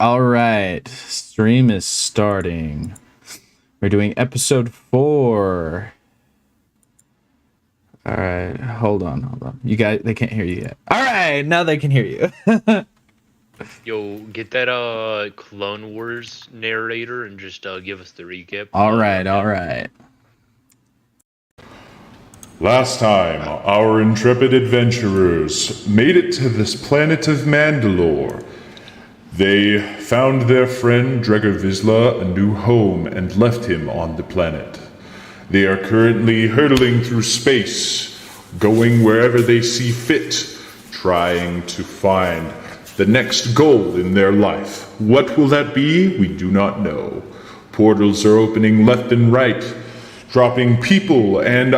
All right. Stream is starting. We're doing episode 4. All right. Hold on. You guys, they can't hear you yet. All right. Now they can hear you. Yo, get that Clone Wars narrator and just give us the recap. All right. Last time, our intrepid adventurers made it to this planet of Mandalore. They found their friend Dregor Vizsla a new home and left him on the planet. They are currently hurtling through space, going wherever they see fit, trying to find the next goal in their life. What will that be? We do not know. Portals are opening left and right, dropping people and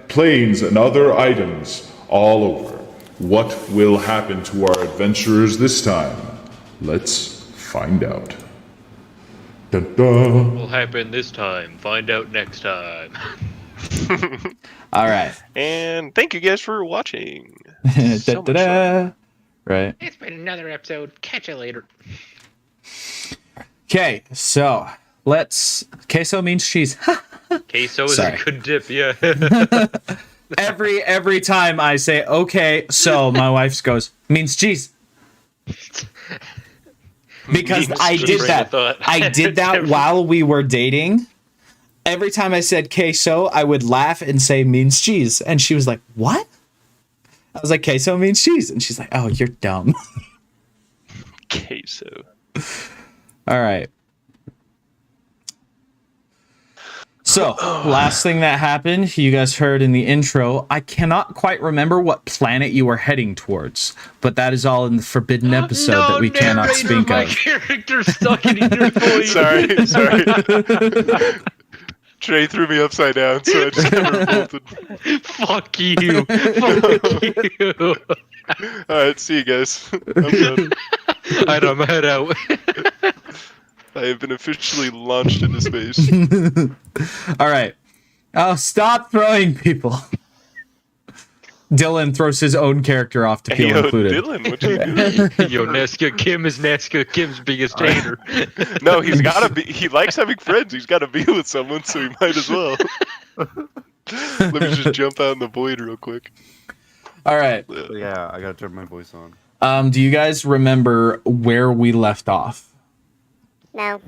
planes and other items all over. What will happen to our adventurers this time? Let's find out. Dun dun. What will happen this time? Find out next time. All right. And thank you guys for watching. Da, da, da. Right. It's been another episode. Catch you later. Okay, so let's. Queso means cheese. Queso is Sorry. a good dip, yeah. every time I say okay, so my wife goes means cheese. Because Means I cheese. did that. Thought. I did that while we were dating. Every time I said queso, I would laugh and say means cheese, and she was like, "What?" I was like, "Queso means cheese," and she's like, "Oh, you're dumb." Queso. All right. So, last thing that happened, you guys heard in the intro, I cannot quite remember what planet you were heading towards, but that is all in the forbidden episode that we cannot narrator, speak my of. character's stuck in your voice. Sorry. Trey threw me upside down, so I just kind of revolted. Fuck you. Fuck you. Alright, see you guys. I'm done. I'm head out. I have been officially launched into space. All right. Oh, stop throwing people. Dylan throws his own character off to feel Hey, yo, included. Dylan, what you doing? Yo, Nazca Kim is Nazca Kim's biggest hater. No, he's gotta be. He likes having friends. He's gotta be with someone, so he might as well. Let me just jump out in the void real quick. All right. Yeah, I gotta turn my voice on. Do you guys remember where we left off? No.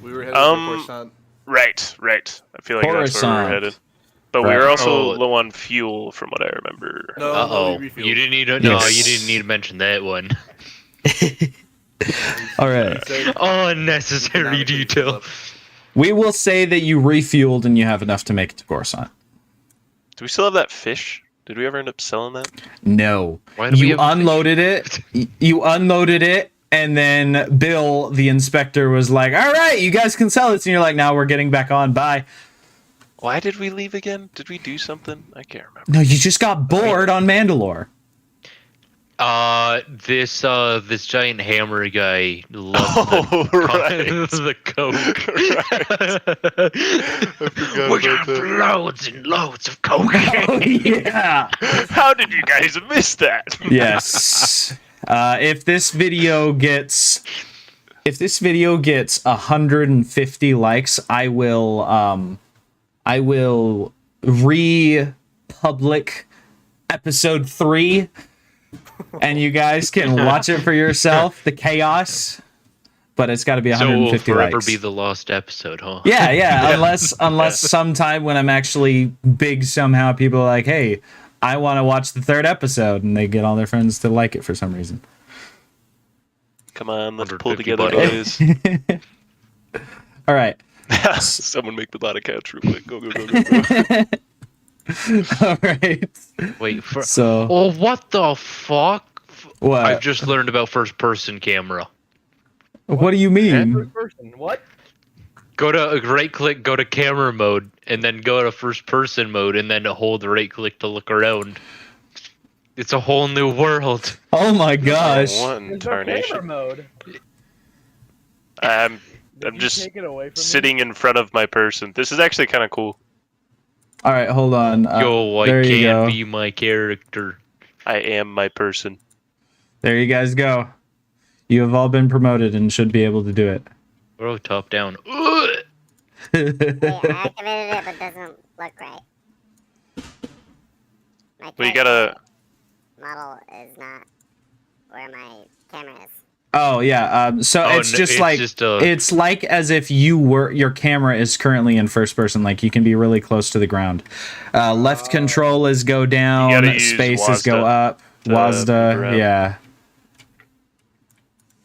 We were headed to Coruscant. Right. I feel like that's where we Coruscant. were headed. But we Right. were also Oh. low on fuel, from what I remember. No, Uh-oh. we refueled. You didn't need to, no, Yes. you didn't need to mention that one. All right. Unnecessary detail. We will say that you refueled and you have enough to make it to Coruscant. Do we still have that fish? Did we ever end up selling that? No. Why do we You have- unloaded it. You unloaded it, and then Bill, the inspector, was like, "All right, you guys can sell it." And you're like, "Now we're getting back on. Bye." Why did we leave again? Did we do something? I can't remember. No, you just got bored on Mandalore. This giant hammer guy loves Oh, right. the coke. I forgot We about got that. loads and loads of coke. Oh, yeah. How did you guys miss that? Yes. If this video gets 150 likes, I will republic episode 3, and you guys can watch it for yourself. The chaos, but it's got to be So it will 150 forever likes. be the lost episode, huh? Yeah. Unless sometime when I'm actually big somehow, people are like, "Hey, I want to watch the 3rd episode," and they get all their friends to like it for some reason. Come on, let's 150 pull together, bucks. boys. All right. Someone make the ladder couch real quick. Go. All right. Wait for. So Oh, what the fuck? what? I've just learned about first-person camera. What do you mean? First person. What? Go to right-click, go to camera mode, and then go to first-person mode, and then hold right-click to look around. It's a whole new world. Oh my gosh. One There's no camera tarnation. mode. I'm Did you just take it away from me? sitting in front of my person. This is actually kind of cool. All right, hold on. Yo, I there you can't go. be my character. I am my person. There you guys go. You have all been promoted and should be able to do it. Oh, top down. Wait, I activated it, but it doesn't look right. My Well, you gotta. model is not where my camera is. Oh yeah. So Oh, it's no, just it's like just a- it's like as if your camera is currently in first person. Like you can be really close to the ground. Left control is go down. gotta use Space is go WASD up. to move WASD. around. Yeah.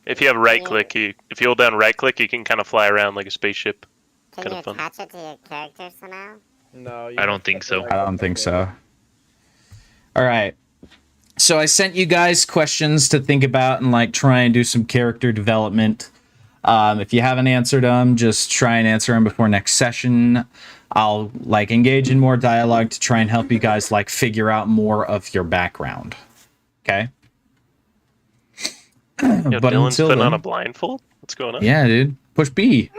If you have right click, if you hold down right click, you can kind of fly around like a spaceship. Can Kinda you fun. attach it to your character somehow? No, you I don't have think to, so. I don't think so. All right. So I sent you guys questions to think about and like try and do some character development. If you haven't answered them, just try and answer them before next session. I'll like engage in more dialogue to try and help you guys like figure out more of your background. Okay. Yo, But Dylan's until putting on then- a blindfold. What's going on? Yeah, dude. Push B.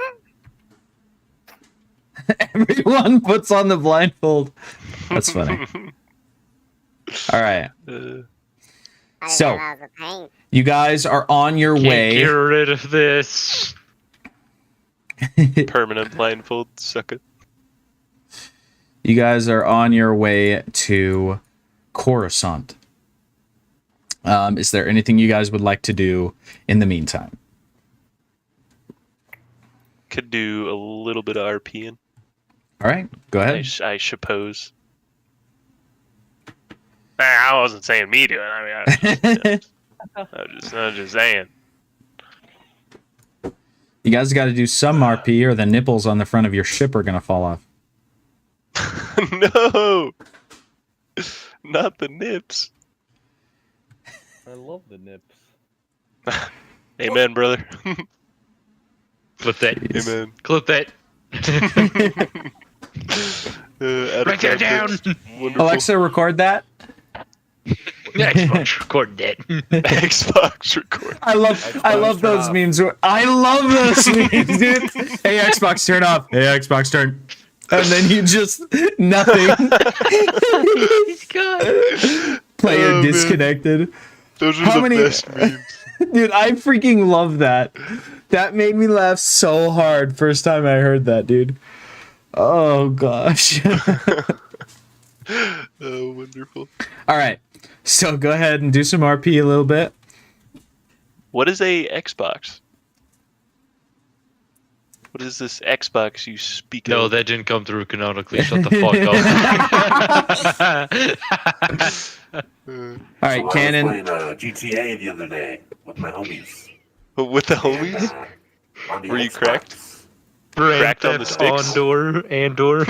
Everyone puts on the blindfold. That's funny. All right. I didn't So- know that was a thing. You guys are on your Can't way. get rid of this. Permanent blindfold, suck it. You guys are on your way to Coruscant. Is there anything you guys would like to do in the meantime? Could do a little bit of RPing, All right, go ahead. I suppose. I wasn't saying me doing it. I mean, I'm just saying. You guys got to do some RP, or the nipples on the front of your ship are gonna fall off. No! Not the nips. I love the nips. Amen, brother. Clip that. Jeez. Amen. Clip that. Write that down. Wonderful. Alexa, record that. Xbox record that. Xbox record. I love turn those off. memes. I love those memes, dude. Hey Xbox, turn off. Hey Xbox, turn. And then you just nothing. Player Oh, man. disconnected. Those are How the many- best memes. Dude, I freaking love that. That made me laugh so hard first time I heard that, dude. Oh gosh. Oh, wonderful. All right. So go ahead and do some RP a little bit. What is a Xbox? What is this Xbox you speak No, of? that didn't come through canonically. Shut the fuck up. All right, So I Cannon. was playing GTA the other day with my homies. With the And, homies? on the Were you Xbox. cracked? Brain Cracked on the theft sticks. Andor.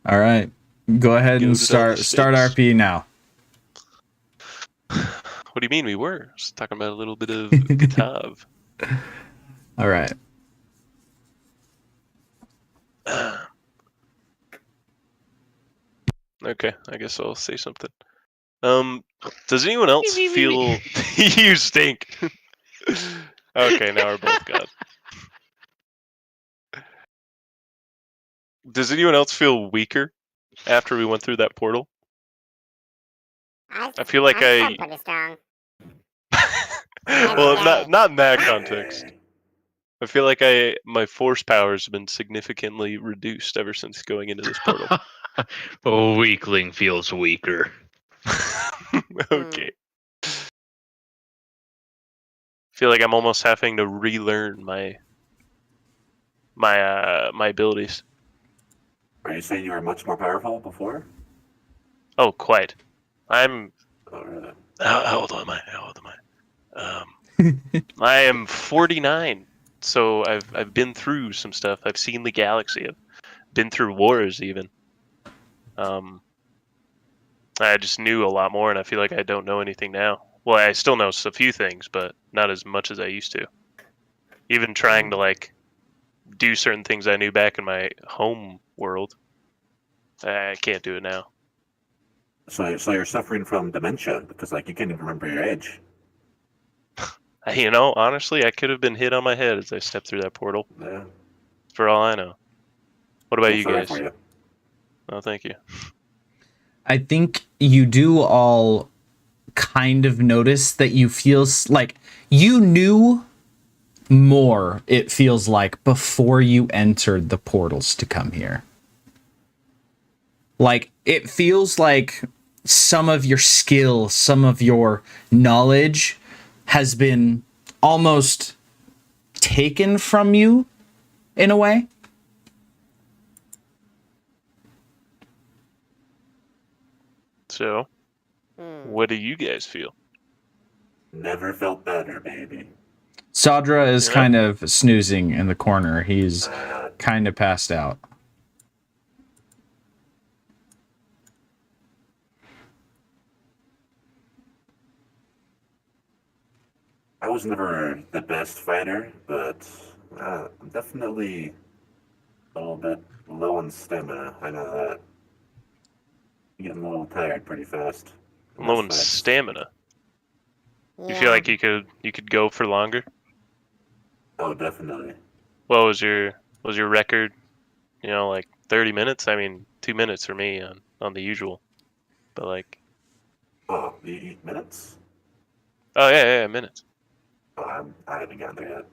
All right. Go ahead and Goated on the start sticks. RP now. What do you mean we were? Just talking about a little bit of Katav. All right. Okay, I guess I'll say something. Does anyone else feel you stink? Okay, now we're both gone. Does anyone else feel weaker after we went through that portal? I feel like I'm pretty strong. well, not in that context. I feel like my force powers have been significantly reduced ever since going into this portal. A weakling feels weaker. Okay. Feel like I'm almost having to relearn my abilities. Are you saying you were much more powerful before? Oh, quite. I'm. Or, How old am I? How old am I? I am 49. So I've been through some stuff. I've seen the galaxy. I've been through wars even. I just knew a lot more, and I feel like I don't know anything now. Well, I still know a few things, but not as much as I used to. Even trying to like do certain things I knew back in my home world, I can't do it now. so you're suffering from dementia because like you can't even remember your age. You know, honestly, I could have been hit on my head as I stepped through that portal. Yeah. For all I know. What about I'm you sorry guys? for you. Oh, thank you. I think you do all kind of notice that you feel like you knew more, it feels like, before you entered the portals to come here. Like, it feels like some of your skill, some of your knowledge has been almost taken from you in a way. So, what do you guys feel? Never felt better, baby. Sadra is Yeah. kind of snoozing in the corner. He's kind of passed out. I was never the best fighter, but I'm definitely a little bit low on stamina. I know that. I'm getting a little tired pretty fast. Low in stamina. You feel like you could go for longer? Oh, definitely. What was your record? You know, like 30 minutes? I mean, 2 minutes for me on the usual. But like, Oh, you eat minutes? oh yeah, minutes. Oh, I haven't gotten there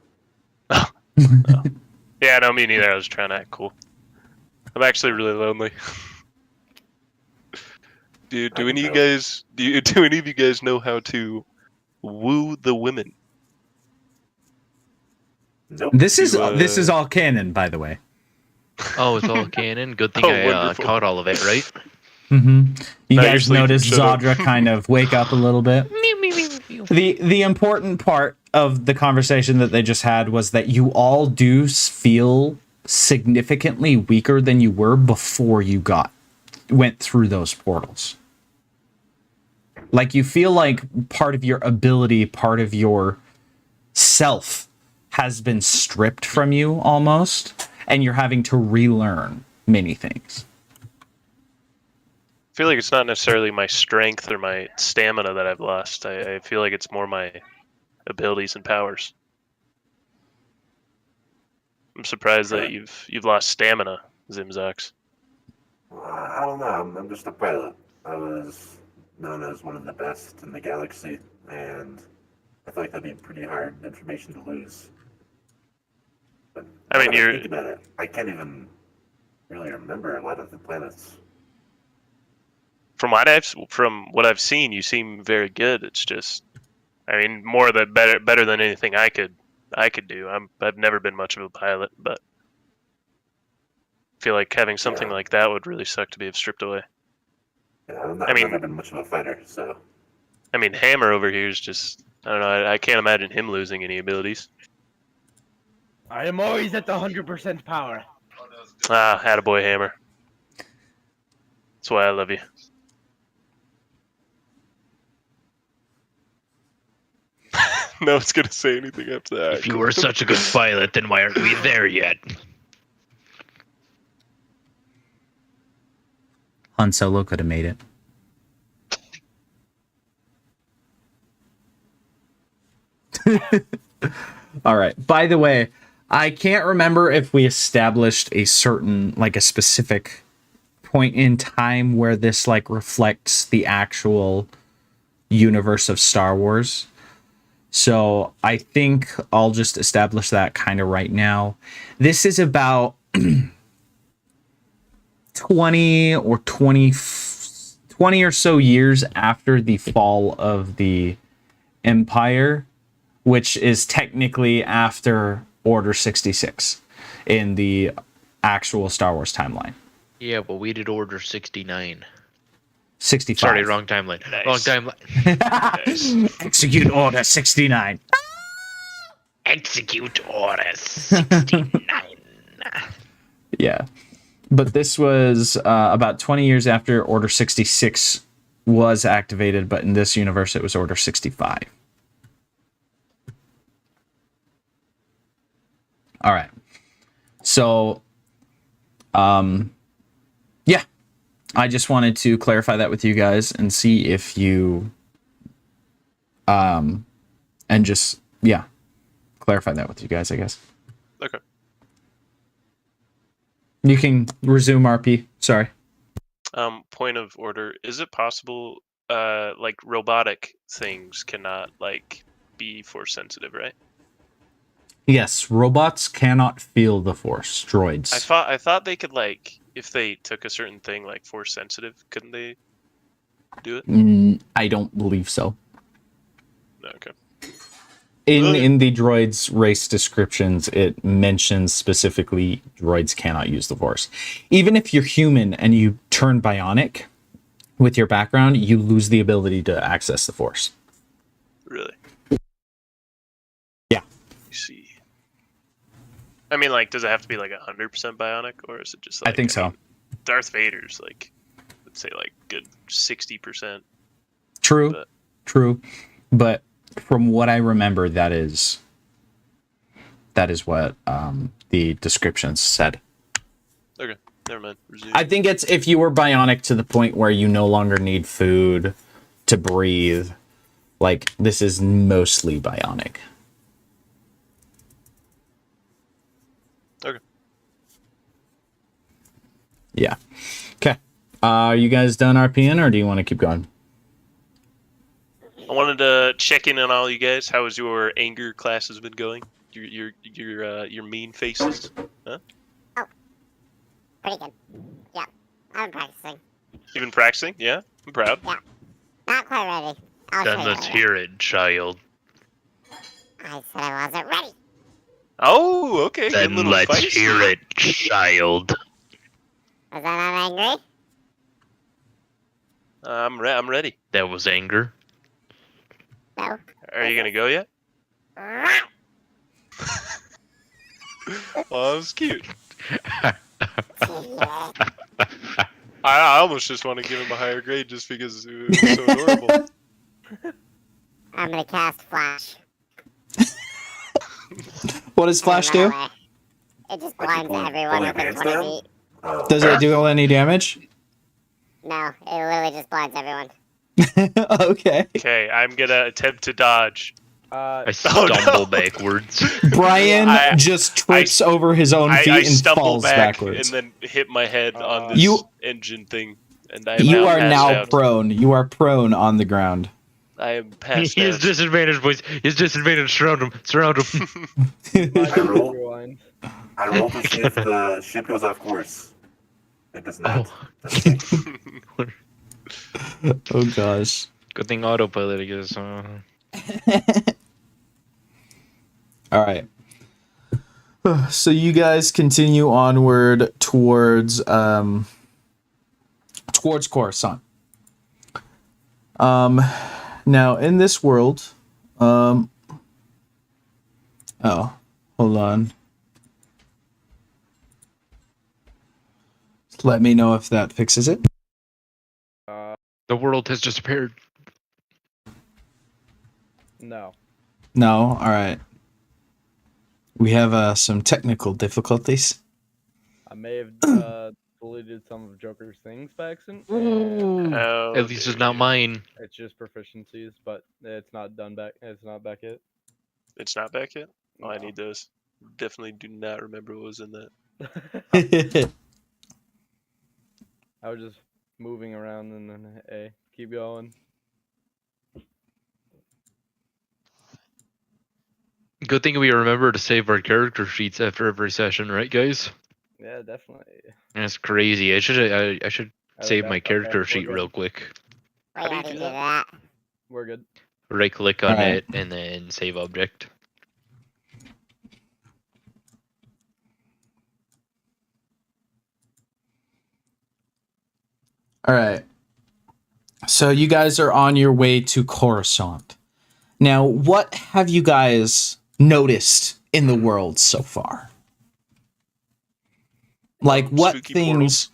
yet. Yeah, no, me neither. I was trying to act cool. I'm actually really lonely. Do any of you guys do any of you guys know how to woo the women? Nope. This is You, all canon, by the way. Oh, it's all canon. Good thing Oh, I wonderful. caught all of it, right? Mm-hmm. You Now you're guys sleeping, notice shut up. Zadra kind of wake up a little bit. The important part of the conversation that they just had was that you all do feel significantly weaker than you were before you went through those portals. Like, you feel like part of your ability, part of your self has been stripped from you almost, and you're having to relearn many things. I feel like it's not necessarily my strength or my stamina that I've lost. I feel like it's more my abilities and powers. I'm surprised that you've lost stamina, Zimzox. I don't know. I'm just a pilot. I was known as one of the best in the galaxy, and I feel like that'd be pretty hard information to lose. But I mean, now that you're- think about it, I can't even really remember a lot of the planets. From what I've seen, you seem very good. It's just, I mean, more than better than anything I could do. I've never been much of a pilot, but I feel like having something Yeah. like that would really suck to be stripped away. Yeah, I mean- I've never been much of a fighter, so I mean, Hammer over here is just, I don't know. I can't imagine him losing any abilities. I am always at the 100% power. Ah, attaboy, Hammer. That's why I love you. No one's gonna say anything after that. If you were such a good pilot, then why aren't we there yet? Han Solo could have made it. All right. By the way, I can't remember if we established a certain, like, a specific point in time where this, like, reflects the actual universe of Star Wars. So I think I'll just establish that kind of right now. This is about 20 or 20 or so years after the fall of the Empire, which is technically after Order 66 in the actual Star Wars timeline. Yeah, but we did Order 69. 65. Sorry, wrong timeline. Nice. Wrong timeline. Execute Order 69. Execute Order 69. Yeah. But this was about 20 years after Order 66 was activated, but in this universe it was Order 65. All right. So, yeah. I just wanted to clarify that with you guys and see if you, and just, yeah, clarify that with you guys, I guess. Okay. You can resume RP. Sorry. Point of order. Is it possible, like robotic things cannot like be force sensitive, right? Yes, robots cannot feel the force. Droids. I thought they could like if they took a certain thing like force sensitive, couldn't they do it? I don't believe so. No, okay. In the droids race descriptions, it mentions specifically droids cannot use the force. Even if you're human and you turn bionic with your background, you lose the ability to access the force. Really? Yeah. I see. I mean, like, does it have to be like 100% bionic, or is it just like? I think so. mean, Darth Vader's like, let's say like good 60%. True. But- True. But from what I remember, that is what the descriptions said. Okay, never mind. Resume. I think it's if you were bionic to the point where you no longer need food to breathe, like this is mostly bionic. Okay. Yeah. Okay. Are you guys done RPing, or do you want to keep going? I wanted to check in on all you guys. How has your anger classes been going? Your mean faces. Huh? Pretty good. Yeah, I've been practicing. You've been practicing? Yeah, I'm proud. Not quite ready. I'll show Then you let's later. hear it, child. I said I wasn't ready. Oh, okay. Getting a Then little let's feisty. hear it, child. Was that not angry? I'm ready. That was anger. No. Are you gonna go yet? Well, that was cute. I almost just want to give him a higher grade just because it was so adorable. I'm gonna cast Flash. What does Flash do? It just blinds everyone Pulling within hands 20 down? feet. Oh, Does it do any damage? No, it literally just blinds everyone. Okay. Okay, I'm gonna attempt to dodge. I no. stumble backwards. Brian I- just trips over his own feet I and stumble falls back backwards. and then hit my head on this You- engine thing, and I am You now are passed now out. prone. You are prone on the ground. I am passed His out. disadvantage, boys. His disadvantage. Surround him. Surround him. I roll. Rewind. I roll to see if the ship goes off course. It does not. Oh. Oh gosh. Good thing autopilot, I guess. All right. So you guys continue onward towards Coruscant. Now in this world, oh, hold on. Let me know if that fixes it. The world has disappeared. No. No, all right. We have some technical difficulties. I may have deleted some of Joker's things by accident. Oh, At least it's there not you go. mine. It's just proficiencies, but it's not done back. It's not back yet. It's not back yet? Oh, I No. need those. Definitely do not remember what was in that. I was just moving around and then hey, keep going. Good thing we remember to save our character sheets after every session, right, guys? Yeah, definitely. That's crazy. I should Oh, save my okay, character we're sheet good. real quick. We How do you already do did that? that. We're good. Right click on Alright. it and then save object. All right. So you guys are on your way to Coruscant. Now, what have you guys noticed in the world so far? Like what Spooky things?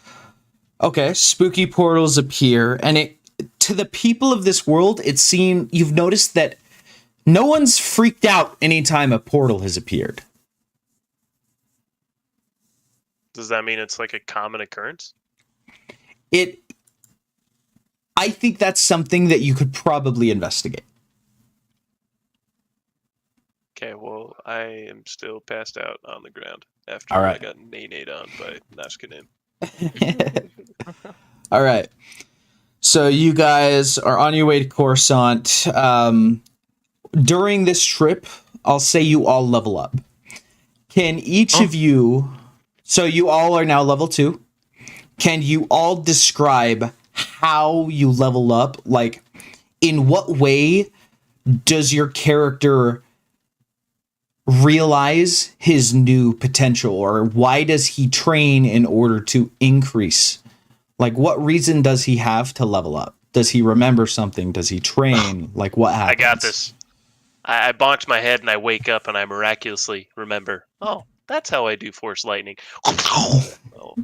Okay, spooky portals appear, and it to the people of this world, you've noticed that no one's freaked out anytime a portal has appeared. Does that mean it's like a common occurrence? I think that's something that you could probably investigate. Okay, well, I am still passed out on the ground after All right. I got nade on by Nashkanin. All right. So you guys are on your way to Coruscant. During this trip, I'll say you all level up. Can each of you... So you all are now level 2. Can you all describe how you level up? Like, in what way does your character realize his new potential? Or why does he train in order to increase? Like, what reason does he have to level up? Does he remember something? Does he train? Like, what happens? I got this. I bonked my head and I wake up and I miraculously remember. Oh, that's how I do Force Lightning. Oh.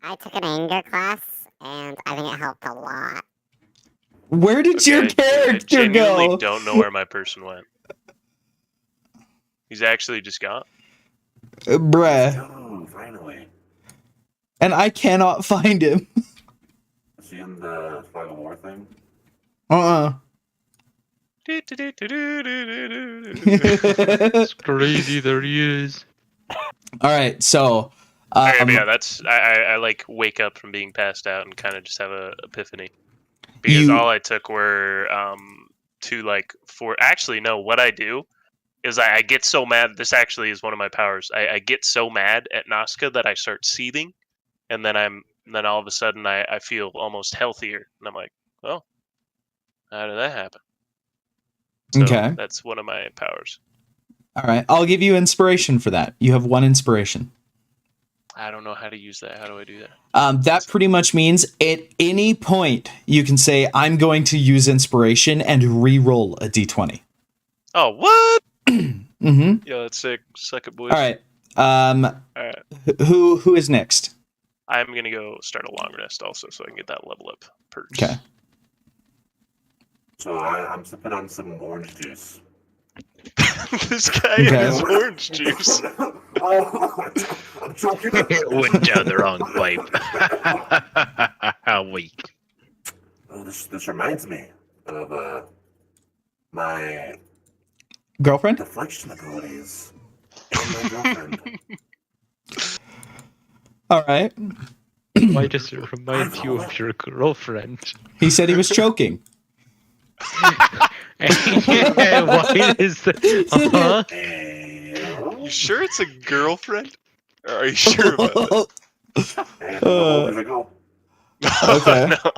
I took an anger class, and I think it helped a lot. Where did your I character genuinely go? don't know where my person went. He's actually just gone. Bruh. Oh, finally. And I cannot find him. Is he in the Flag of War thing? It's crazy. There he is. All right, so Yeah, that's I like wake up from being passed out and kind of just have a epiphany because all I took were 2 like 4. Actually, no. What I do is I get so mad. This actually is one of my powers. I get so mad at Nazca that I start seething, and then all of a sudden I feel almost healthier, and I'm like, oh, how did that happen? So Okay. that's one of my powers. all right, I'll give you inspiration for that. You have 1 inspiration. I don't know how to use that. How do I do that? That pretty much means at any point you can say, I'm going to use inspiration and re-roll a d20. Oh, what? Mm-hmm. Yeah, that's sick. Suck it, boys. All right. All right. Who is next? I'm gonna go start a long rest also, so I can get that level up perks. Okay. So I'm sipping on some orange juice. This guy Okay. has orange juice. Oh, I'm choking. It went down the wrong pipe. How weak. Oh, this reminds me of my Girlfriend? deflection abilities and my girlfriend. All right. Why does it remind you of your girlfriend? He said he was choking. Why is that? Uh-huh. You sure it's a girlfriend? Or are you sure about that? And there we go. Okay. No.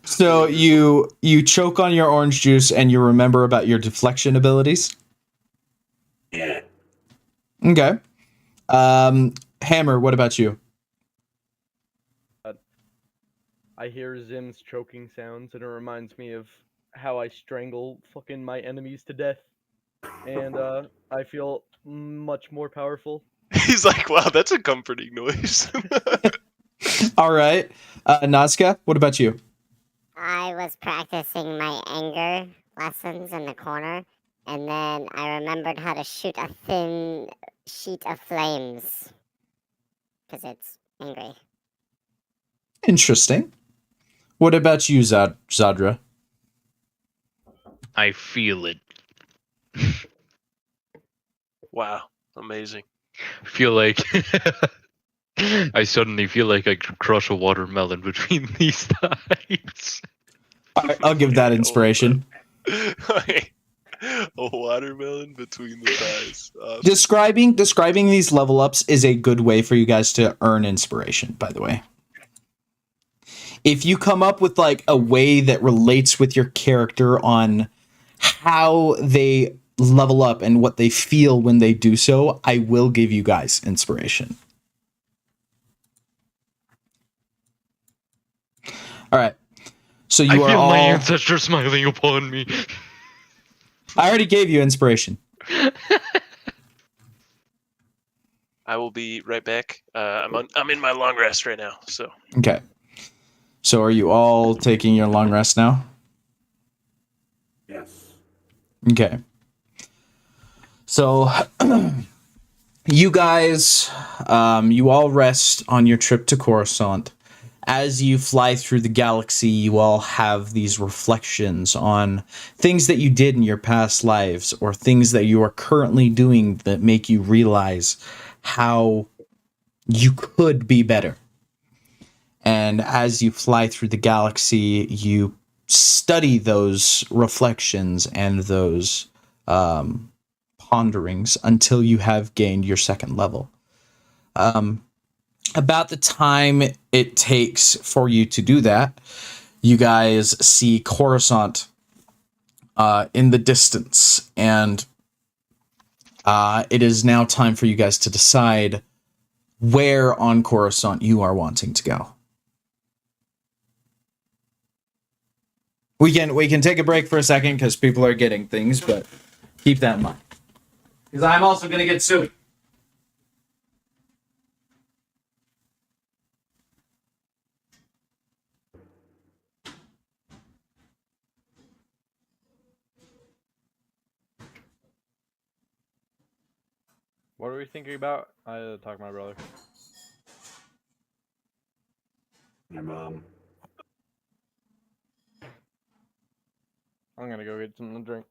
So you choke on your orange juice and you remember about your deflection abilities? Yeah. Okay. Hammer, what about you? I hear Zim's choking sounds, and it reminds me of how I strangle fucking my enemies to death. And I feel much more powerful. He's like, wow, that's a comforting noise. All right. Nazca, what about you? I was practicing my anger lessons in the corner, and then I remembered how to shoot a thin sheet of flames. Because it's angry. Interesting. What about you, Zadra? I feel it. Wow, amazing. Feel like I suddenly feel like I could crush a watermelon between these thighs. All right, I'll give that inspiration. A watermelon between the thighs. Awesome. Describing these level ups is a good way for you guys to earn inspiration, by the way. If you come up with like a way that relates with your character on how they level up and what they feel when they do so, I will give you guys inspiration. All right. So I you are feel my all... ancestors smiling upon me. I already gave you inspiration. I will be right back. I'm in my long rest right now, so. Okay. So are you all taking your long rest now? Yes. Okay. So you guys, you all rest on your trip to Coruscant. As you fly through the galaxy, you all have these reflections on things that you did in your past lives or things that you are currently doing that make you realize how you could be better. And as you fly through the galaxy, you study those reflections and those ponderings until you have gained your second level. About the time it takes for you to do that, you guys see Coruscant in the distance, and it is now time for you guys to decide where on Coruscant you are wanting to go. We can take a break for a second because people are getting things, but keep that in mind. Because I'm also going to get sued. What are we thinking about? I had to talk to my brother. Your mom. I'm gonna go get something to drink.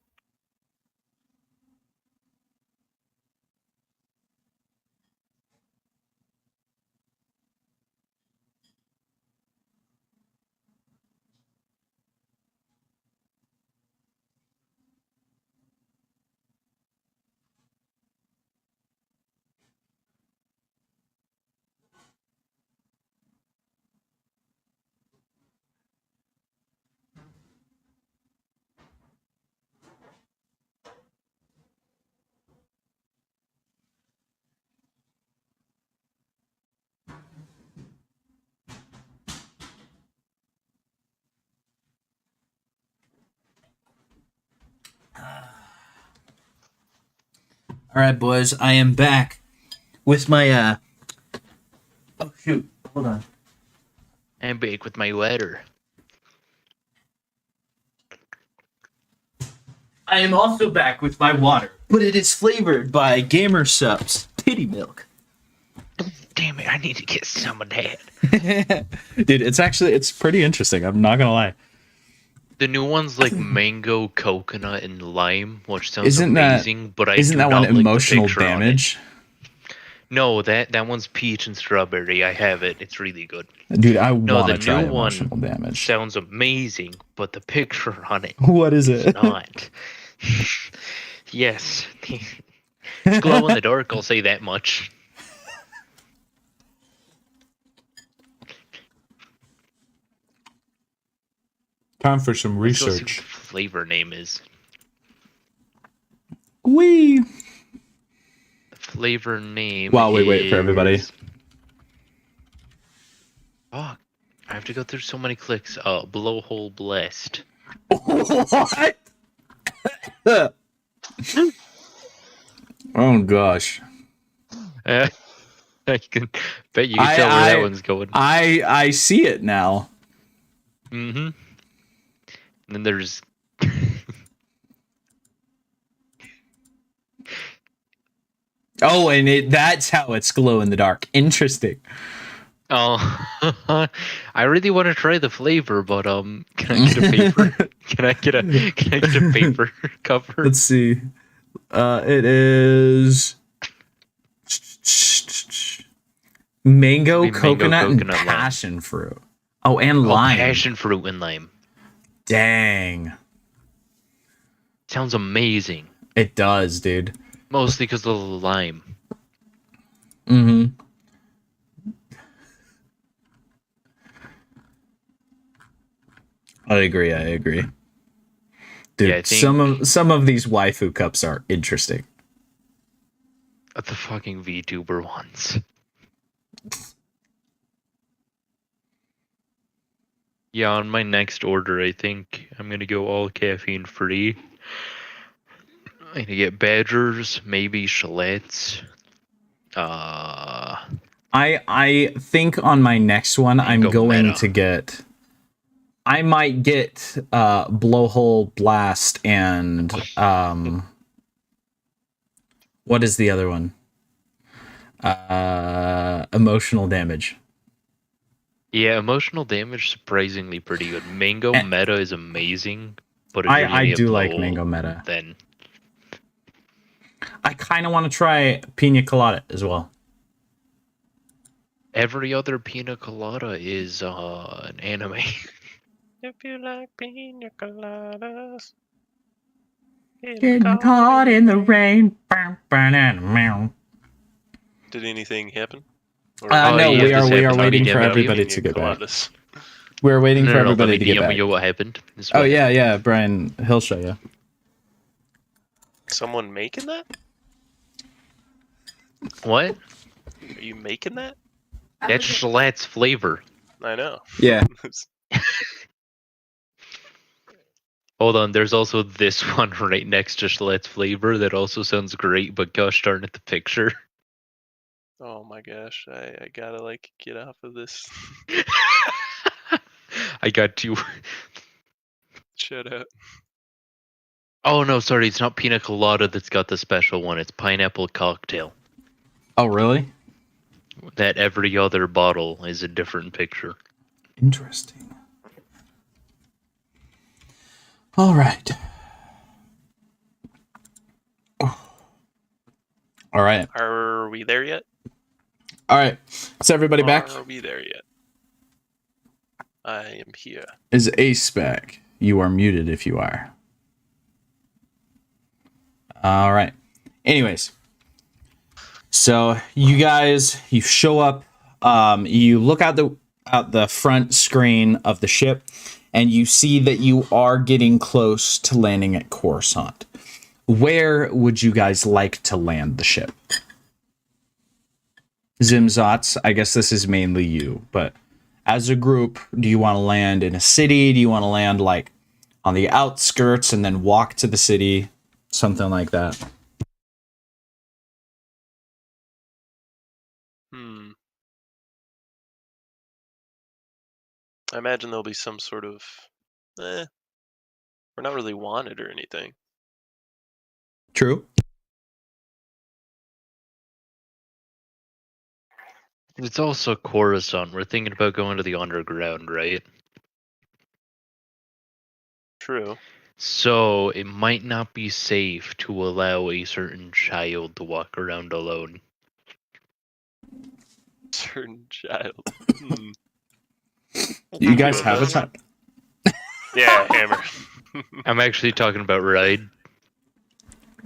All right, boys, I am back with my oh shoot, hold on. I'm back with my letter. I am also back with my water, but it is flavored by Gamer Subs Titty Milk. Damn it, I need to get some of that. Dude, it's pretty interesting. I'm not gonna lie. The new one's like mango, coconut, and lime, which sounds Isn't amazing, but I Isn't do that not one like the emotional picture on it. damage? No, that one's peach and strawberry. I have it. It's really good. Dude, I No, want the to try new one emotional damage. sounds amazing, but the picture on it What is is it? not. Yes. It's glow in the dark, I'll say that much. Time for some Let's go see what research. the flavor name is. Wee. The flavor name While we wait for everybody. is- Fuck. I have to go through so many clicks. Blowhole Blessed. What? Oh gosh. I can bet you can tell where that one's going. I see it now. Mm-hmm. And then there's Oh, and that's how it's glow in the dark. Interesting. I really want to try the flavor, but can I get a paper? Can I get a paper cover? Let's see. It is mango, Maybe mango, coconut, and coconut, lime. passion fruit. Oh, and Oh, lime. passion fruit and lime. Dang. Sounds amazing. It does, dude. Mostly because of the lime. Mm-hmm. I agree. Dude, Yeah, I think- some of these waifu cups are interesting. The fucking VTuber ones. Yeah, on my next order, I think I'm gonna go all caffeine free. I'm gonna get badgers, maybe shalets. I think on my next one I'm Mango going meta. to get I might get blowhole blast and what is the other one? Emotional damage. Yeah, emotional damage surprisingly pretty good. Mango And- meta is amazing, but if you're I getting a do like blow, mango meta. then I kind of want to try pina colada as well. Every other pina colada is an anime. If you like pina coladas. Getting caught in the rain. Did anything happen? Or Oh, No, yeah, we this are happened to waiting me, for damn it, everybody Pina to get back. coladas. We're waiting for No, everybody let to me get DM back. you what happened. This is Oh what yeah, Brian, he'll show you. Someone making that? happened. What? Are you making that? That's Shalat's flavor. I know. Yeah. Hold on, there's also this one right next to Shalat's flavor that also sounds great, but gosh darn it, the picture. Oh my gosh, I gotta like get off of this. I got you. Shut up. Oh no, sorry, it's not pina colada that's got the special one. It's pineapple cocktail. Oh really? That every other bottle is a different picture. Interesting. All right. All right. Are we there yet? All right. Is everybody back? Are we there yet? I am here. Is Ace back? You are muted if you are. All right. Anyways, so you guys, you show up. You look out the front screen of the ship, and you see that you are getting close to landing at Coruscant. Where would you guys like to land the ship? Zimzots, I guess this is mainly you, but as a group, do you want to land in a city? Do you want to land like on the outskirts and then walk to the city? Something like that. I imagine there'll be some sort of we're not really wanted or anything. True. It's also Coruscant. We're thinking about going to the underground, right? True. So it might not be safe to allow a certain child to walk around alone. Certain child. You guys have a time. Yeah, Hammer. I'm actually talking about Ride.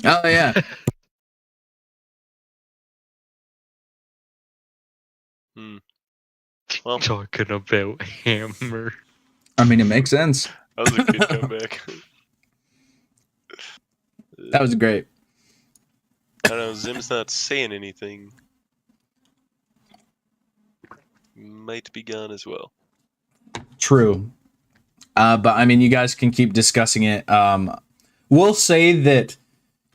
Oh yeah. Well, Talking about Hammer. I mean, it makes sense. that was a good comeback. That was great. I don't know, Zim's not saying anything. Might be gone as well. True. But I mean, you guys can keep discussing it. We'll say that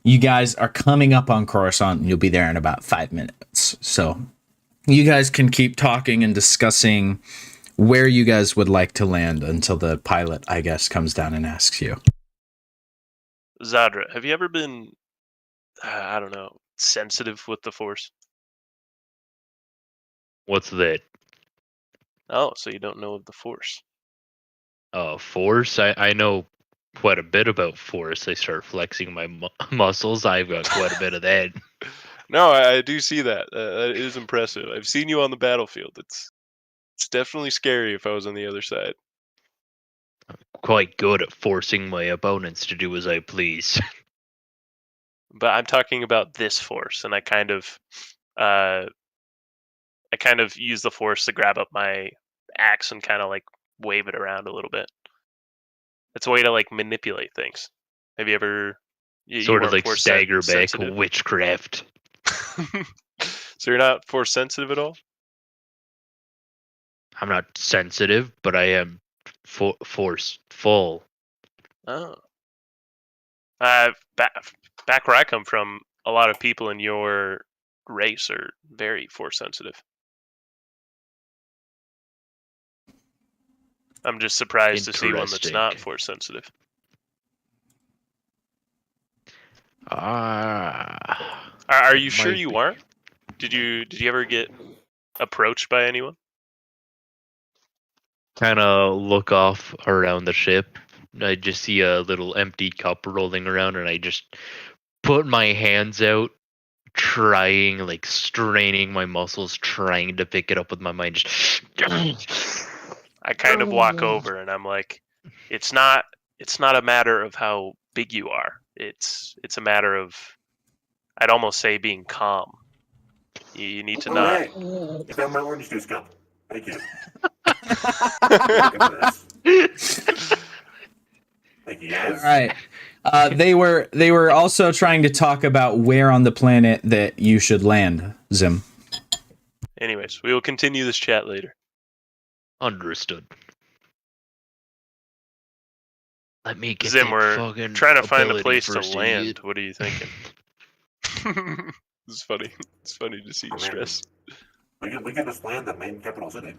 you guys are coming up on Coruscant and you'll be there in about 5 minutes. So you guys can keep talking and discussing where you guys would like to land until the pilot, I guess, comes down and asks you. Zadra, have you ever been, I don't know, sensitive with the Force? What's that? Oh, so you don't know of the Force. Force? I know quite a bit about Force. I start flexing my muscles. I've got quite a bit of that. No, I do see that. That is impressive. I've seen you on the battlefield. It's definitely scary if I was on the other side. Quite good at forcing my opponents to do as I please. But I'm talking about this Force, and I kind of use the Force to grab up my axe and kind of like wave it around a little bit. It's a way to like manipulate things. Have you ever Sort of like Force stagger back sensitive? witchcraft. So you're not Force sensitive at all? I'm not sensitive, but I am forceful. Oh. Back where I come from, a lot of people in your race are very Force sensitive. I'm just surprised to see one that's not Interesting. Force sensitive. Are you sure might you be. aren't? Did you ever get approached by anyone? Kind of look off around the ship. I just see a little empty cup rolling around, and I just put my hands out trying, like straining my muscles, trying to pick it up with my mind. Just I kind of walk over and I'm like, it's not a matter of how big you are. It's a matter of, I'd almost say, being calm. You need to not. Hey, you found my orange juice cup. Thank you. Thank you, guys. All right. They were also trying to talk about where on the planet that you should land, Zim. Anyways, we will continue this chat later. understood. Let me get Zim, that we're fucking trying to find a ability place to first, land. idiot. What are you thinking? It's funny. It's funny to see you stress. We can just land the main capital city.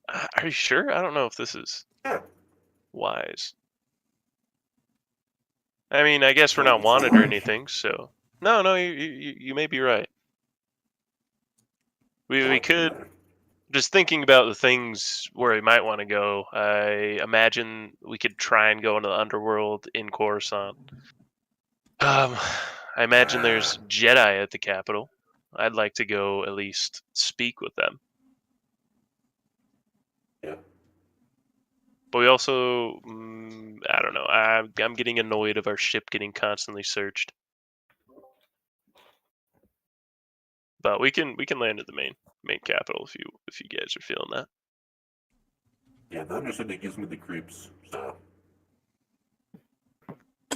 Are you sure? I don't know if this is Yeah. wise. I mean, I guess we're not wanted or anything, so no, you may be right. We could, just thinking about the things where we might want to go. I imagine we could try and go into the underworld in Coruscant. I imagine there's Jedi at the capital. I'd like to go at least speak with them. Yeah. But we also, I don't know. I'm getting annoyed of our ship getting constantly searched. But we can land at the main capital if you guys are feeling that. Yeah, the understanding gives me the creeps, so.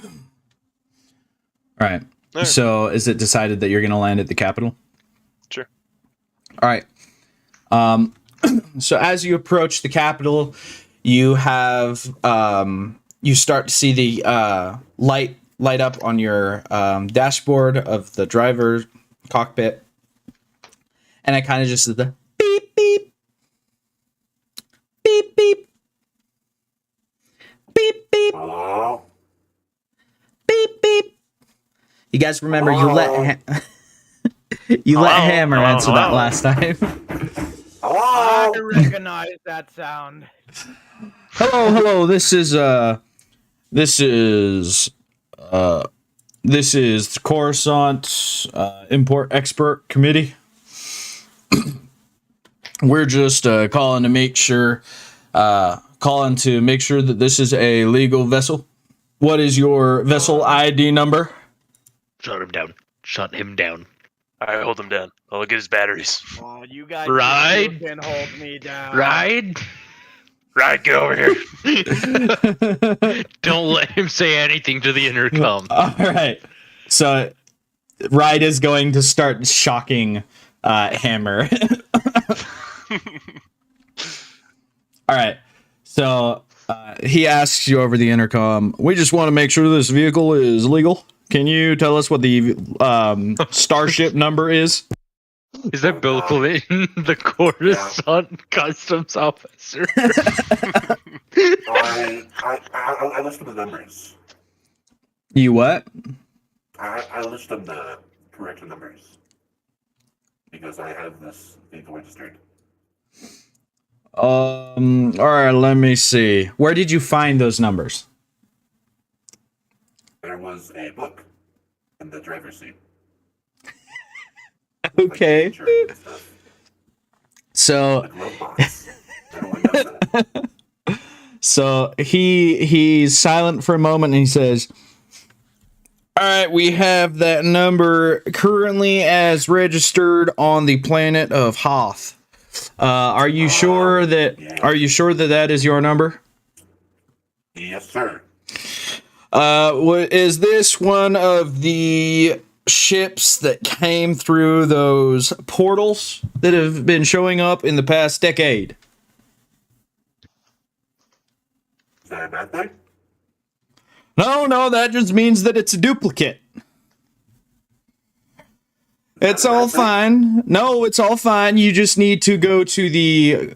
All right. All right. So is it decided that you're going to land at the capital? Sure. All right. So as you approach the capital, you have you start to see the light up on your dashboard of the driver cockpit, and it kind of just the beep beep beep beep beep beep Hello? beep beep. You guys remember you let Hello? Hammer Hello? answer that Hello? last time. I Hello? recognize that sound. Hello. This is the Coruscant Import Expert Committee. We're just calling to make sure that this is a legal vessel. What is your vessel ID number? Shut him down. Shut him down. I hold him down. I'll look at his batteries. Oh, you guys Right? you can hold me down. Ride? Right, get over here. Don't let him say anything to the intercom. All right. So, Ride is going to start shocking Hammer. All right. So, he asks you over the intercom, we just want to make sure this vehicle is legal. Can you tell us what the starship number is? Is that Bill Clinton, the Coruscant customs officer? I list them the numbers. You what? I list them the correct numbers. Because I have this vehicle registered. All right, let me see. Where did you find those numbers? There was a book in the driver's seat. Okay. Like, insurance and stuff. So, The glove box. Everyone knows that. so he's silent for a moment and he says, all right, we have that number currently as registered on the planet of Hoth. Are you sure that that is your number? Yes, sir. Is this one of the ships that came through those portals that have been showing up in the past decade? Is that a bad thing? No, that just means that it's a duplicate. It's all fine. No, it's all fine. You just need to go to the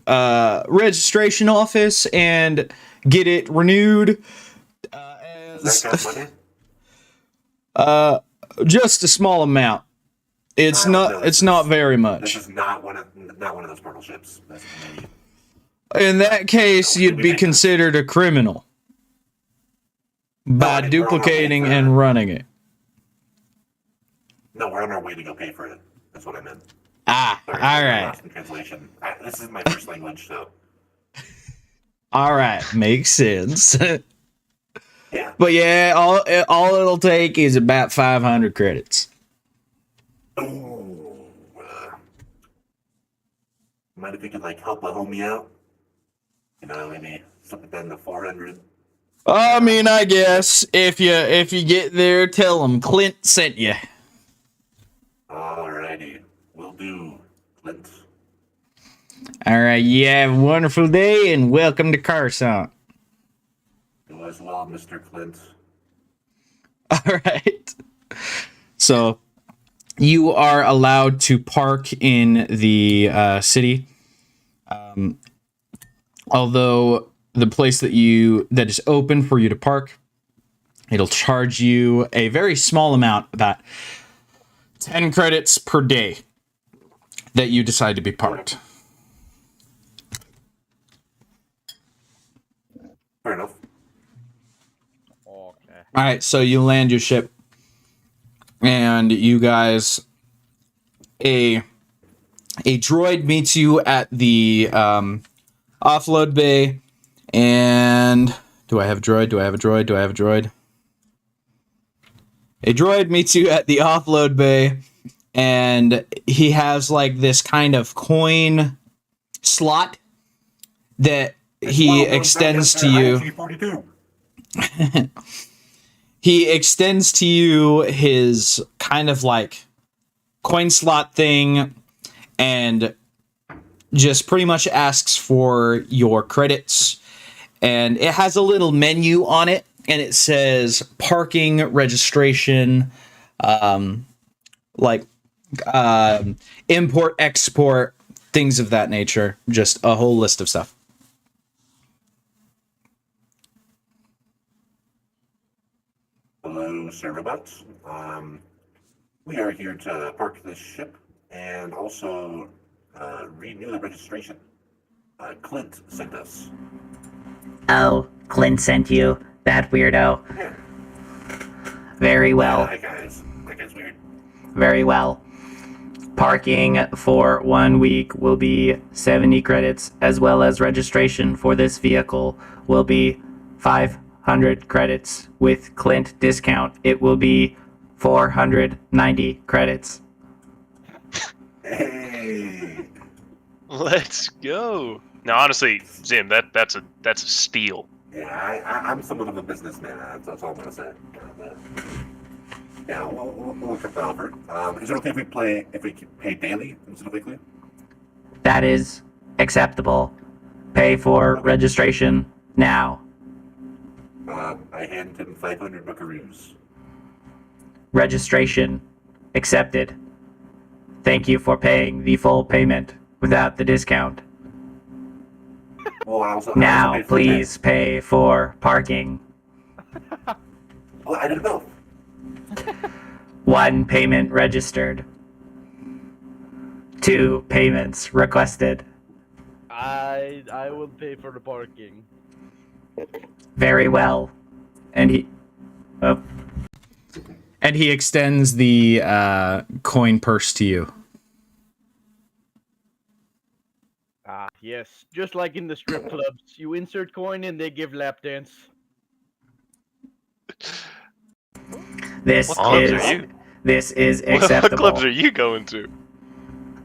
registration office and get it renewed. Is that kind of money? Just a small amount. It's not very This much. is not one of those portal ships. That's me. In that case, you'd be considered a criminal by duplicating and running it. No, we're on our way to go pay for it. That's what I meant. Ah, Sorry, all I'm right. lost in translation. This is my first language, so All right, makes sense. yeah. But yeah, all it'll take is about 500 credits. Ooh, mind if we could like help a homie out? You know, maybe something down to 400. I mean, I guess if you get there, tell them Clint sent you. Alrighty, will do, Clint. All right, you have a wonderful day and welcome to Carson. You as well, Mr. Clint. All right. So you are allowed to park in the city. Although the place that is open for you to park, it'll charge you a very small amount, about 10 credits per day that you decide to be parked. Fair enough. Okay. All right, so you land your ship, and you guys, a droid meets you at the offload bay. And do I have a droid? Do I have a droid? Do I have a droid? A droid meets you at the offload bay, and he has like this kind of coin slot that he extends to you. 42. He extends to you his kind of like coin slot thing and just pretty much asks for your credits. And it has a little menu on it, and it says parking, registration, import, export, things of that nature. Just a whole list of stuff. Hello, Sir Robots. We are here to park this ship and also renew the registration. Clint sent us. Oh, Clint sent you? That weirdo. Yeah. Very well. That guy's weird. Very well. Parking for 1 week will be 70 credits, as well as registration for this vehicle will be 500 credits. With Clint discount, it will be 490 credits. Hey. Let's go. Now, honestly, Zim, that's a steal. Yeah, I'm somewhat of a businessman. That's all I'm gonna say. Yeah, we'll accept the offer. Is it okay if we pay daily instead of weekly? That is acceptable. Pay for registration now. I hand him 500 buckaroos. Registration accepted. Thank you for paying the full payment without the discount. Well, I also Now, paid for please pay for parking. that. Well, I didn't know. 1 payment registered. 2 payments requested. I will pay for the parking. Very well. And he... Oh, And he extends the coin purse to you. Ah, yes. Just like in the strip clubs, you insert coin and they give lap dance. this What clubs are is... you? This is What acceptable. clubs are you going to?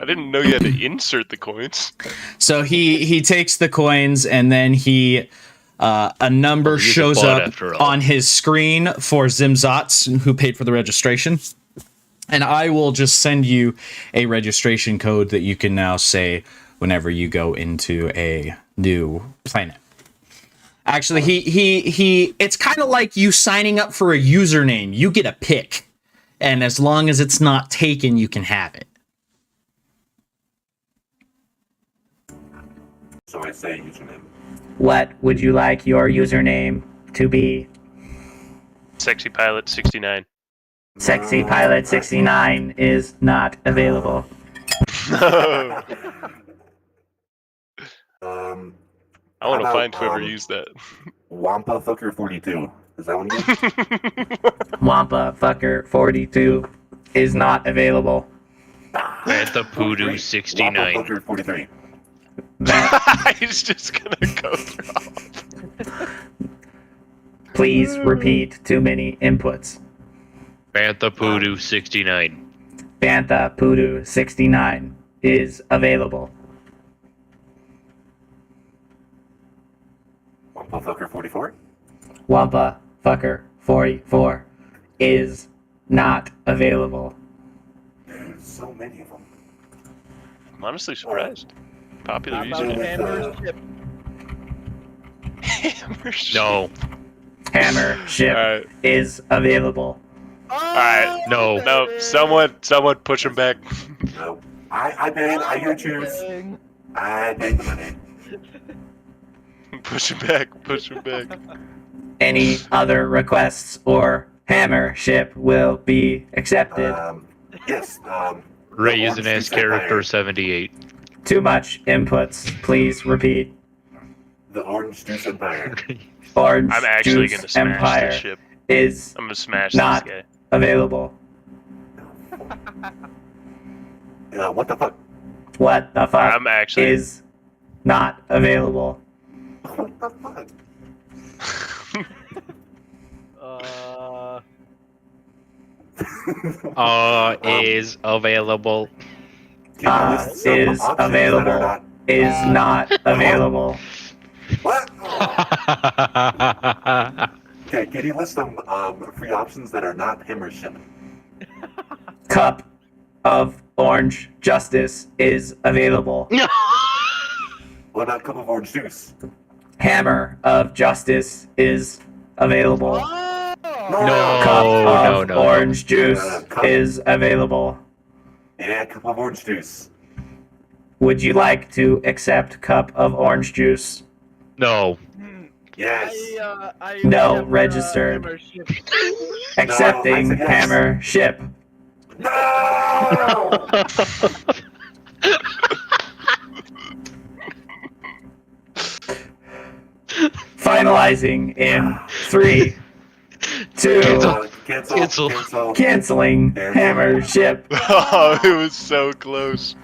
I didn't know you had to insert the coins. So he takes the coins, and then he a number Well, he's a shows bot up after all. on his screen for Zimzots, who paid for the registration. And I will just send you a registration code that you can now say whenever you go into a new planet. Actually, he it's kind of like you signing up for a username. You get a pick, and as long as it's not taken, you can have it. So I say username. What would you like your username to be? Sexy Pilot 69. Sexy Pilot 69 is not available. No. I want to How find about, whoever used that. Wampa Fucker 42. Is that one you? Wampa Fucker 42. is not available. Bantha Poodoo 69. Wampa 43. He's just gonna go through. Please repeat too many inputs. Bantha Poodoo 69. Bantha Poodoo 69 is available. Wampa Fucker 44. Wampa Fucker 44 is not available. There's so many of them. I'm honestly surprised. Popular How about username. Hammer's ship? Hammer ship. No. Hammer Ship Alright. is available. Alright. No. No, someone push him back. No. I paid. I hear choose. I paid the money. Push him back. Push him back. Any other requests or Hammer Ship will be accepted. Yes. Ray the is an Orange S Juice character Empire. 78. Too much inputs. Please repeat. The Orange Juice Empire. Orange I'm actually Juice gonna smash Empire this ship. is I'm gonna smash Not- this guy. available. What the fuck? What the fuck I'm actually. is not available? What the fuck? Is available. Can you list some Is options that are available. not- Is not available. What? Okay, can you list some free options that are not Hammer Ship? Cup of Orange Justice is available. What about Cup of Orange Juice? Hammer of Justice is available. No, Cup no, of no. Orange Juice Cup. is available. Yeah, Cup of Orange Juice. Would you like to accept Cup of Orange Juice? No. Yes. No, accept, registered. Hammer's ship. Accepting I said yes. Hammer Ship. No! Finalizing in 3, 2, Cancel. canceling Hammer Ship. Oh, it was so close.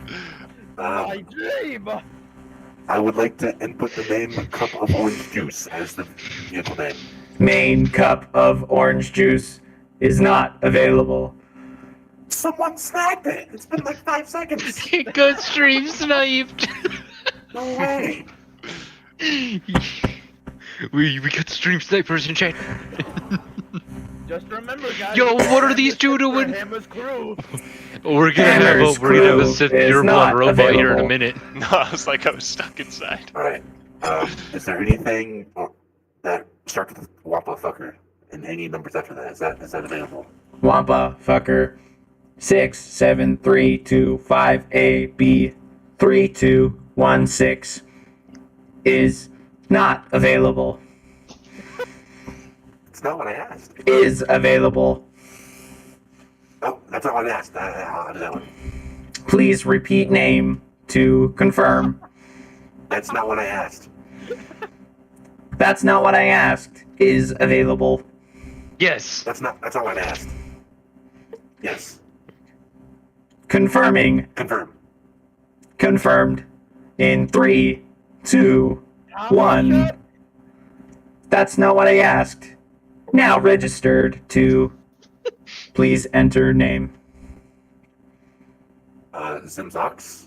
My dream. I would like to input the name Cup of Orange Juice as the vehicle name. Main Cup of Orange Juice is not available. Someone snagged it! It's been like 5 seconds! It got stream sniped. No way! we got stream snipers in chat. Just remember, guys. Yo, what are these two Hammer's doing? Hammer's crew. We're gonna have Hammer's a crew Sith is pureblood not robot here in a available. minute. No, I was like, I was stuck inside. Alright. Is there anything that starts with Wampa Fucker and any numbers after that? Is that available? Wampa Fucker 67325AB 3216 is not available. It's not what I asked. Is available. Oh, that's not what I asked. I'll do that one. Please repeat name to confirm. That's not what I asked. That's not what I asked. Is available. Yes. That's not what I asked. Yes. Confirming. Confirm. Confirmed. In 3, 2, 1. That's not what I asked. Now registered to. Please enter name. Zimzox?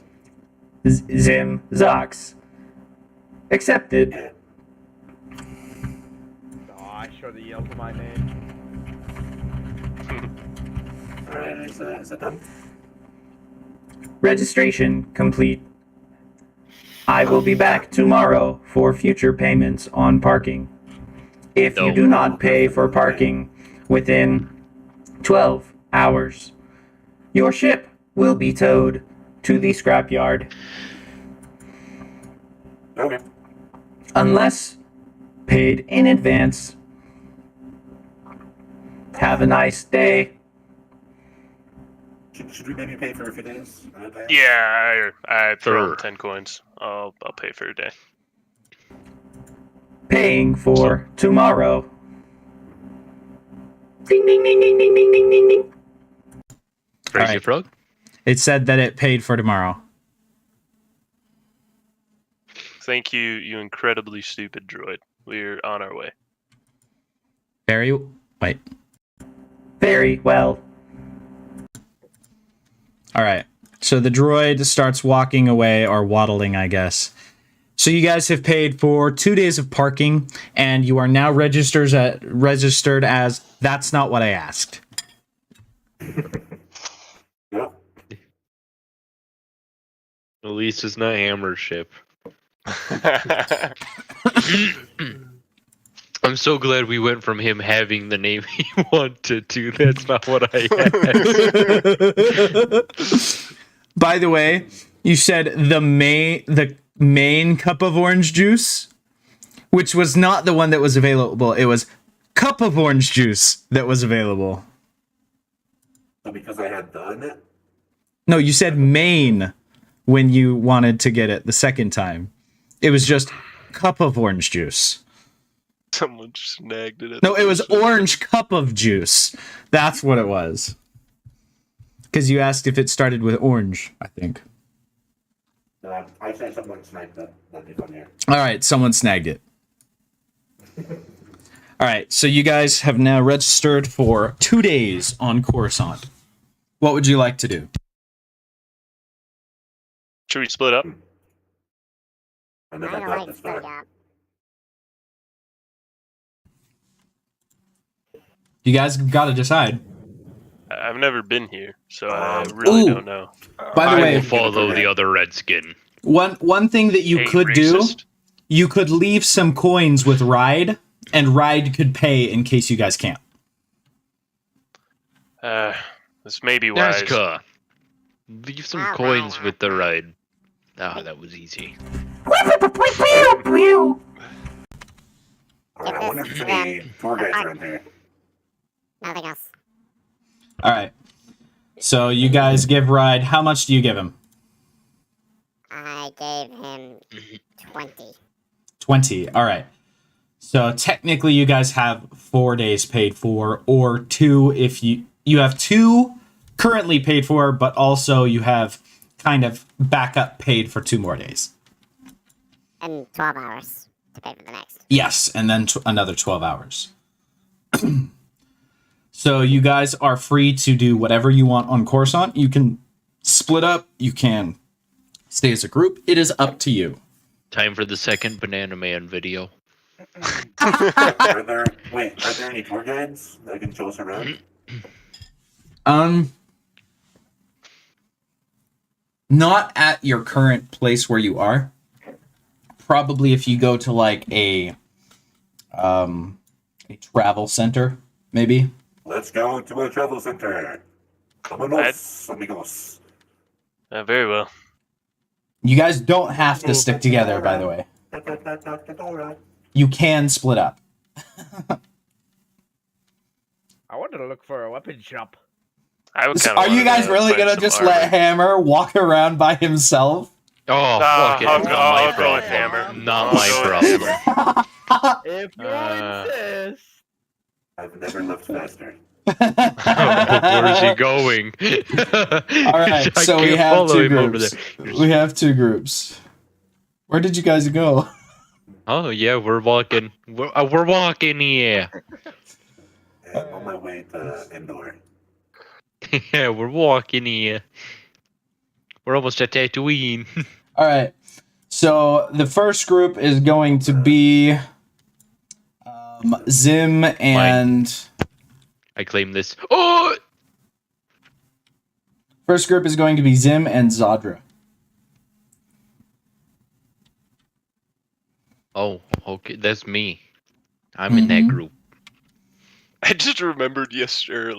Zim Zox. Accepted. Yeah. Oh, I sure the yell for my name. Alright, is that done? Registration complete. I will be back tomorrow for future payments on parking. If you No. do not pay for parking within 12 hours, your ship will be towed to the scrapyard. Okay. Unless paid in advance. Have a nice day. Should we maybe pay for a few days? Yeah, I throw Sure. 10 coins. I'll pay for a day. Paying for tomorrow. Ding ding ding ding ding ding ding ding ding. Crazy right. Frog. It said that it paid for tomorrow. Thank you, you incredibly stupid droid. We're on our way. Very wait. Very well. All right. So the droid starts walking away or waddling, I guess. So you guys have paid for 2 days of parking, and you are now registered as that's not what I asked. Yep. At least it's not Hammer Ship. I'm so glad we went from him having the name he wanted to that's not what I asked. By the way, you said the main cup of orange juice, which was not the one that was available. It was cup of orange juice that was available. So because I had done it, No, you said main when you wanted to get it the second time. It was just cup of orange juice. Someone snagged it. No, it was orange cup of juice. That's what it was. Because you asked if it started with orange, I think. I said someone sniped that. That'd be funnier. All right, someone snagged it. All right, so you guys have now registered for 2 days on Coruscant. What would you like to do? Should we split up? I I never don't got like this split far. up. You guys got to decide. I've never been here, so I really Ooh. don't know. By the I way, will follow the other Redskin. one thing that you Hey, could racist. do, you could leave some coins with Ride, and Ride could pay in case you guys can't. This may be wise. Nazca. Leave some Alright, coins with the alright. ride. Ah, that was easy. Alright, I wonder if this there's to any them. tour guides around here. Nothing else. All right. So you guys give Ride. How much do you give him? I gave him 20. 20. All right. So technically you guys have 4 days paid for, or 2 if you have 2 currently paid for, but also you have kind of backup paid for 2 more days. And 12 hours to pay for the next. Yes, and then another 12 hours. So you guys are free to do whatever you want on Coruscant. You can split up. You can stay as a group. It is up to you. Time for the second Banana Man video. Are there any tour guides that can show us around? Not at your current place where you are. Probably if you go to like a travel center, maybe. Let's go to a travel center. Vámonos, amigos. Very well. You guys don't have to stick together, by the way. You can split up. I wanted to look for a weapon shop. I would kinda Are you wanna guys really find gonna some just armor. let Hammer walk around by himself? Oh, fuck it. I'll Not go- my I'll go problem. with Hammer. Not I'll my go with problem. If you Uh, insist. I've never lived faster. Where's he going? All right, I so we can't have follow 2 him over groups. there. We have 2 groups. Where did you guys go? Oh yeah, we're walking. We're walking here. And on my way to Endor. Yeah, we're walking here. We're almost at Tatooine. All right. So the first group is going to be Zim and I claim this. Oh, first group is going to be Zim and Zadra. oh, okay, that's me. I'm in that group. I just remembered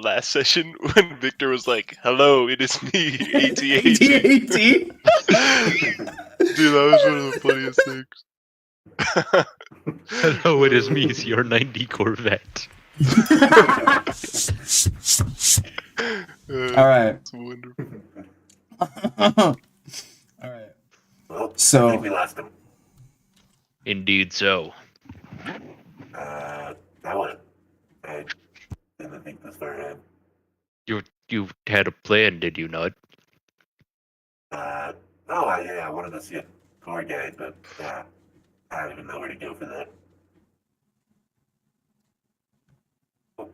last session when Victor was like, "Hello, it is me, AT-AT." AT-AT? Dude, that was one of the funniest things. Hello, it is me, it's your 90 Corvette. All right. It's wonderful. All right. Well, So- I think we lost him. Indeed so. Now what? I didn't think this far ahead. You you had a plan, did you not? Yeah, I wanted to see a tour guide, but I don't even know where to go for that.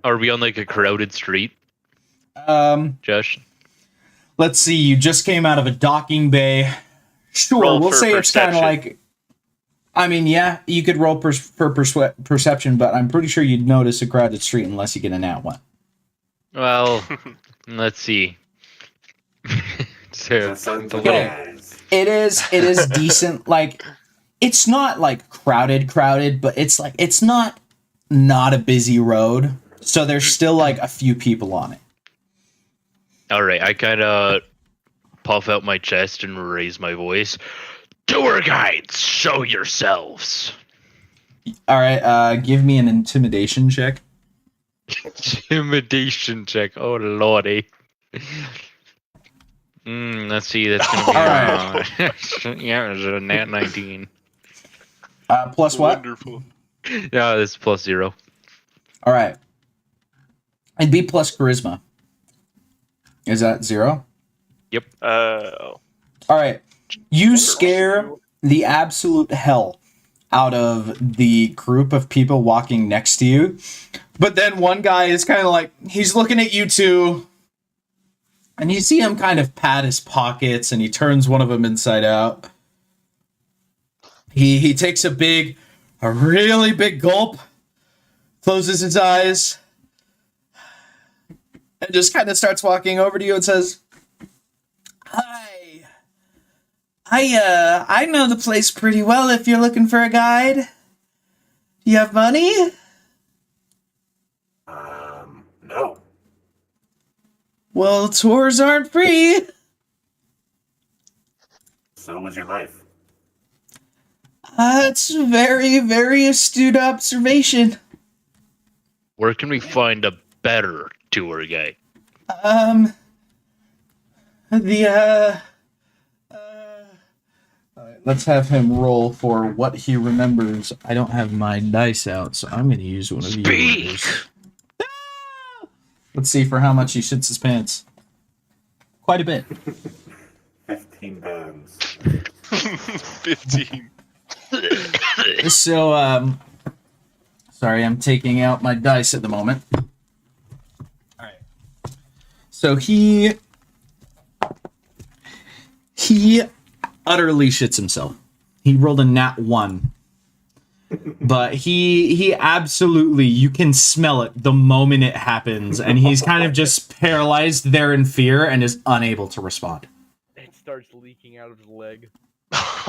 Are we on like a crowded street, Josh? Let's see. You just came out of a docking bay. Sure, Roll we'll for say it's kind of perception. like. I mean, yeah, you could roll for perception, but I'm pretty sure you'd notice a crowded street unless you get a nat one. Well, let's see. So Sons it's a of little. guys. It is decent. Like, it's not like crowded, but it's like it's not a busy road. So there's still like a few people on it. All right, I kind of puff out my chest and raise my voice. Tour guides, show yourselves. All right, give me an intimidation check. Intimidation check. Oh lordy. Let's see. That's gonna be yeah, it was a nat 19. Plus what? Wonderful. Yeah, this is plus 0. All right. And B plus charisma. Is that 0? Oh. All right. You scare the absolute hell out of the group of people walking next to you. But then one guy is kind of like, he's looking at you two. And you see him kind of pat his pockets and he turns one of them inside out. He takes a really big gulp, closes his eyes, and just kind of starts walking over to you and says, "Hi. I know the place pretty well if you're looking for a guide. Do you have money?" No. "Well, tours aren't free." So was your life. That's a very, very astute observation. Where can we find a better tour guide? Let's have him roll for what he remembers. I don't have my dice out, so I'm going to use one of Speak! yours. Let's see for how much he shits his pants. Quite a bit. 15 pounds. 15. So, sorry, I'm taking out my dice at the moment. Alright. So he utterly shits himself. He rolled a nat 1. But he absolutely, you can smell it the moment it happens, and he's kind of just paralyzed there in fear and is unable to respond. It starts leaking out of his leg.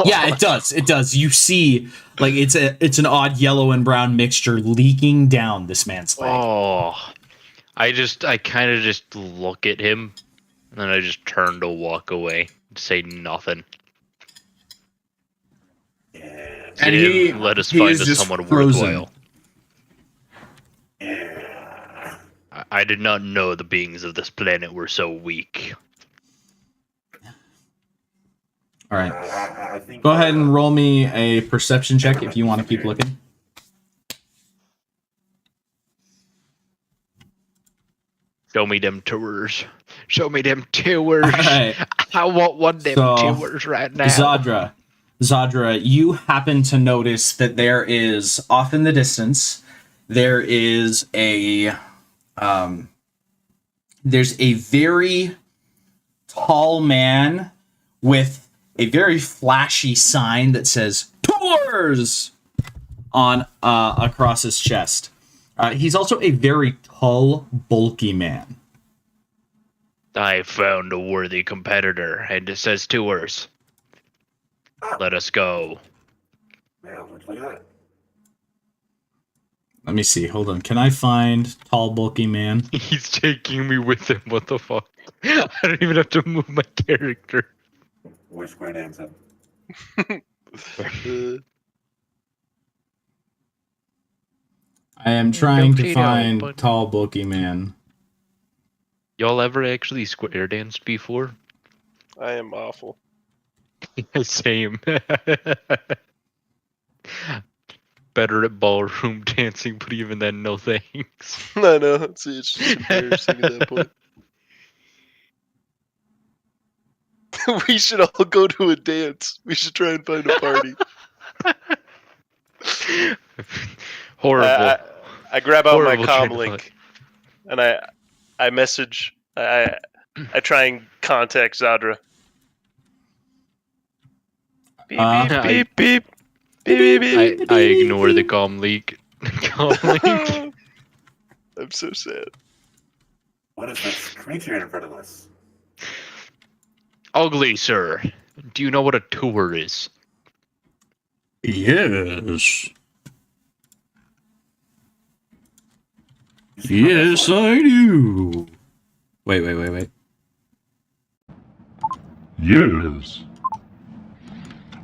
Yeah, it does. It does. You see, like it's an odd yellow and brown mixture leaking down this man's leg. Oh, I kind of just look at him, and then I just turn to walk away, say nothing. Yeah. And Jim, let us he find is us just someone frozen. worthwhile. Yeah. I did not know the beings of this planet were so weak. All right. I think. Go ahead and roll me a perception check if you want to keep looking. Show me them tours. Show me them tours. All right. I want one of them So, tours right now. Zadra, you happen to notice that there is off in the distance, there is there's a very tall man with a very flashy sign that says "Tours" on across his chest. He's also a very tall, bulky man. I found a worthy competitor, and it says tours. Let us go. Man, look at that. Let me see. Hold on. Can I find tall, bulky man? He's taking me with him. What the fuck? I don't even have to move my character. Voice square dancing. I am trying to Don't find but- tall, bulky man. Y'all ever actually square danced before? I am awful. Same. Better at ballroom dancing, but even then, no thanks. I know. It's just embarrassing at that point. We should all go to a dance. We should try and find a party. Horrible. I grab out my Horrible comm train of link, and I message. I try and contact Zadra. Beep Uh, beep beep beep beep beep. I ignore the comm leak. Comm leak. I'm so sad. What is this creature in front of us? Ugly, sir. Do you know what a tour is? Yes. You see what that's Yes, like? I do. Wait. Yes.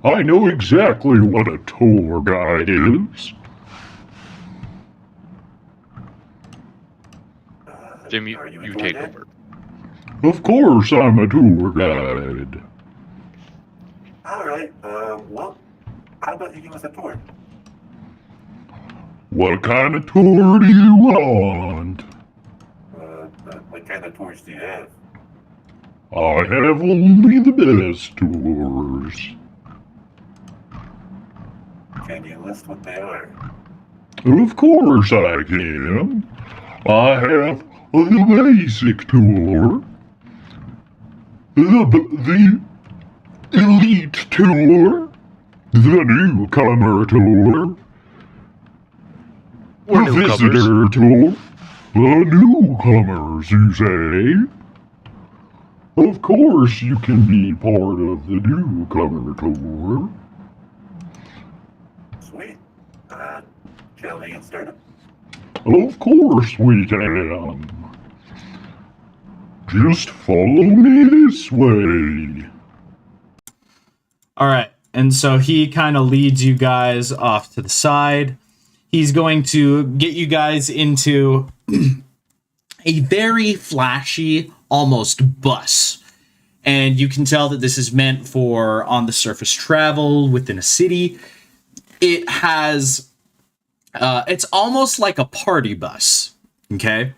I know exactly what a tour guide is. Jim, Are you you a take tour guide? over. Of course I'm a tour guide. Alright, well, how about you give us a tour? What kind of tour do you want? What kind of tours do you have? I have only the best tours. Can you list what they are? Of course I can. I have the basic tour, the elite tour, the newcomer tour, We're the newcomers. visitor tour, the newcomers, you say? Of course you can be part of the newcomer tour. Sweet. Shall we get started? Of course we can. Just follow me this way. All right. And so he kind of leads you guys off to the side. He's going to get you guys into a very flashy, almost bus. And you can tell that this is meant for on the surface travel within a city. It has, it's almost like a party bus. Okay.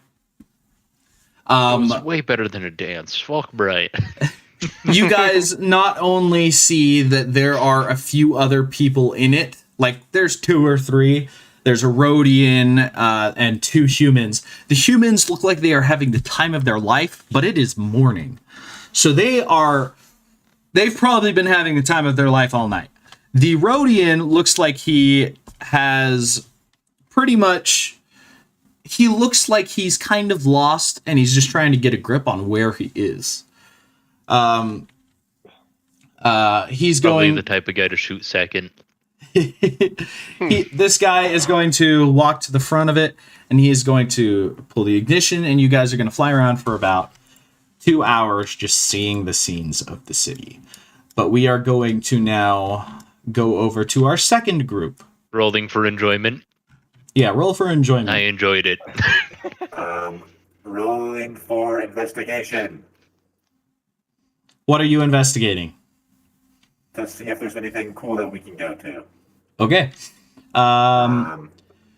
It's way better than a dance. Fuck Bright. You guys not only see that there are a few other people in it, like there's 2 or 3. There's a Rhodian and 2 humans. The humans look like they are having the time of their life, but it is morning. So they've probably been having the time of their life all night. The Rhodian looks like he has pretty much, he looks like he's kind of lost and he's just trying to get a grip on where he is. He's Probably going. the type of guy to shoot second. This guy is going to walk to the front of it, and he is going to pull the ignition, and you guys are going to fly around for about 2 hours just seeing the scenes of the city. But we are going to now go over to our second group. Rolling for enjoyment. Yeah, roll for enjoyment. I enjoyed it. Rolling for investigation What are you investigating? to see if there's anything cool that we can go to. Okay.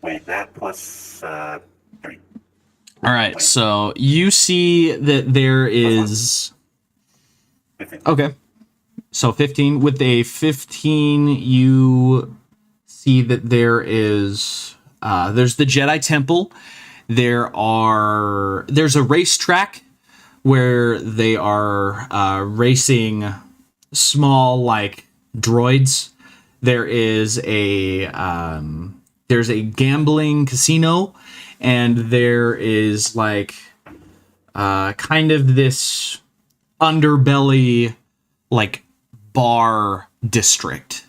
Wait, that plus 3. All right. So you see that there is. 15. Okay. So 15. With a 15, you see that there is there's the Jedi Temple. There's a racetrack where they are racing small like droids. There is there's a gambling casino, and there is like kind of this underbelly like bar district.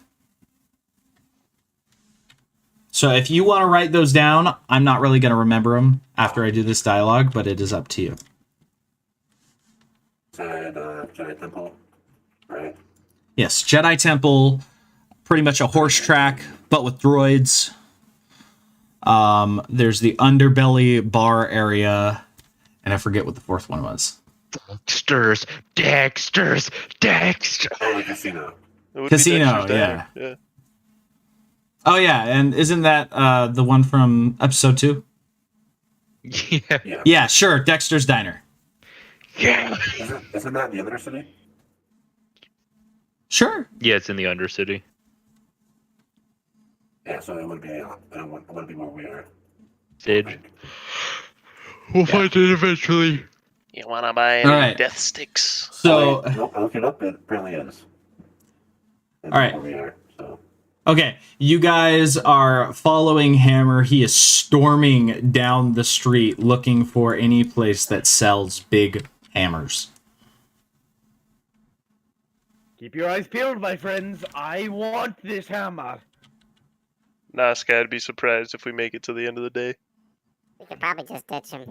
So if you want to write those down, I'm not really going to remember them after I do this dialogue, but it is up to you. Said Jedi Temple, right? Yes, Jedi Temple, pretty much a horse track, but with droids. There's the underbelly bar area, and I forget what the fourth one was. Dexter's. Oh, the casino. It would be Casino, Dexter's Diner. Yeah. Oh yeah, and isn't that the one from episode 2? Yeah. Yeah. Yeah, sure, Dexter's Diner. Yeah. Isn't that in the other city? Sure. Yeah, it's in the Undercity. Yeah, so it would be where we are. Sage. We'll find it eventually. You wanna buy All any right. death sticks? So, Nope, I looked it up. It apparently is. That's All right. where we are. So okay, you guys are following Hammer. He is storming down the street looking for any place that sells big hammers. Keep your eyes peeled, my friends. I want this hammer. Nazca, I'd be surprised if we make it to the end of the day. We could probably just ditch him.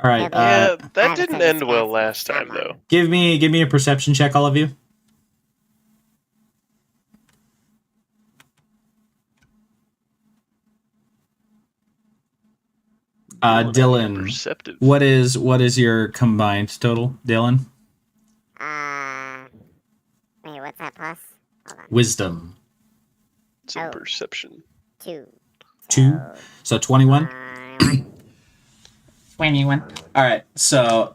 All right, Yeah, Yeah, that I'd didn't say end well it's last time, someone. though. give me a perception check, all of you. Dylan, Perceptive. what is your combined total, Dylan? Wait, what's that plus? Hold on. Wisdom. It's in Oh. perception. 2. 2. So 21. 21. All right. So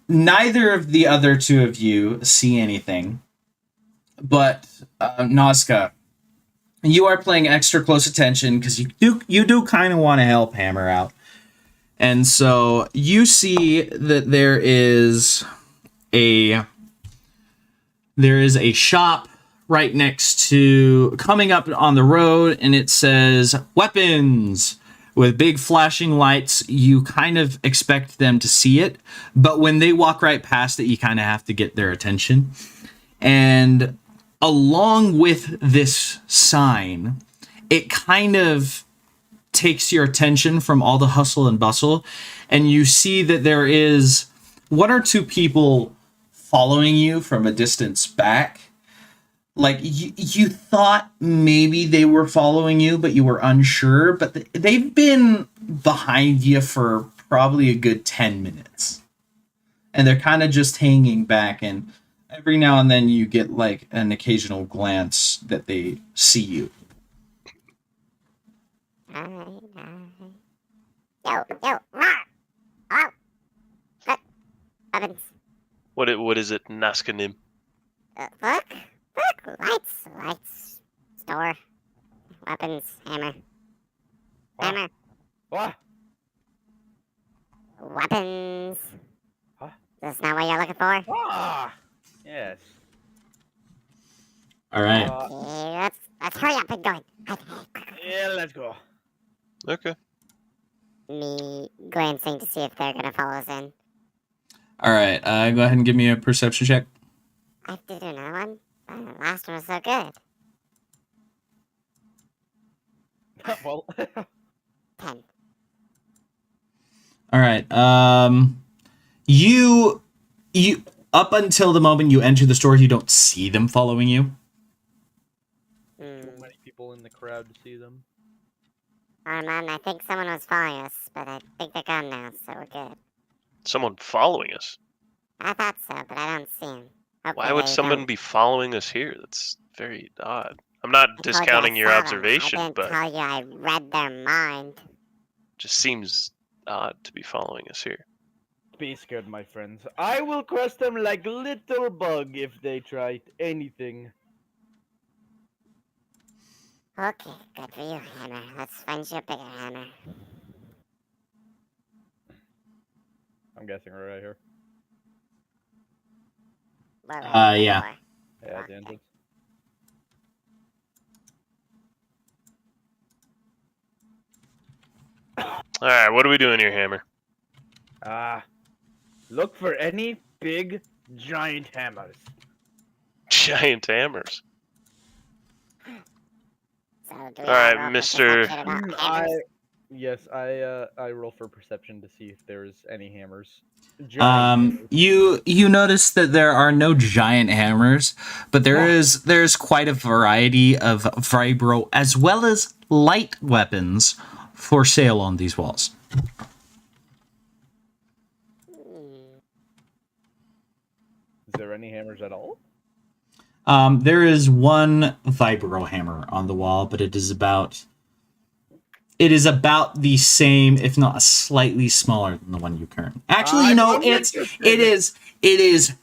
neither of the other two of you see anything, but Nazca, you are paying extra close attention because you do kind of want to help Hammer out, and so you see that there is a shop right next to coming up on the road, and it says weapons with big flashing lights. You kind of expect them to see it, but when they walk right past it, you kind of have to get their attention. And along with this sign, it kind of takes your attention from all the hustle and bustle, and you see that there is one or two people following you from a distance back. Like, you thought maybe they were following you, but you were unsure. But they've been behind you for probably a good 10 minutes. And they're kind of just hanging back. And every now and then you get, like, an occasional glance that they see you. Yo, roar! Hello? Good. Weapons. What is it, Naskanim? Look, lights, store, weapons, hammer, hammer, What? weapons. Huh? That's not what you're looking for? Ah! Yes. All right. Okay, let's hurry up and go. Yeah, let's go. Okay. Me glancing to see if they're gonna follow us in. All right. Go ahead and give me a perception check. I have to do another one. The last one was so good. Well, 10. All right. You up until the moment you enter the store, you don't see them following you. too many people in the crowd to see them. Alright, man, I think someone was following us, but I think they're gone now, so we're good. Someone following us? I thought so, but I don't see him. Why would someone be following us here? That's very odd. I'm not discounting your observation, I didn't but tell you I read their mind. just seems odd to be following us here. Be scared, my friends. I will crush them like little bug if they try anything. Okay, good for you, Hammer. Let's find you a bigger hammer. I'm guessing we're right here. Where were we Yeah. before? Yeah, at the entrance. Alright, what are we doing here, Hammer? Look for any big, giant hammers. Giant hammers. So, do we Alright, all roll Mr. perception about hammers? Yes, I roll for perception to see if there's any hammers. Giant hammers. You notice that there are no giant hammers, but there's quite a variety of vibro as well as light weapons for sale on these walls. Is there any hammers at all? There is one vibro hammer on the wall, but it is about the same, if not slightly smaller than the one you currently. Actually, I'm no, not it interested. is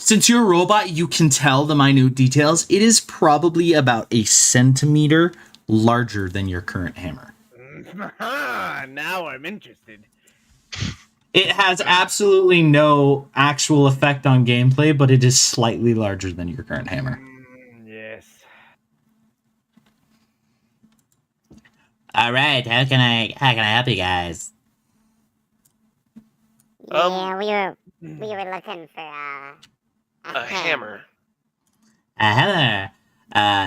since you're a robot, you can tell the minute details. It is probably about a centimeter larger than your current hammer. Now I'm interested. It has absolutely no actual effect on gameplay, but it is slightly larger than your current hammer. Yes. All right, how can I help you guys? Yeah, we were looking for A hammer. A hammer.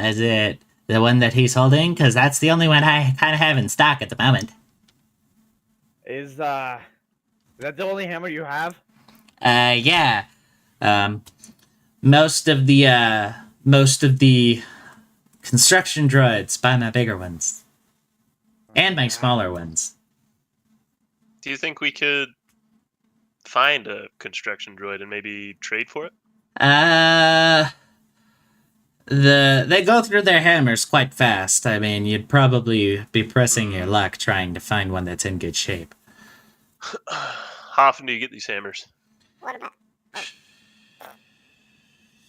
Is it the one that he's holding? Because that's the only one I kind of have in stock at the moment. Is that the only hammer you have? Yeah. Most of the construction droids buy my bigger ones. And my smaller ones. Do you think we could find a construction droid and maybe trade for it? They go through their hammers quite fast. I mean, you'd probably be pressing your luck trying to find one that's in good shape. How often do you get these hammers? what about?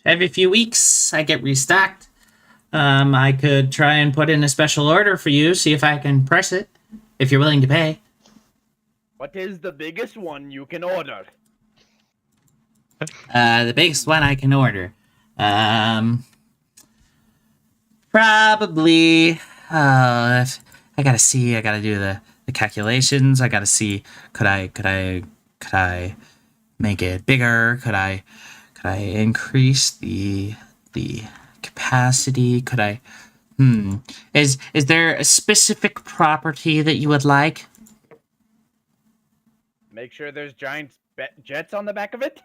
Every few weeks, I get restocked. I could try and put in a special order for you, see if I can press it, if you're willing to pay. What is the biggest one you can order? The biggest one I can order. Probably. I gotta see. I gotta do the calculations. I gotta see. Could I make it bigger? Could I increase the capacity? Could I? Is there a specific property that you would like? Make sure there's giant jets on the back of it.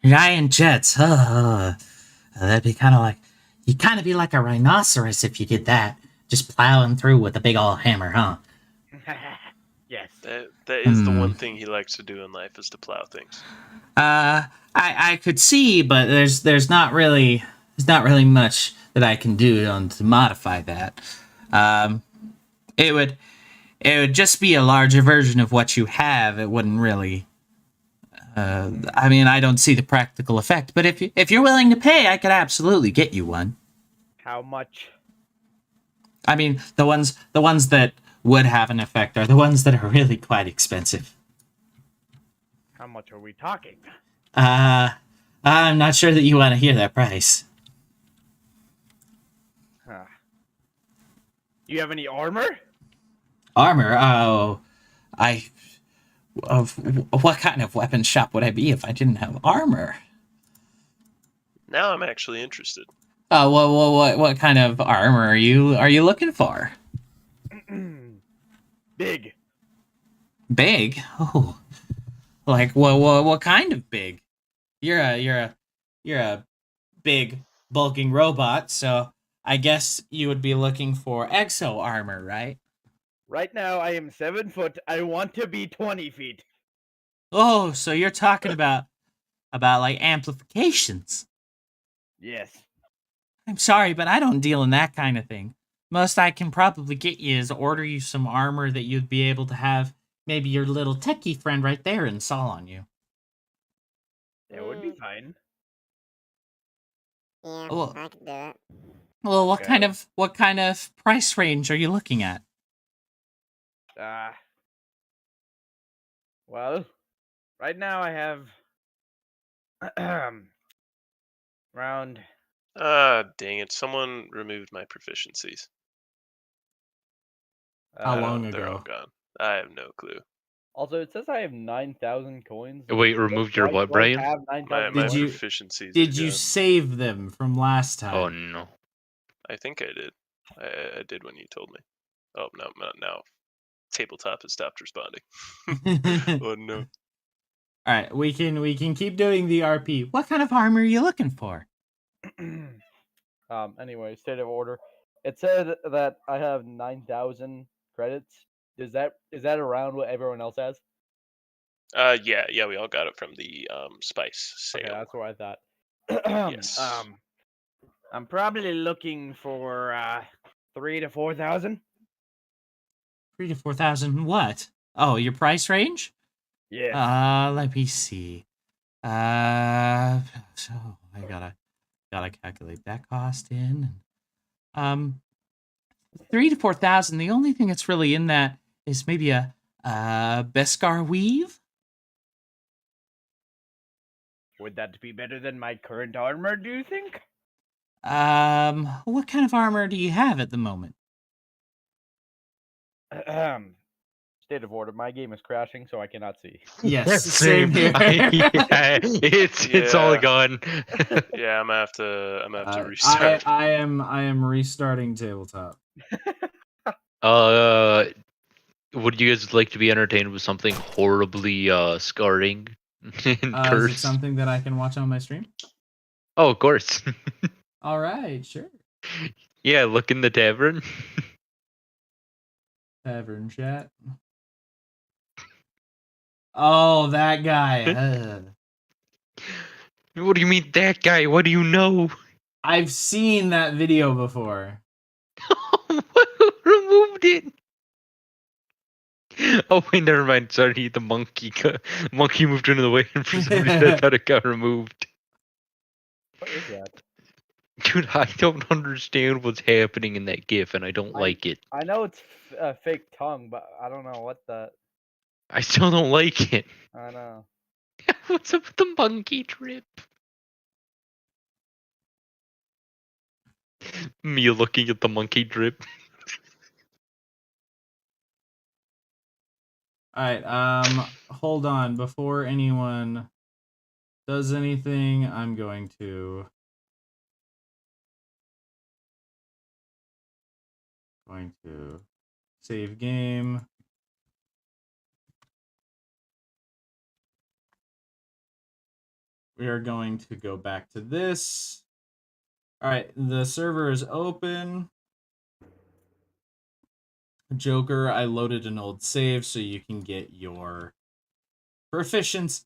Giant jets. That'd be kind of like, you'd kind of be like a rhinoceros if you did that. Just plowing through with a big old hammer, huh? Yes. That is the one thing he likes to do in life, is to plow things. I could see, but there's not really much that I can do to modify that. It would just be a larger version of what you have. It wouldn't really. I mean, I don't see the practical effect. But if you're willing to pay, I could absolutely get you one. How much? I mean, the ones that would have an effect are the ones that are really quite expensive. How much are we talking? I'm not sure that you want to hear that price. Huh. You have any armor? Armor? Oh, what kind of weapon shop would I be if I didn't have armor? Now I'm actually interested. Oh, what kind of armor are you looking for? Big. Big? Oh, like what kind of big? You're a big bulking robot, so I guess you would be looking for exo armor, right? Right now I am 7 foot. I want to be 20 feet. Oh, so you're talking about like amplifications. Yes. I'm sorry, but I don't deal in that kind of thing. Most I can probably get you is order you some armor that you'd be able to have maybe your little techie friend right there install on you. That would be fine. Yeah, Oh. I can do it. Well, what Okay. kind of price range are you looking at? Well, right now I have around. Dang it. Someone removed my proficiencies. How long They're all ago? gone. I have no clue. Also, it says I have 9,000 coins. Wait, removed your what, Brian? I have My 9,000 Did you- proficiencies. Did are you gone. save them from last time? Oh no. I think I did. I did when you told me. Oh, no, not now. Tabletop has stopped responding. Oh, no. All right, we can keep doing the RP. What kind of armor are you looking for? Anyway, state of order. It said that I have 9,000 credits. Is that around what everyone else has? Yeah, we all got it from the spice sale. Okay, that's what I thought. Yes. I'm probably looking for 3,000 to 4,000. 3,000 to 4,000. What? Oh, your price range? Yeah. Let me see. So I gotta calculate that cost in. 3 to 4,000. The only thing that's really in that is maybe a Beskar weave. Would that be better than my current armor, do you think? What kind of armor do you have at the moment? State of order. My game is crashing, so I cannot see. Yes, same here. It's all Yeah. gone. Yeah, I'm gonna have to restart. I am restarting tabletop. Would you guys like to be entertained with something horribly scarring and Is it cursed? something that I can watch on my stream? Oh, of course. All right, sure. Yeah, look in the tavern. Tavern chat. Oh, that guy. What do you mean that guy? What do you know? I've seen that video before. Who removed it? Oh wait, never mind. Sorry, the monkey. Monkey moved into the way, and for some reason I thought it got removed. What is that? Dude, I don't understand what's happening in that GIF, and I don't like it. I know it's a fake tongue, but I don't know what the. I still don't like it. I know. What's up with the monkey trip? Me looking at the monkey drip. All right, hold on. Before anyone does anything, I'm going to save game. We are going to go back to this. All right, the server is open. Joker, I loaded an old save so you can get your proficiency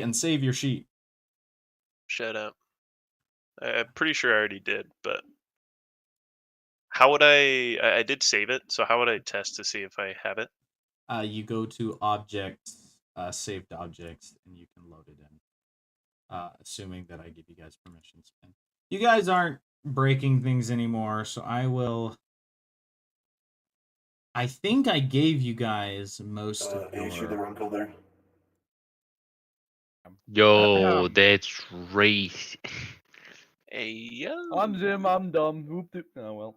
and save your sheet. Shut up. I'm pretty sure I already did, but how would I did save it, so how would I test to see if I have it? You go to objects, saved objects, and you can load it in. Assuming that I give you guys permission. You guys aren't breaking things anymore, so I think I gave you guys most of Are you sure the your... wrong color? Yo, that's race. Hey, yo. I'm Zim. I'm dumb. Whoop doop. Oh well.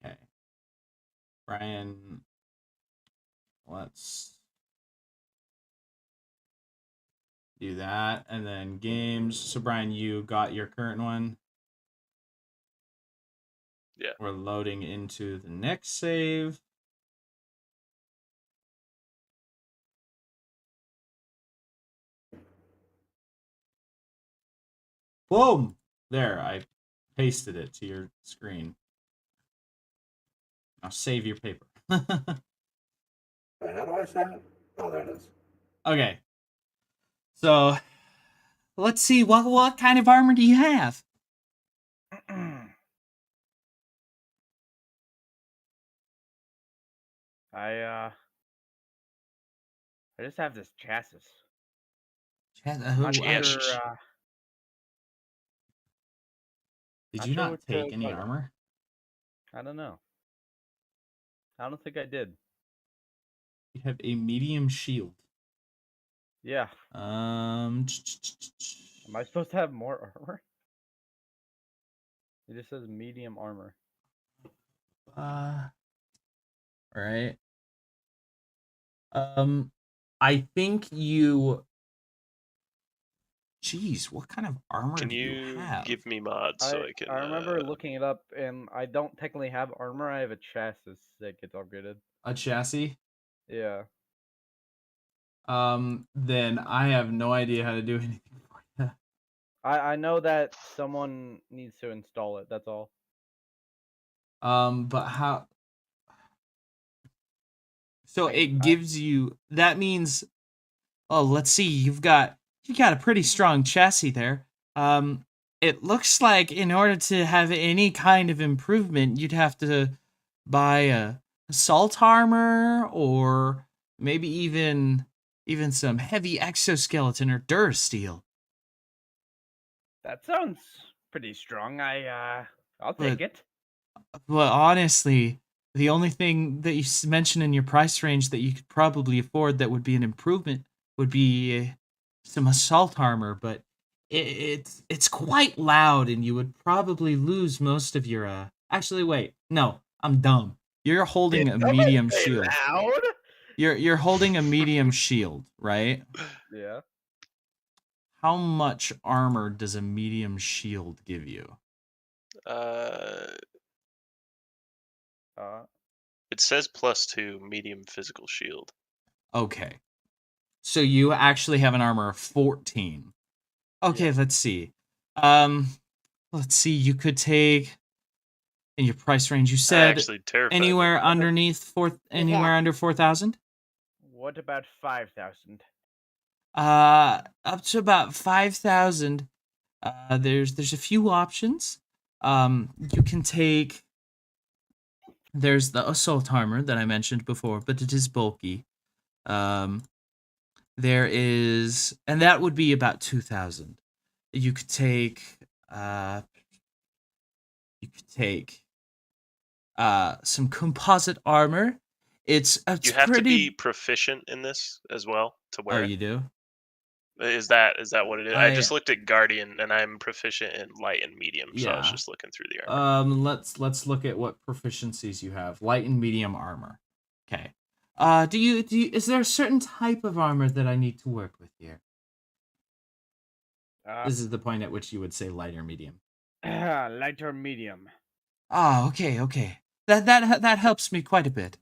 Okay. Brian, let's do that. And then games. So, Brian, you got your current one? Yeah. We're loading into the next save. Boom! There, I pasted it to your screen. Now save your paper. How do I save it? Oh, there it is. Okay. So, let's see, what kind of armor do you have? I just have this chassis. Watch Who- it. Sure, Did not you sure not what to take any call it. armor? I don't know. I don't think I did. You have a medium shield. Yeah. Am I supposed to have more armor? It just says medium armor. Right. I think you... Jeez, what kind of armor Can do you you have? give me mods so I can? I remember looking it up, and I don't technically have armor. I have a chassis that gets upgraded. A chassis? Yeah. Then I have no idea how to do anything for you. I know that someone needs to install it. That's all. But how... So it gives you... That means... Oh, let's see. You got a pretty strong chassis there. It looks like in order to have any kind of improvement, you'd have to buy a assault armor, or maybe even some heavy exoskeleton or durasteel. That sounds pretty strong. I'll take But it. But honestly, the only thing that you mentioned in your price range that you could probably afford that would be an improvement would be some assault armor. But it's quite loud, and you would probably lose most of your. Actually, wait, no, I'm dumb. You're holding a medium shield. Loud? You're holding a medium shield, right? Yeah. How much armor does a medium shield give you? Uh, Uh, it says +2 medium physical shield. Okay. So you actually have an armor of 14. Okay, Yeah. let's see. Let's see. You could take in your price range. You That said actually terrified me. anywhere anywhere under 4,000. what about 5,000? Up to about 5,000. There's a few options. You can take. There's the assault armor that I mentioned before, but it is bulky. There is, and that would be about 2,000. You could take some composite armor. It's You have to pretty. be proficient in this as well to wear Oh, it. you do? Is that what it is? I just looked at Guardian and I'm proficient in light and medium, so I was Yeah. just looking through the armor. Let's look at what proficiencies you have. Light and medium armor. Okay. Do you is there a certain type of armor that I need to work with here? This is the point at which you would say light or medium. Light or medium? Ah, okay. That helps me quite a bit.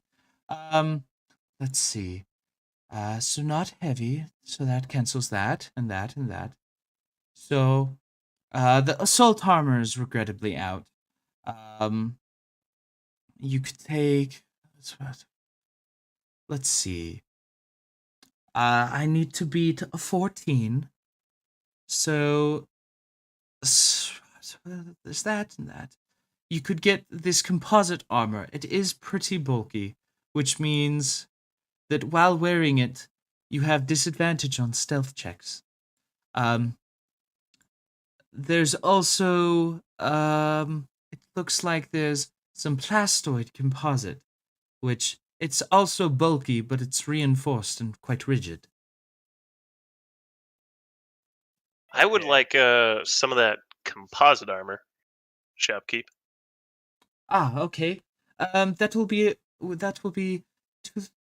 Let's see. So not heavy, so that cancels that, and that, and that. So, the assault armor is regrettably out. You could take. Let's see. I need to beat a 14. So, there's that and that. You could get this composite armor. It is pretty bulky, which means that while wearing it, you have disadvantage on stealth checks. There's also it looks like there's some plastoid composite, which it's also bulky, but it's reinforced and quite rigid. I would like some of that composite armor. Shopkeep. Ah, okay. That will be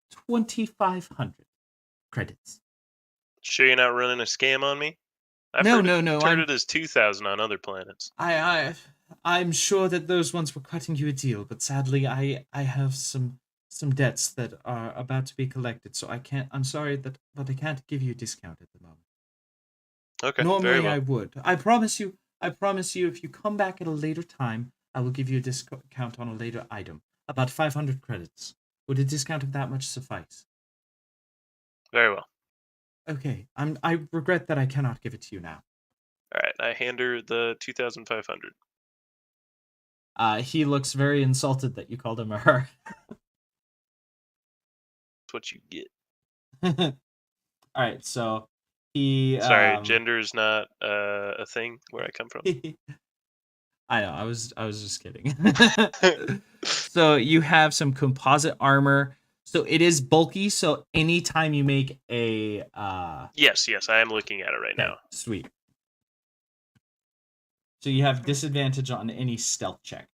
2,500 credits. Sure you're not running a scam on me? I've No, heard no, no, Heard I'm- it as 2,000 on other planets. I'm sure that those ones were cutting you a deal, but sadly, I have some debts that are about to be collected, so I can't. I'm sorry but I can't give you a discount at the moment. Okay, very Normally, well. I would. I promise you. If you come back at a later time, I will give you a discount on a later item. About 500 credits. Would a discount of that much suffice? Very well. Okay. I regret that I cannot give it to you now. All right, I hand her the 2,500. He looks very insulted that you called him a her. That's what you get. All right, so he. Sorry, gender is not a thing where I come from. I know. I was just kidding. So you have some composite armor. So it is bulky. So anytime you make a. Yes, I am looking at it right now. Sweet. So you have disadvantage on any stealth check.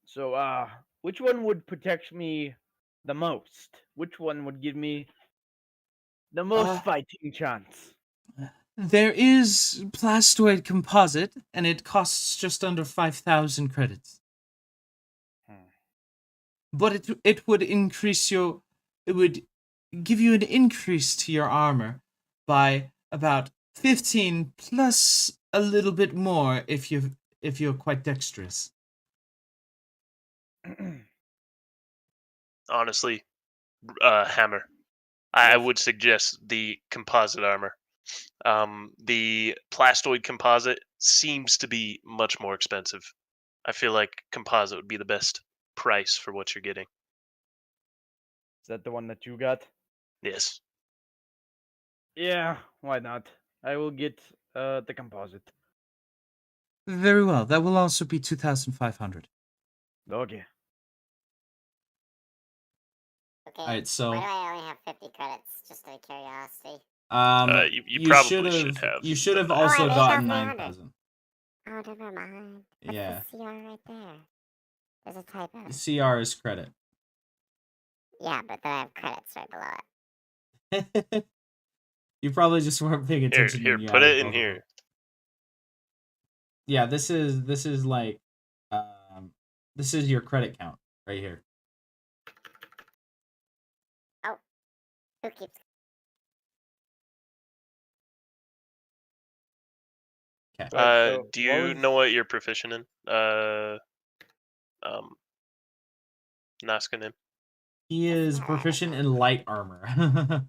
So, which one would protect me the most? Which one would give me the most fighting chance? There is plastoid composite, and it costs just under 5,000 credits. But it would increase your. It would give you an increase to your armor by about 15 plus a little bit more if you're quite dexterous. Honestly, Hammer, I would suggest the composite armor. The plastoid composite seems to be much more expensive. I feel like composite would be the best price for what you're getting. Is that the one that you got? Yes. Yeah, why not? I will get the composite. Very well. That will also be 2,500. Okay. Okay. Alright, so Why do I only have 50 credits? Just out of curiosity. You probably should You have should have the also I may gotten have 9,000. Oh, never mind. What's Yeah. the CR right there? There's a typo. CR is credit. Yeah, but then I have credits right below it. You probably just weren't paying attention. Here, when you put added it in both of them. here. Yeah, this is like, this is your credit count right here. Who keeps? Okay. So Do you know what you're proficient in? Naskanin. He is proficient in light armor.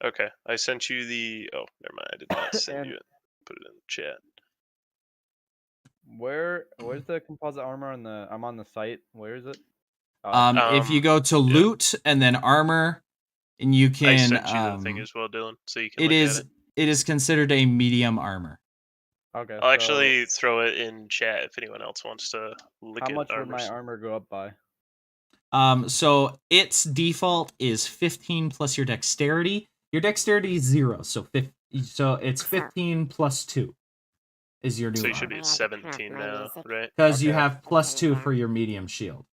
Okay, I sent you the. Oh, never mind. I did not send And- you it. Put it in the chat. Where's the composite armor on the? I'm on the site. Where is it? If you go to loot and then armor, and you can. I sent you the thing as well, Dylan, so you can It look is. at it. It is considered a medium armor. Okay. I'll actually throw it in chat if anyone else wants to look How at much would my armors. armor go up by? So its default is 15 plus your dexterity. Your dexterity is 0, so it's 15 plus 2 is your new So you should be Yeah, at the 17 crap, now, music. right? because you Okay. have plus 2 for your medium shield.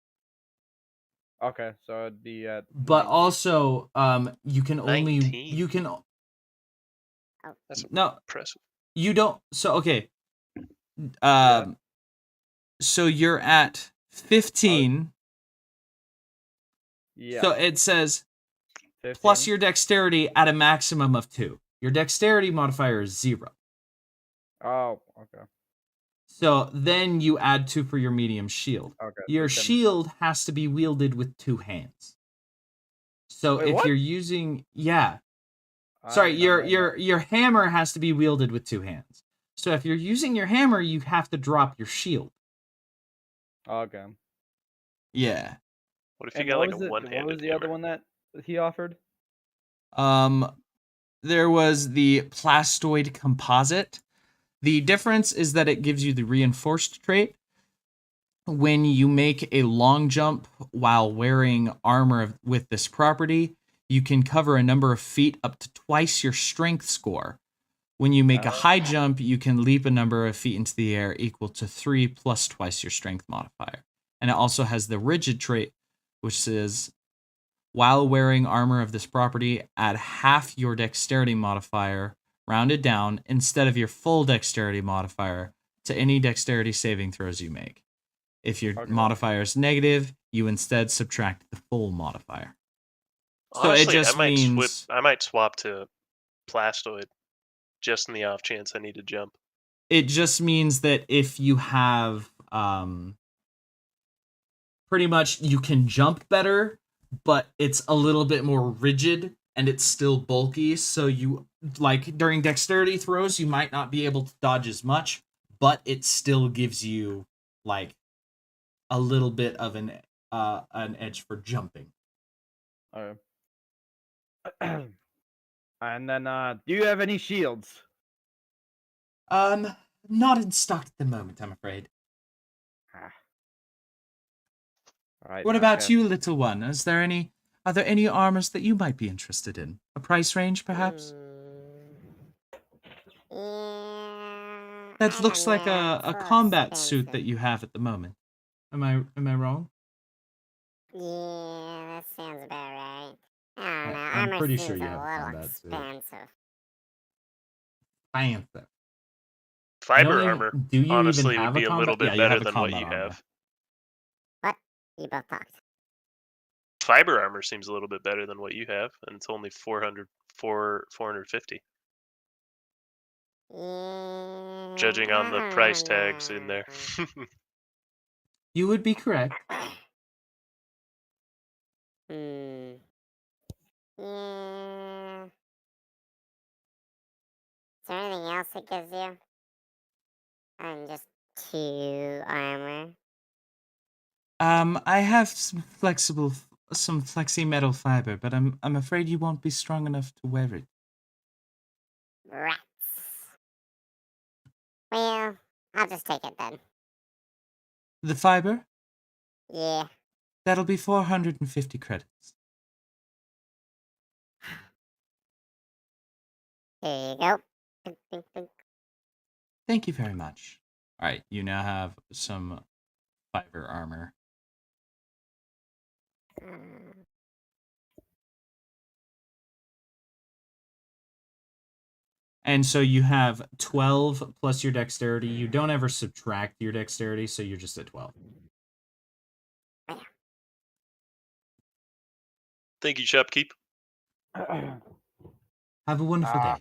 Okay, so it'd be at. But 19. also, you can only 19. you can That's no impressive. you don't. So okay, Yeah. so you're at 15. Yeah. So it says 15. plus your dexterity at a maximum of 2. Your dexterity modifier is 0. Oh, okay. So then you add 2 for your medium shield. Okay. Your so 10. shield has to be wielded with 2 hands. So Wait, if what? you're using sorry, your hammer has to be wielded with 2 hands. So if you're using your hammer, you have to drop your shield. Okay. Yeah. What if you And got what like was a it? one-handed What was the hammer? other one that he offered? There was the plastoid composite. The difference is that it gives you the reinforced trait. When you make a long jump while wearing armor with this property, you can cover a number of feet up to twice your strength score. When you make a high jump, you can leap a number of feet into the air equal to 3 plus twice your strength modifier. And it also has the rigid trait, which says, while wearing armor of this property, add half your dexterity modifier, rounded down, instead of your full dexterity modifier, to any dexterity saving throws you make. If your modifier is negative, you instead subtract the full modifier. So Honestly, it just means I might swap to plastoid, just in the off chance I need to jump. it just means that if you have pretty much you can jump better, but it's a little bit more rigid and it's still bulky, so you like during dexterity throws you might not be able to dodge as much, but it still gives you like a little bit of an edge for jumping. Okay. And then, do you have any shields? Not in stock at the moment, I'm afraid. All right. What about you, little one? Are there any armors that you might be interested in? A price range, perhaps? Yeah. That I looks don't like know, a it's combat suit that expensive. you have at the moment. Am I wrong? Yeah, that sounds about right. I don't know. I'm Armor pretty seems sure you a have a little combat suit. expensive. Panther. Fiber armor, Do you honestly, even have would be a little bit you better have a than what combat you armor. have. What? You both talked. Fiber armor seems a little bit better than what you have, and it's only 450. Yeah, Judging on the I price don't tags in there. know. You would be correct. Yeah. Is there anything else it gives you? I'm just 2 armor. I have some flexi metal fiber, but I'm afraid you won't be strong enough to wear it. Rats. Well, I'll just take it then. The fiber? Yeah. That'll be 450 credits. Here you go. Dink, dink, dink. Thank you very much. All right, you now have some fiber armor. Mm. And so you have 12 plus your dexterity. You don't ever subtract your dexterity, so you're just at 12. Thank you, Shopkeep. Have a wonderful day.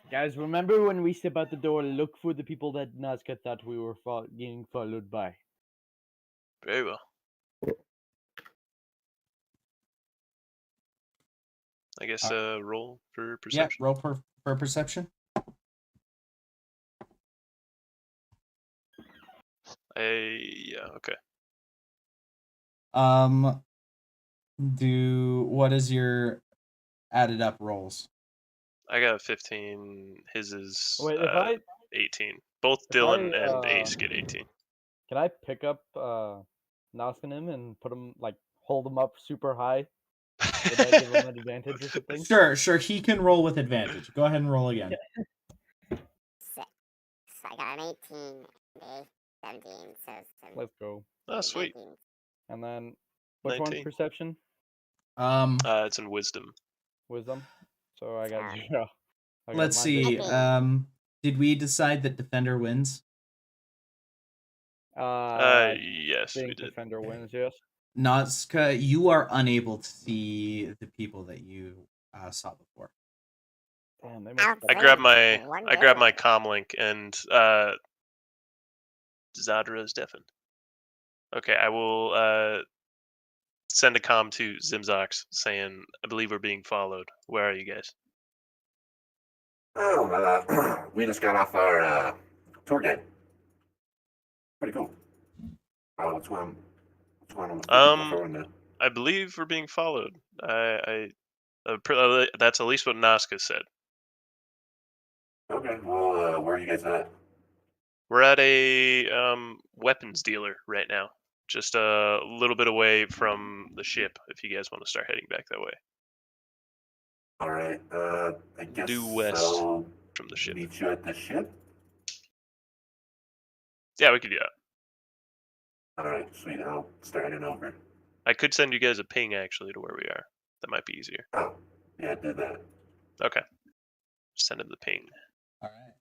Guys, remember when we step out the door, look for the people that Nazca thought we were getting followed by. Very well. I guess roll for Yeah, perception. roll for perception. Yeah, okay. What is your added up rolls? I got 15. His is Wait, if I 18. Both if Dylan I, and Ace get 18. can I pick up Naskanim and put him hold him up super high? Would that give him an advantage or something? Sure. He can roll with advantage. Go ahead and roll again. 6. I got an 18 and a 17, so 17. Let's go. Oh, sweet. 19. And then which one's 19. perception? It's in wisdom. Wisdom. So I got Sorry. 0. I got Let's mine see. Okay. Did we decide that defender wins? Yes, we think did. Defender wins, yes. Nazca, you are unable to see the people that you saw before. Damn, they must I grabbed my comlink and Zadra is deafened. Okay, I will send a comm to Zimzox saying, I believe we're being followed. Where are you guys? Oh, we just got off our tour guide. Pretty cool. What's going on with the I believe we're being followed. That's at least what Nazca said. Okay, well, where are you guys at? We're at a weapons dealer right now, just a little bit away from the ship. If you guys want to start heading back that way, All right, I guess due west I'll from the ship. meet you at the ship. Yeah, we could do that. All right, sweet. I'll start heading over. I could send you guys a ping actually to where we are. That might be easier. Oh, yeah, do that. Okay, send him the ping. All right.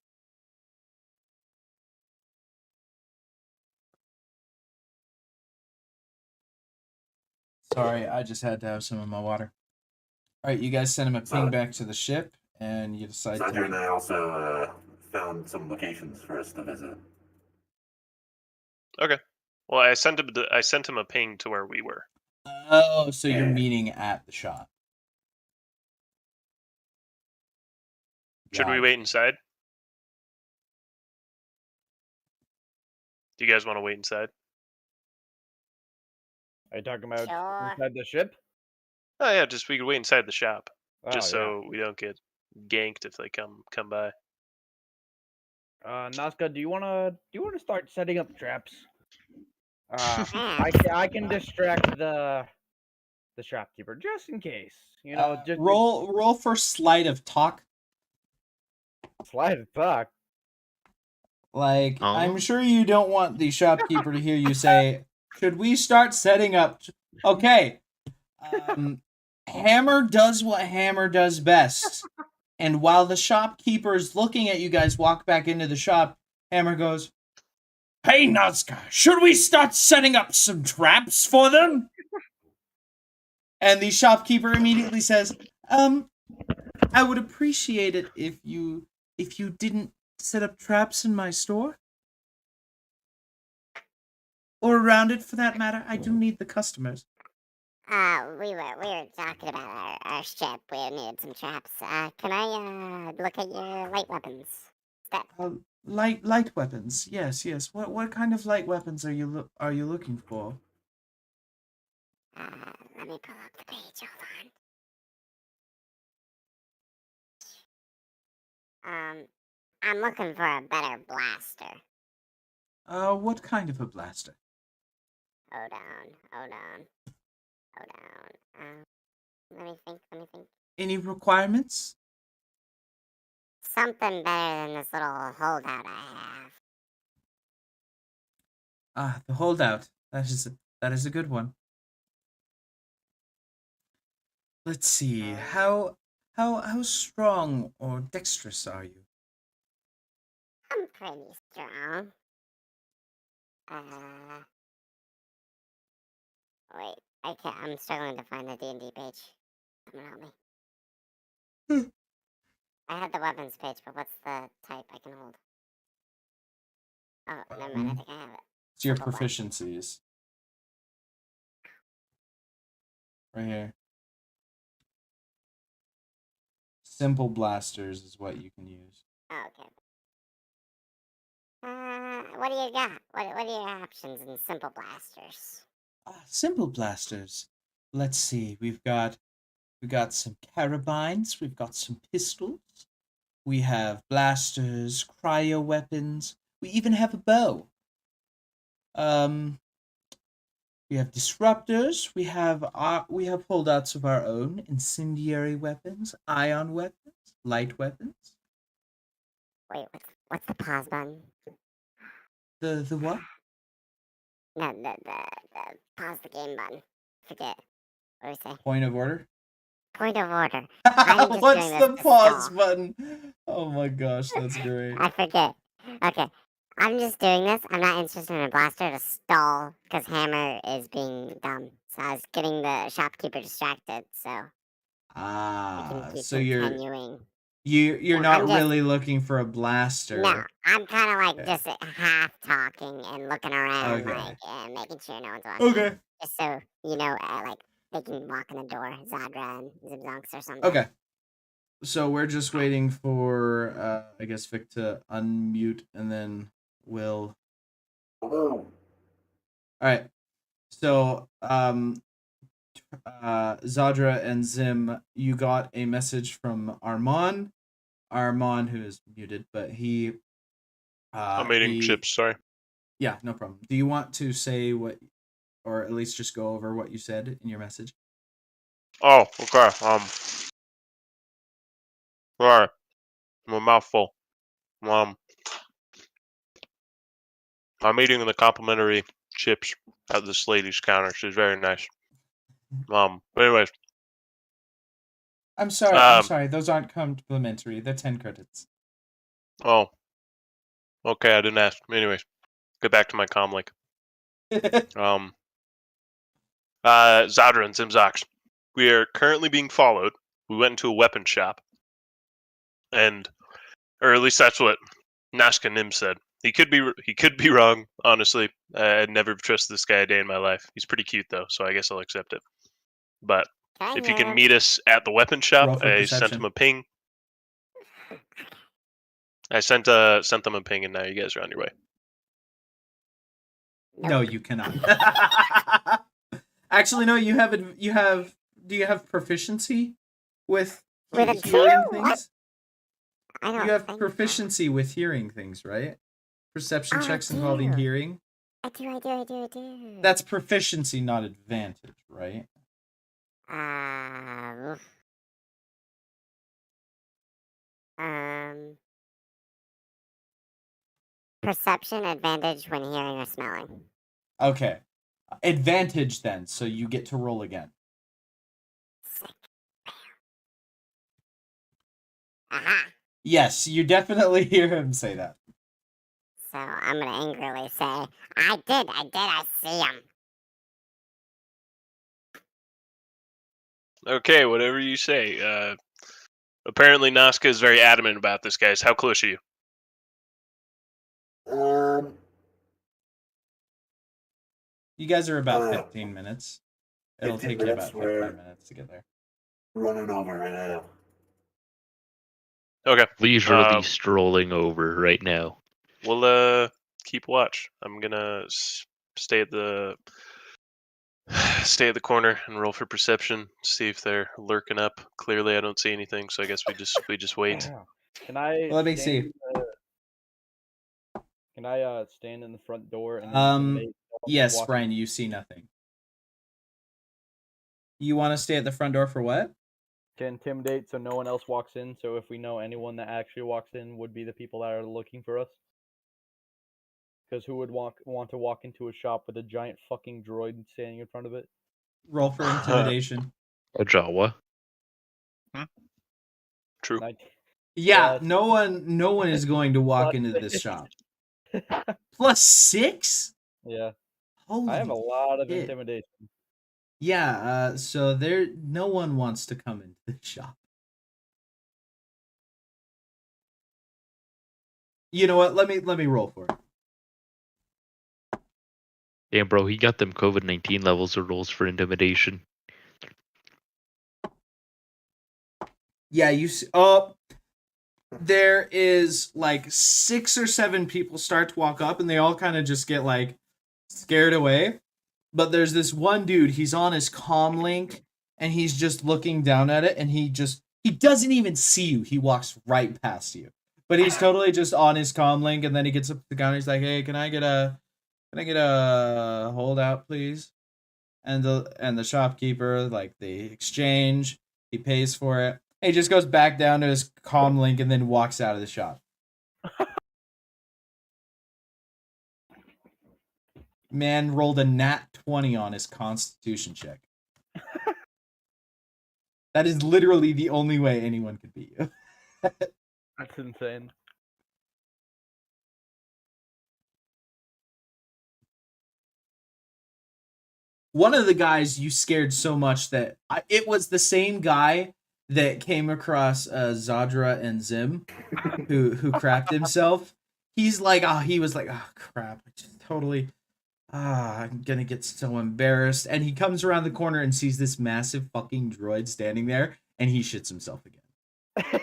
Sorry, I just had to have some of my water. All right, you guys send him a ping back to the ship, and you decide Sandra and to. I also found some locations for us to visit. Okay. Well, I sent him a ping to where we were. Oh, so you're meeting at the shop. Should we wait inside? Do you guys want to wait inside? Are you talking about Sure. inside the ship? Oh yeah, just we could wait inside the shop, Oh, just so we don't get ganked if they come by. Nazca, do you wanna start setting up traps? Yeah. I can distract the shopkeeper just in case. You know, just roll for sleight of talk. slide of talk. Like, I'm sure you don't want the shopkeeper to hear you say, "Should we start setting up?" Okay. Hammer does what Hammer does best. And while the shopkeeper is looking at you guys walk back into the shop, Hammer goes, "Hey, Nazca, should we start setting up some traps for them?" And the shopkeeper immediately says, I would appreciate it if you didn't set up traps in my store. Or around it, for that matter. I do need the customers. We were talking about our ship. We needed some traps. Can I look at your light weapons? Light weapons. Yes, yes. What kind of light weapons are you looking for? Let me pull up the page. Hold on. I'm looking for a better blaster. What kind of a blaster? Hold on. Let me think. Any requirements? Something better than this little holdout I have. Ah, the holdout. That is a good one. Let's see. How strong or dexterous are you? I'm pretty strong. Wait. I'm struggling to find the D&D page. Someone help me. I had the weapons page, but what's the type I can hold? Oh, never mind. I think I have it. It's your Simple blaster. proficiencies. Right here. Simple blasters is what you can use. Oh, okay. What do you got? What are your options in simple blasters? Simple blasters. Let's see. We've got some carabines. We've got some pistols. We have blasters, cryo weapons. We even have a bow. We have disruptors. We have holdouts of our own, incendiary weapons, ion weapons, light weapons. Wait, what's the pause button? The what? No, the pause the game button. Forget. What do we say? Point of order. Point of order. I'm just What's doing the this to pause stall. button? Oh my gosh, that's great. I forget. Okay. I'm just doing this. I'm not interested in a blaster to stall because Hammer is being dumb. So I was getting the shopkeeper distracted so I can keep So continuing. you're Yeah, not I'm just- really looking for a blaster. No, I'm kind of like Okay. just half talking and looking around, Okay. like, and making sure no one's watching. Okay. Just so, like, they can walk in the door, Zadra and Zibzonks or something. Okay. So we're just waiting for, I guess, Vic to unmute, and then we'll... Hello. Alright. So, Zadra and Zim, you got a message from Armand. Armand, who is muted, but he... I'm eating chips, sorry. Yeah, no problem. Do you want to say what, or at least just go over what you said in your message? Oh, okay. Sorry. I'm a mouthful. I'm eating the complimentary chips at this lady's counter. She's very nice. But anyways, I'm sorry. Those aren't complimentary. They're 10 credits. oh, okay. I didn't ask. Anyways, get back to my comlink. Zadra and Zimzox, we are currently being followed. We went into a weapon shop, or at least that's what Nazca Nim said. He could be wrong. Honestly, I'd never trusted this guy a day in my life. He's pretty cute though, so I guess I'll accept it. But if you can meet us at the weapon Roll shop, for I sent perception. him a ping. I sent them a ping, and now you guys are on your way. No, you cannot. Actually, no. You have. Do you have proficiency with With a hearing two? things? I don't You have think proficiency with hearing things, right? Perception Oh, I checks involving do. hearing. I do. That's proficiency, not advantage, right? Perception advantage when hearing or smelling. Okay. Advantage then, so you get to roll again. Sick. Aha. Yes, you definitely hear him say that. So I'm gonna angrily say, I see him. Okay, whatever you say. Apparently, Nazca is very adamant about this, guys. How close are you? You guys are about Uh, 15 minutes. It'll 15 take you minutes, about 15 we're- minutes to get there. Running over right now. Okay. Leisurely Um, strolling over right now. we'll keep watch. I'm gonna stay at the stay at the corner and roll for perception. See if they're lurking up. Clearly, I don't see anything, so I guess we just wait. Can I? Let me stand see. Can I stand in the front door and Um, intimidate no one yes, walking- Brian, you see nothing. You want to stay at the front door for what? To intimidate so no one else walks in. So if we know anyone that actually walks in would be the people that are looking for us. Because who would want to walk into a shop with a giant fucking droid standing in front of it? Roll for intimidation. A Jawa. True. Yeah, Plus- no one is going to walk plus into this six. shop. +6? Yeah, Holy I have a lot of shit. intimidation. Yeah, so no one wants to come into the shop. You know what? Let me roll for it. Damn, bro, he got them COVID-19 levels of rolls for intimidation. Yeah, you see. Oh, there is like 6 or 7 people start to walk up, and they all kind of just get like scared away. But there's this one dude. He's on his comm link, and he's just looking down at it, and he doesn't even see you. He walks right past you, but he's totally just on his comm link. And then he gets up to the counter. He's like, "Hey, can I get a holdout, please?" And the shopkeeper, like, they exchange. He pays for it. He just goes back down to his comm link and then walks out of the shop. Man rolled a nat 20 on his constitution check. That is literally the only way anyone could beat you. That's insane. One of the guys you scared so much that it was the same guy that came across Zadra and Zim, who crapped himself. He was like, oh crap, I just totally, I'm gonna get so embarrassed. And he comes around the corner and sees this massive fucking droid standing there, and he shits himself again.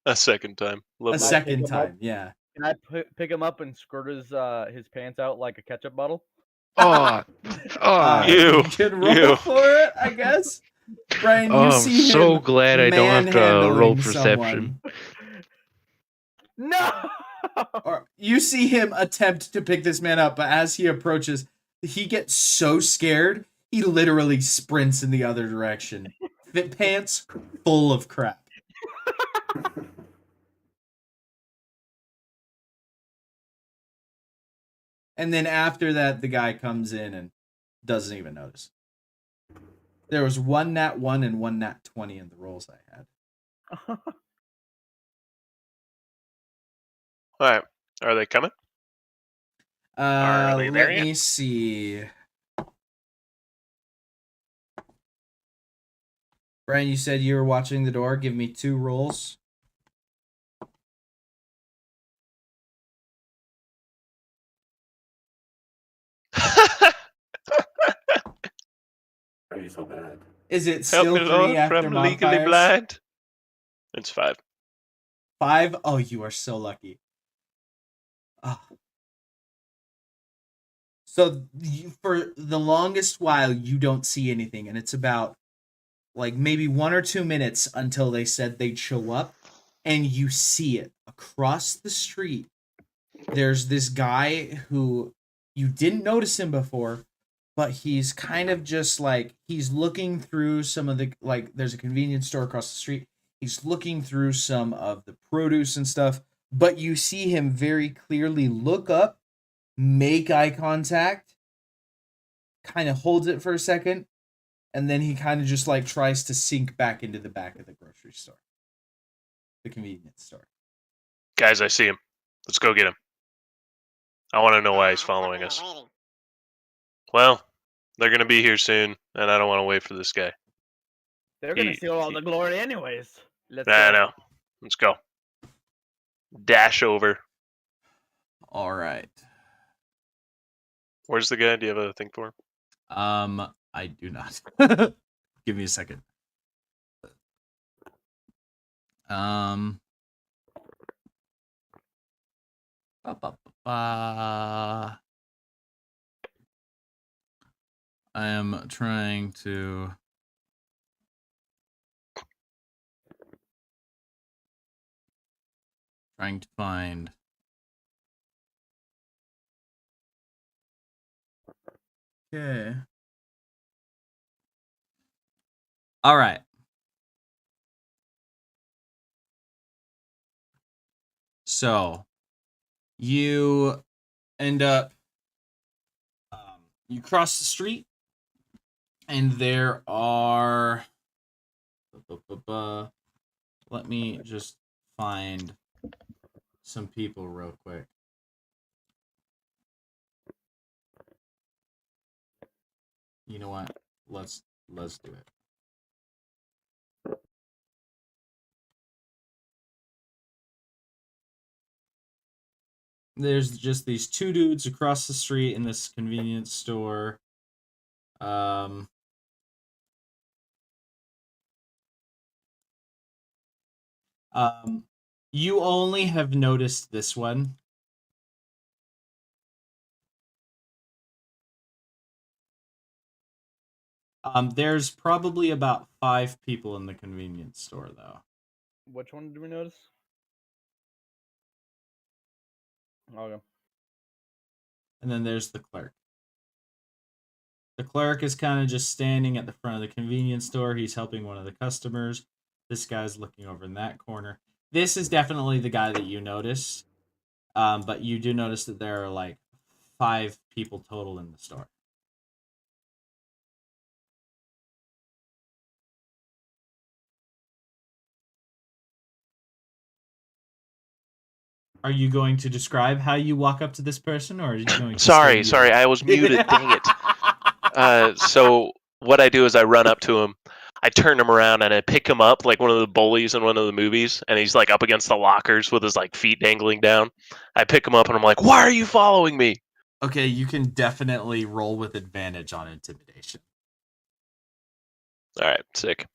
A second time. A Lovely. second pick him up? time, yeah. Can I pick him up and squirt his pants out like a ketchup bottle? Oh, Ew. You can roll Ew. for it, I guess. Brian, you I'm see so him glad I don't have to roll manhandling perception. someone. No. Or you see him attempt to pick this man up, but as he approaches, he gets so scared, he literally sprints in the other direction. Fit pants full of crap. And then after that, the guy comes in and doesn't even notice. There was one nat 1 and one nat 20 in the rolls I had. Alright. Are they coming? Are they there Let yet? me see. Brian, you said you were watching the door. Give me 2 rolls. Why are you so bad? Is it Help still me, 3 Lord, for after I'm legally modifiers? blind. It's 5. 5? Oh, you are so lucky. Ah. So for the longest while, you don't see anything, and it's about like maybe 1 or 2 minutes until they said they'd show up, and you see it across the street. There's this guy who you didn't notice him before, but he's kind of just like, he's looking through some of the, like, there's a convenience store across the street. He's looking through some of the produce and stuff, but you see him very clearly look up, make eye contact, kind of holds it for a second, and then he kind of just like tries to sink back into the back of the grocery store, the convenience store. Guys, I see him. Let's go get him. I want to know why he's following us. Well, they're going to be here soon, and I don't want to wait for this guy. They're gonna He- steal all the glory anyways. Let's I go. know. Let's go. Dash over. All right. Where's the guy? Do you have a thing for him? I do not. Give me a second. I am trying to find. Okay. All right. So you end up, you cross the street, and there are. Let me just find some people real quick. You know what? Let's do it. There's just these two dudes across the street in this convenience store. You only have noticed this one. There's probably about 5 people in the convenience store, though. Which one did we notice? Okay. And then there's the clerk. The clerk is kind of just standing at the front of the convenience store. He's helping one of the customers. This guy's looking over in that corner. This is definitely the guy that you notice. But you do notice that there are like 5 people total in the store. Are you going to describe how you walk up to this person, or are you going to Sorry, I was muted. Dang it. So what I do is I run up to him, I turn him around, and I pick him up like one of the bullies in one of the movies, and he's like up against the lockers with his like feet dangling down. I pick him up, and I'm like, "Why are you following me?" Okay, you can definitely roll with advantage on intimidation. All right, sick.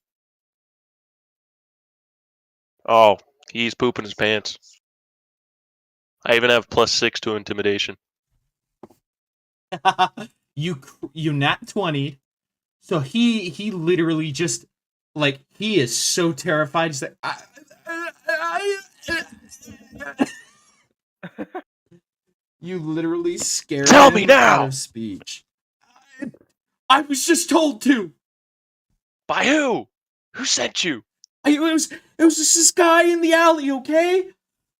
Oh, he's pooping his pants. I even have +6 to intimidation. you nat 20. So he literally just like he is so terrified. He's like, you literally scared Tell him me now! out of speech. I was just told to. By who? Who sent you? It was just this guy in the alley, okay?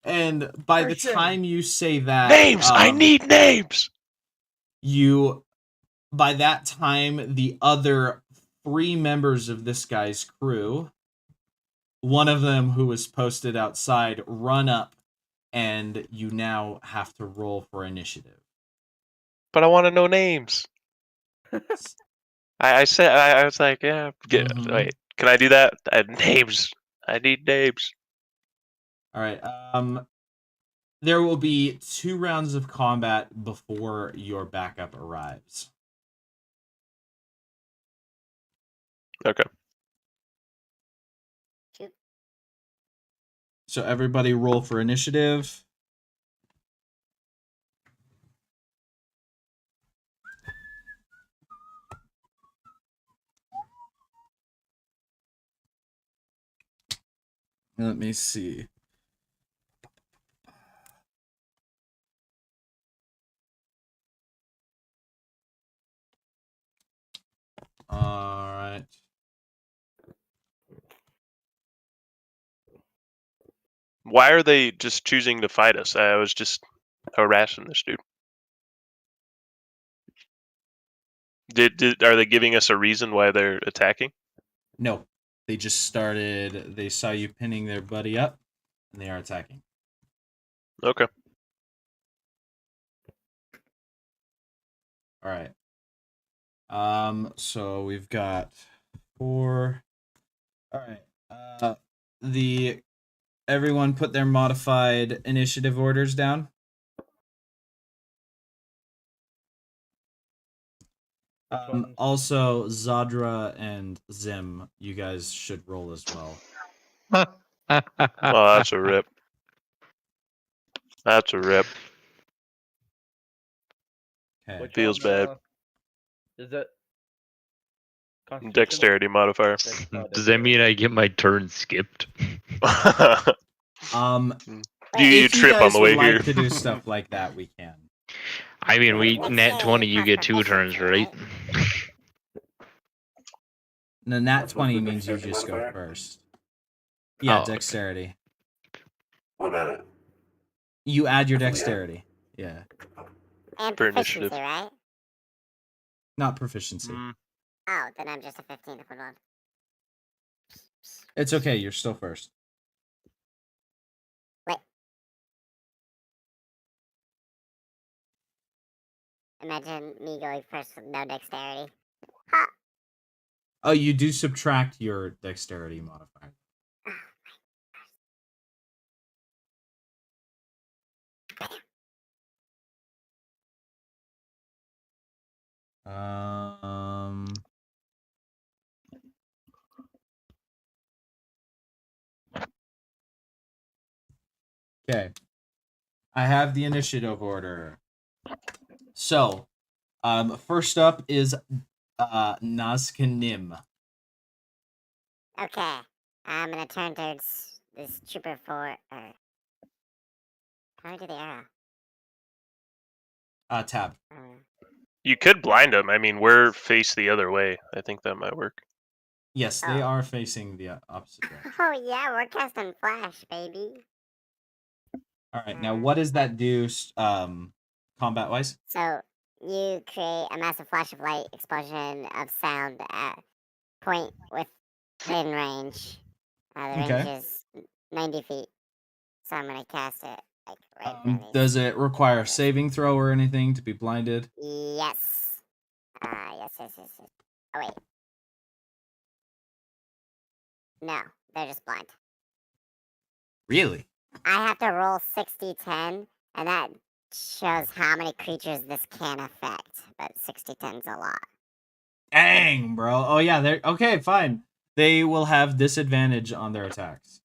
And by the Christian. time you say that, Names! I need names! By that time, the other 3 members of this guy's crew, one of them who was posted outside, run up, and you now have to roll for initiative. But I want to know names. I said, I was like, yeah, wait, can I do that? Names. I need names. All right. There will be 2 rounds of combat before your backup arrives. Okay. So everybody roll for initiative. Let me see. All right. Why are they just choosing to fight us? I was just harassing this dude. Are they giving us a reason why they're attacking? No. They just started. They saw you pinning their buddy up, and they are attacking. Okay. All right. So we've got 4. All right. Everyone put their modified initiative orders down. Also, Zadra and Zim, you guys should roll as well. Oh, that's a rip. That's a rip. Okay. Which Feels one, bad. Is it Constitution? Dexterity modifier. Does that mean I get my turn skipped? Um, You if you trip on guys the would way like here. to do stuff like that, we can. I mean, we Let's nat say 20, you plus get 2 turns, right? proficiency, The nat What's 20 the means you dexterity just go modifier? first. Yeah, Oh, okay. dexterity. What about it? You add your That's what we add? dexterity. Yeah, And For proficiency, initiative. right? not proficiency. Mm, Oh, then I'm just a 15. Hold on. It's okay. You're still first. Imagine me going first with no dexterity. Oh, you do subtract your dexterity modifier. Um. Okay. I have the initiative order. So, first up is Nazcanim. Okay. I'm gonna turn towards this trooper for. How do I do the arrow? Tab. You could blind them. I mean, we're face the other way. I think that might work. Yes, they Oh. are facing the opposite direction. Oh yeah, we're casting flash, baby. All right. Now, what does that do, combat wise? So you create a massive flash of light explosion of sound at point within range. The range Okay. is 90 feet. So I'm gonna cast it like right in front of these. Does it require a saving throw or anything to be blinded? Yes. Yes. Oh wait. No, they're just blind. Really? I have to roll 60-10, and that shows how many creatures this can affect. But 60-10's a lot. Dang, bro. Oh yeah, they're okay. Fine. They will have disadvantage on their attacks.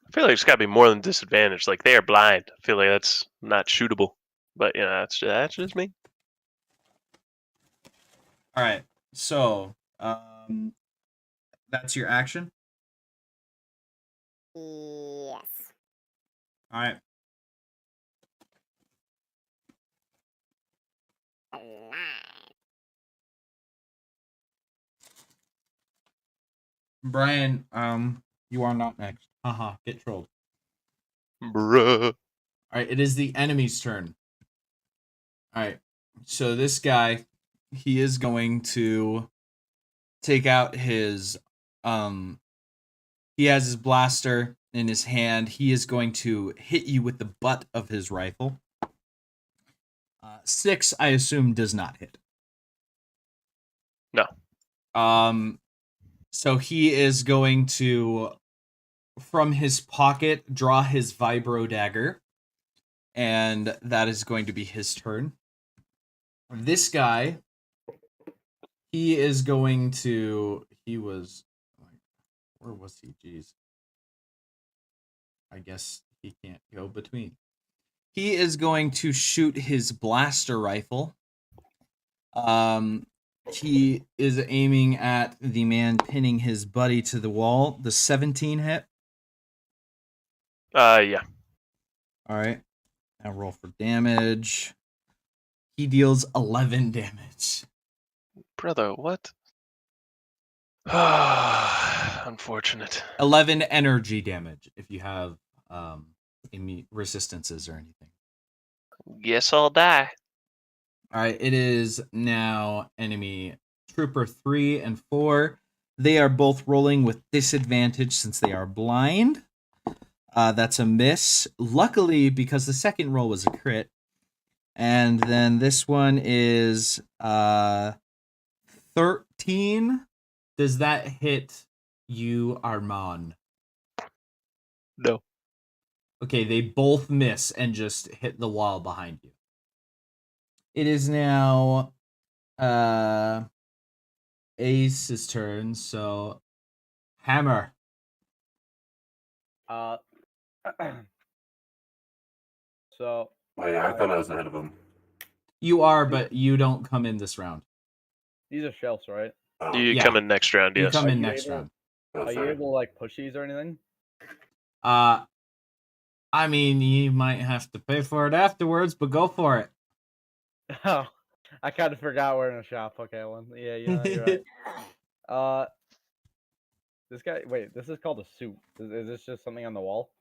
I feel like it's got to be more than disadvantage. Like, they are blind. I feel like that's not shootable. But, you know, that's just me. All right. So, that's your action. Yes. All right. 9. Brian, you are not next. Haha, get trolled. Bruh. All right, it is the enemy's turn. All right. So this guy, he is going to take out his he has his blaster in his hand. He is going to hit you with the butt of his rifle. 6, I assume, does not hit. No. So he is going to, from his pocket, draw his vibro dagger, and that is going to be his turn. This guy, he is going to. Where was he? Jeez. I guess he can't go between. He is going to shoot his blaster rifle. He is aiming at the man pinning his buddy to the wall. The 17 hit. Yeah. All right. Now roll for damage. He deals 11 damage. Brother, what? Unfortunate. 11 energy damage if you have resistances or anything. Guess I'll die. All right, it is now enemy trooper 3 and 4. They are both rolling with disadvantage since they are blind. That's a miss. Luckily, because the second roll was a crit. And then this one is 13. Does that hit you, Armand? No. Okay, they both miss and just hit the wall behind you. It is now Ace's turn, so hammer. So Wait, I thought I was ahead of him. You are, but you don't come in this round. These are shelves, right? Oh, You Yeah. come in next round, You yes. come Are in you next able- round. oh, Are you sorry. able to like push these or anything? I mean, you might have to pay for it afterwards, but go for it. Oh, I kind of forgot we're in a shop. Okay, well, yeah, you're right. This guy. Wait, this is called a suit. Is this just something on the wall?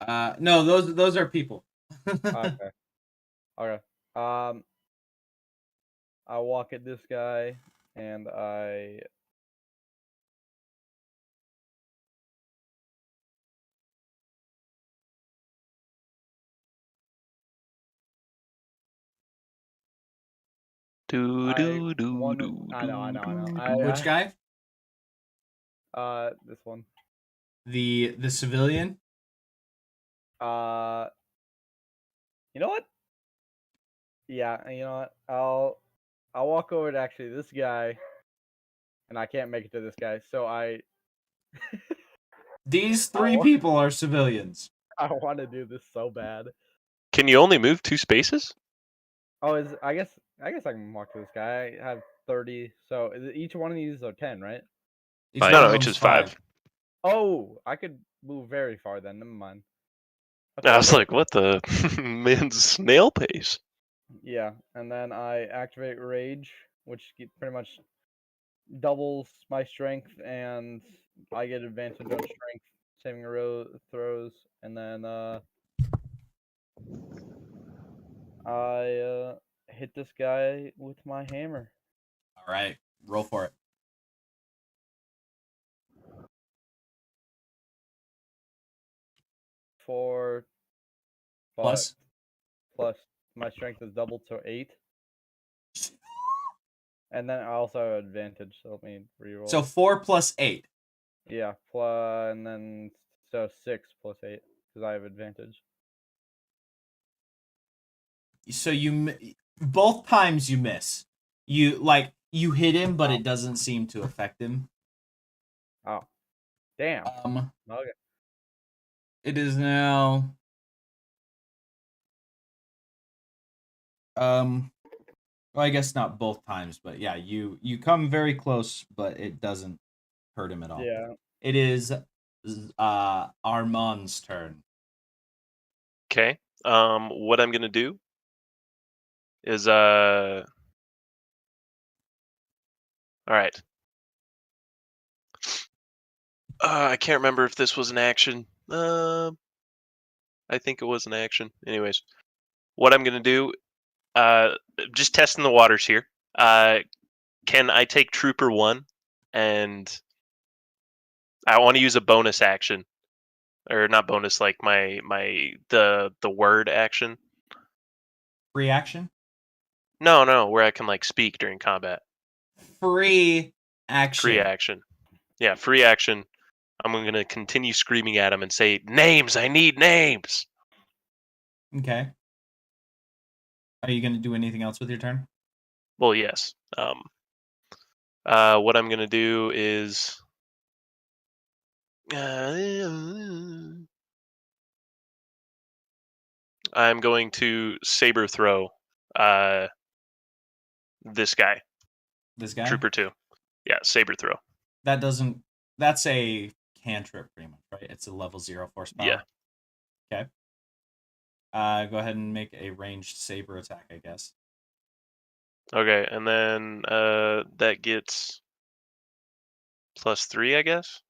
No, those are people. Okay. Okay. I walk at this guy and I. Do I do do one- do. I know. Which guy? This one. The civilian. You know what? Yeah, you know what? I'll walk over to actually this guy, and I can't make it to this guy, so I These three Oh. people are civilians. want to do this so bad. Can you only move 2 spaces? Oh, I guess I can walk to this guy. I have 30, so each one of these are 10, right? Each No, one of each them's is 5. Oh, I could move very far then. Never mind. I was Okay. like, what the man's snail pace? Yeah, and then I activate Rage, which pretty much doubles my strength, and I get advantage on strength saving throws, and then I hit this guy with my hammer. All right, roll for it. For Plus. plus my strength is doubled to 8. And then I also have advantage, so let me reroll. So 4 plus 8. Yeah, plus and then so 6 plus 8 because I have advantage. So both times you miss. You hit him, but it doesn't seem to affect him. Oh, damn. Okay. It is now. Well, I guess not both times, but yeah, you come very close, but it doesn't hurt him at all. Yeah. It is Armand's turn. Okay. What I'm gonna do is all right. I can't remember if this was an action. I think it was an action. Anyways, what I'm gonna do, just testing the waters here. Can I take Trooper 1 and I want to use a bonus action, or not bonus, like the word action. Free action? No, where I can like speak during combat. Free action. Free action. Yeah, free action. I'm going to continue screaming at him and say, names! I need names! Okay. Are you going to do anything else with your turn? Well, yes. What I'm going to do is... I'm going to saber throw this guy. This guy? Trooper 2. Yeah, saber throw. That's a cantrip pretty much, right? It's a level 0 force power. Yeah. Okay. Go ahead and make a ranged saber attack, I guess. Okay, and then that gets +3, I guess?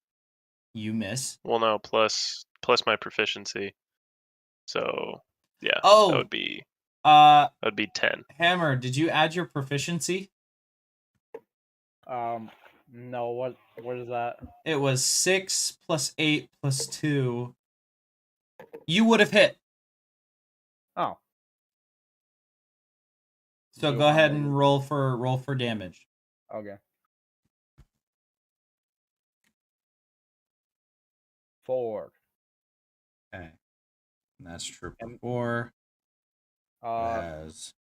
You miss. Well, no, plus my proficiency. So, yeah, Oh! that would be 10. Hammer, did you add your proficiency? No, what is that? It was 6 plus 8 plus 2. You would have hit. Oh. So Do go ahead I- and roll for damage. Okay. 4. Okay. And that's Trooper And- 4. Uh, Has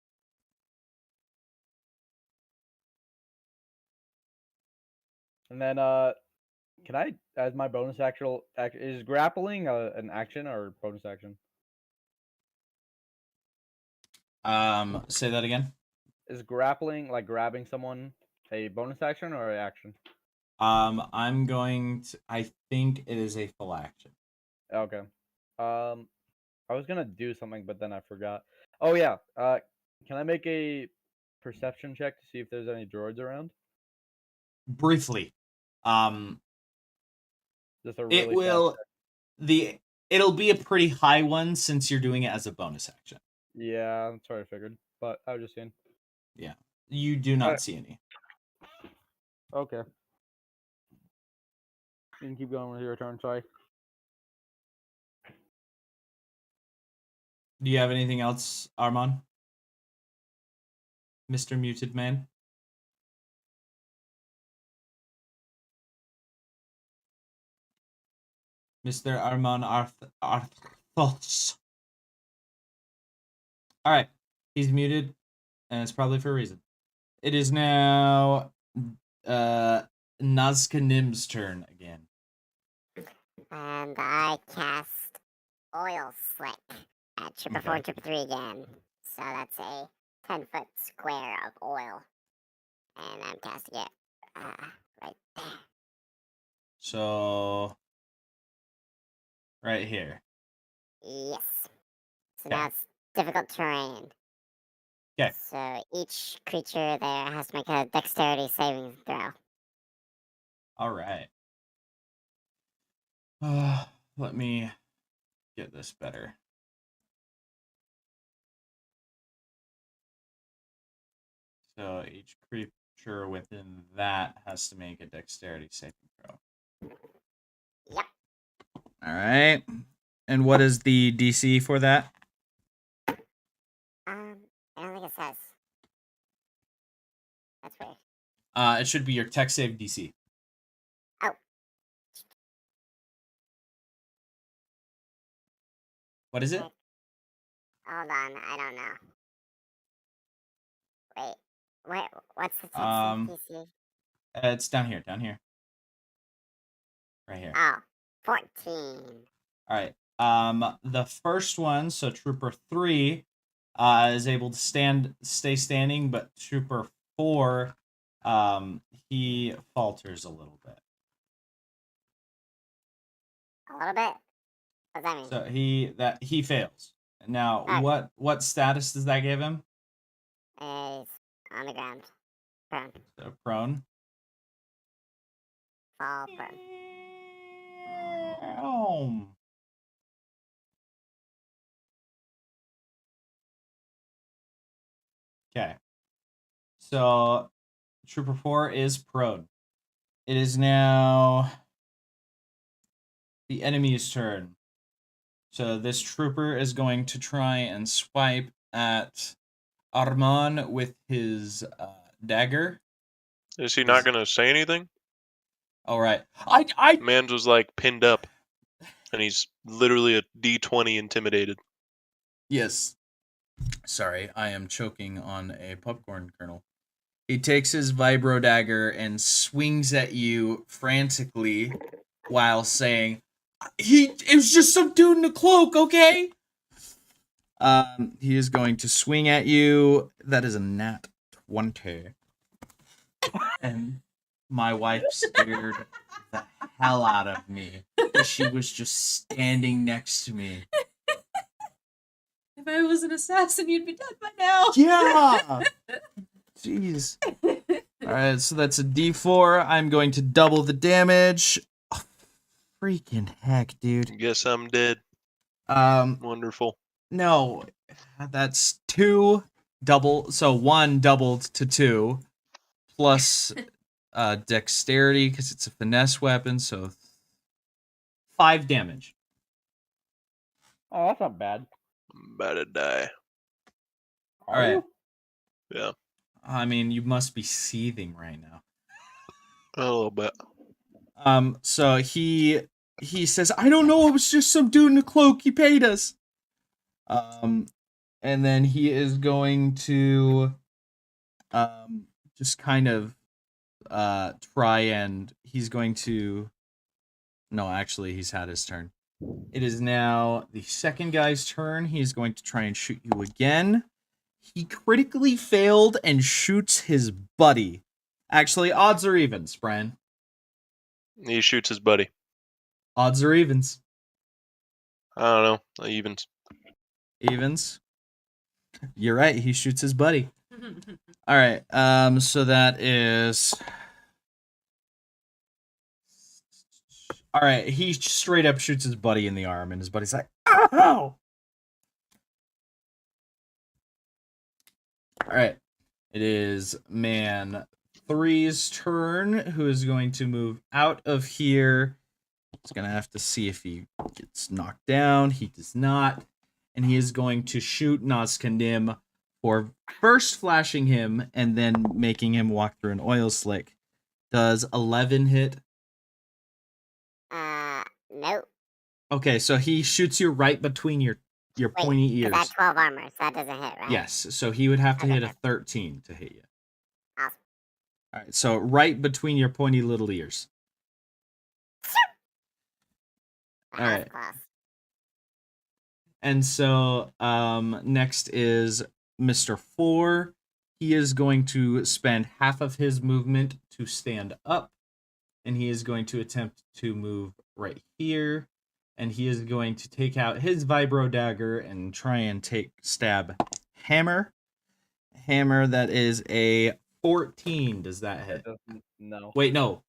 and then can I, as my bonus is grappling an action or bonus action? Say that again. Is grappling, like grabbing someone, a bonus action or an action? I'm going to. I think it is a full action. Okay. I was gonna do something, but then I forgot. Oh yeah. Can I make a perception check to see if there's any droids around? Briefly, um, Just a it really will fast. it'll be a pretty high one since you're doing it as a bonus action. Yeah, that's what I figured. But I was just saying. Yeah, you do not Alright. see any. Okay. You can keep going with your turn. Sorry. Do you have anything else, Armand? Mr. Muted Man? Mr. Armand Arthos. Alright. He's muted, and it's probably for a reason. It is now Nazca Nim's turn again. And I cast Oil Slick at Trooper 4 and Trooper 3 again. So that's a 10-foot square of oil. And I'm casting it right there. So right here. Yes. So Okay. now it's difficult terrain. Okay. So each creature there has to make a dexterity saving throw. All right. Let me get this better. So each creature within that has to make a dexterity saving throw. Yep. All right. And what is the DC for that? I don't think it says. That's weird. It should be your tech save DC. Oh. What is it? Hold on, I don't know. Wait, what's the text DC? It's down here, right here. Oh, 14. All right. The first one, so Trooper 3, is able to stay standing, but Trooper 4, he falters a little bit. A little bit? What does that mean? So he fails. Now, Okay. what status does that give him? Is on the ground. Prone. So prone. Fall prone. Okay. So Trooper 4 is prone. It is now the enemy's turn. So this trooper is going to try and swipe at Armand with his dagger. Is he not gonna say anything? All right. Man's was like pinned up, and he's literally a D20 intimidated. Yes. Sorry, I am choking on a popcorn kernel. He takes his vibro dagger and swings at you frantically while saying, it was just some dude in a cloak, okay? He is going to swing at you. That is a nat 20. And my wife scared the hell out of me. She was just standing next to me. If I was an assassin, you'd be dead by now. Yeah. Jeez. All right, so that's a D4. I'm going to double the damage. Oh, freaking heck, dude. Guess I'm dead. Wonderful. No, that's 2 double. So 1 doubled to 2, plus dexterity because it's a finesse weapon. So 5 damage. Oh, that's not bad. I'm about to die. All right. Yeah. I mean, you must be seething right now. A little bit. So he says, I don't know, it was just some dude in a cloak, he paid us. And then he is going to just kind of try and he's going to no, actually he's had his turn. It is now the second guy's turn. He's going to try and shoot you again. He critically failed and shoots his buddy. Actually, odds or evens, Brian? He shoots his buddy. Odds or evens? I don't know. Evens. Evens. You're right. He shoots his buddy. All right. So that is. All right. He straight up shoots his buddy in the arm, and his buddy's like, "Ow!" All right. It is man 3's turn, who is going to move out of here. He's going to have to see if he gets knocked down. He does not. And he is going to shoot Nazkandim for first flashing him and then making him walk through an oil slick. Does 11 hit? Nope. Okay, so he shoots you right between your pointy ears. That's 12 armor, so that doesn't hit, right? Yes, so he would have to hit a 13 to hit you. Awesome. All right, so right between your pointy little ears. All right. Close. And so next is Mr. 4. He is going to spend half of his movement to stand up, and he is going to attempt to move right here, and he is going to take out his vibro dagger and try and stab Hammer. Hammer, that is a 14. Does that hit? No. Wait, no.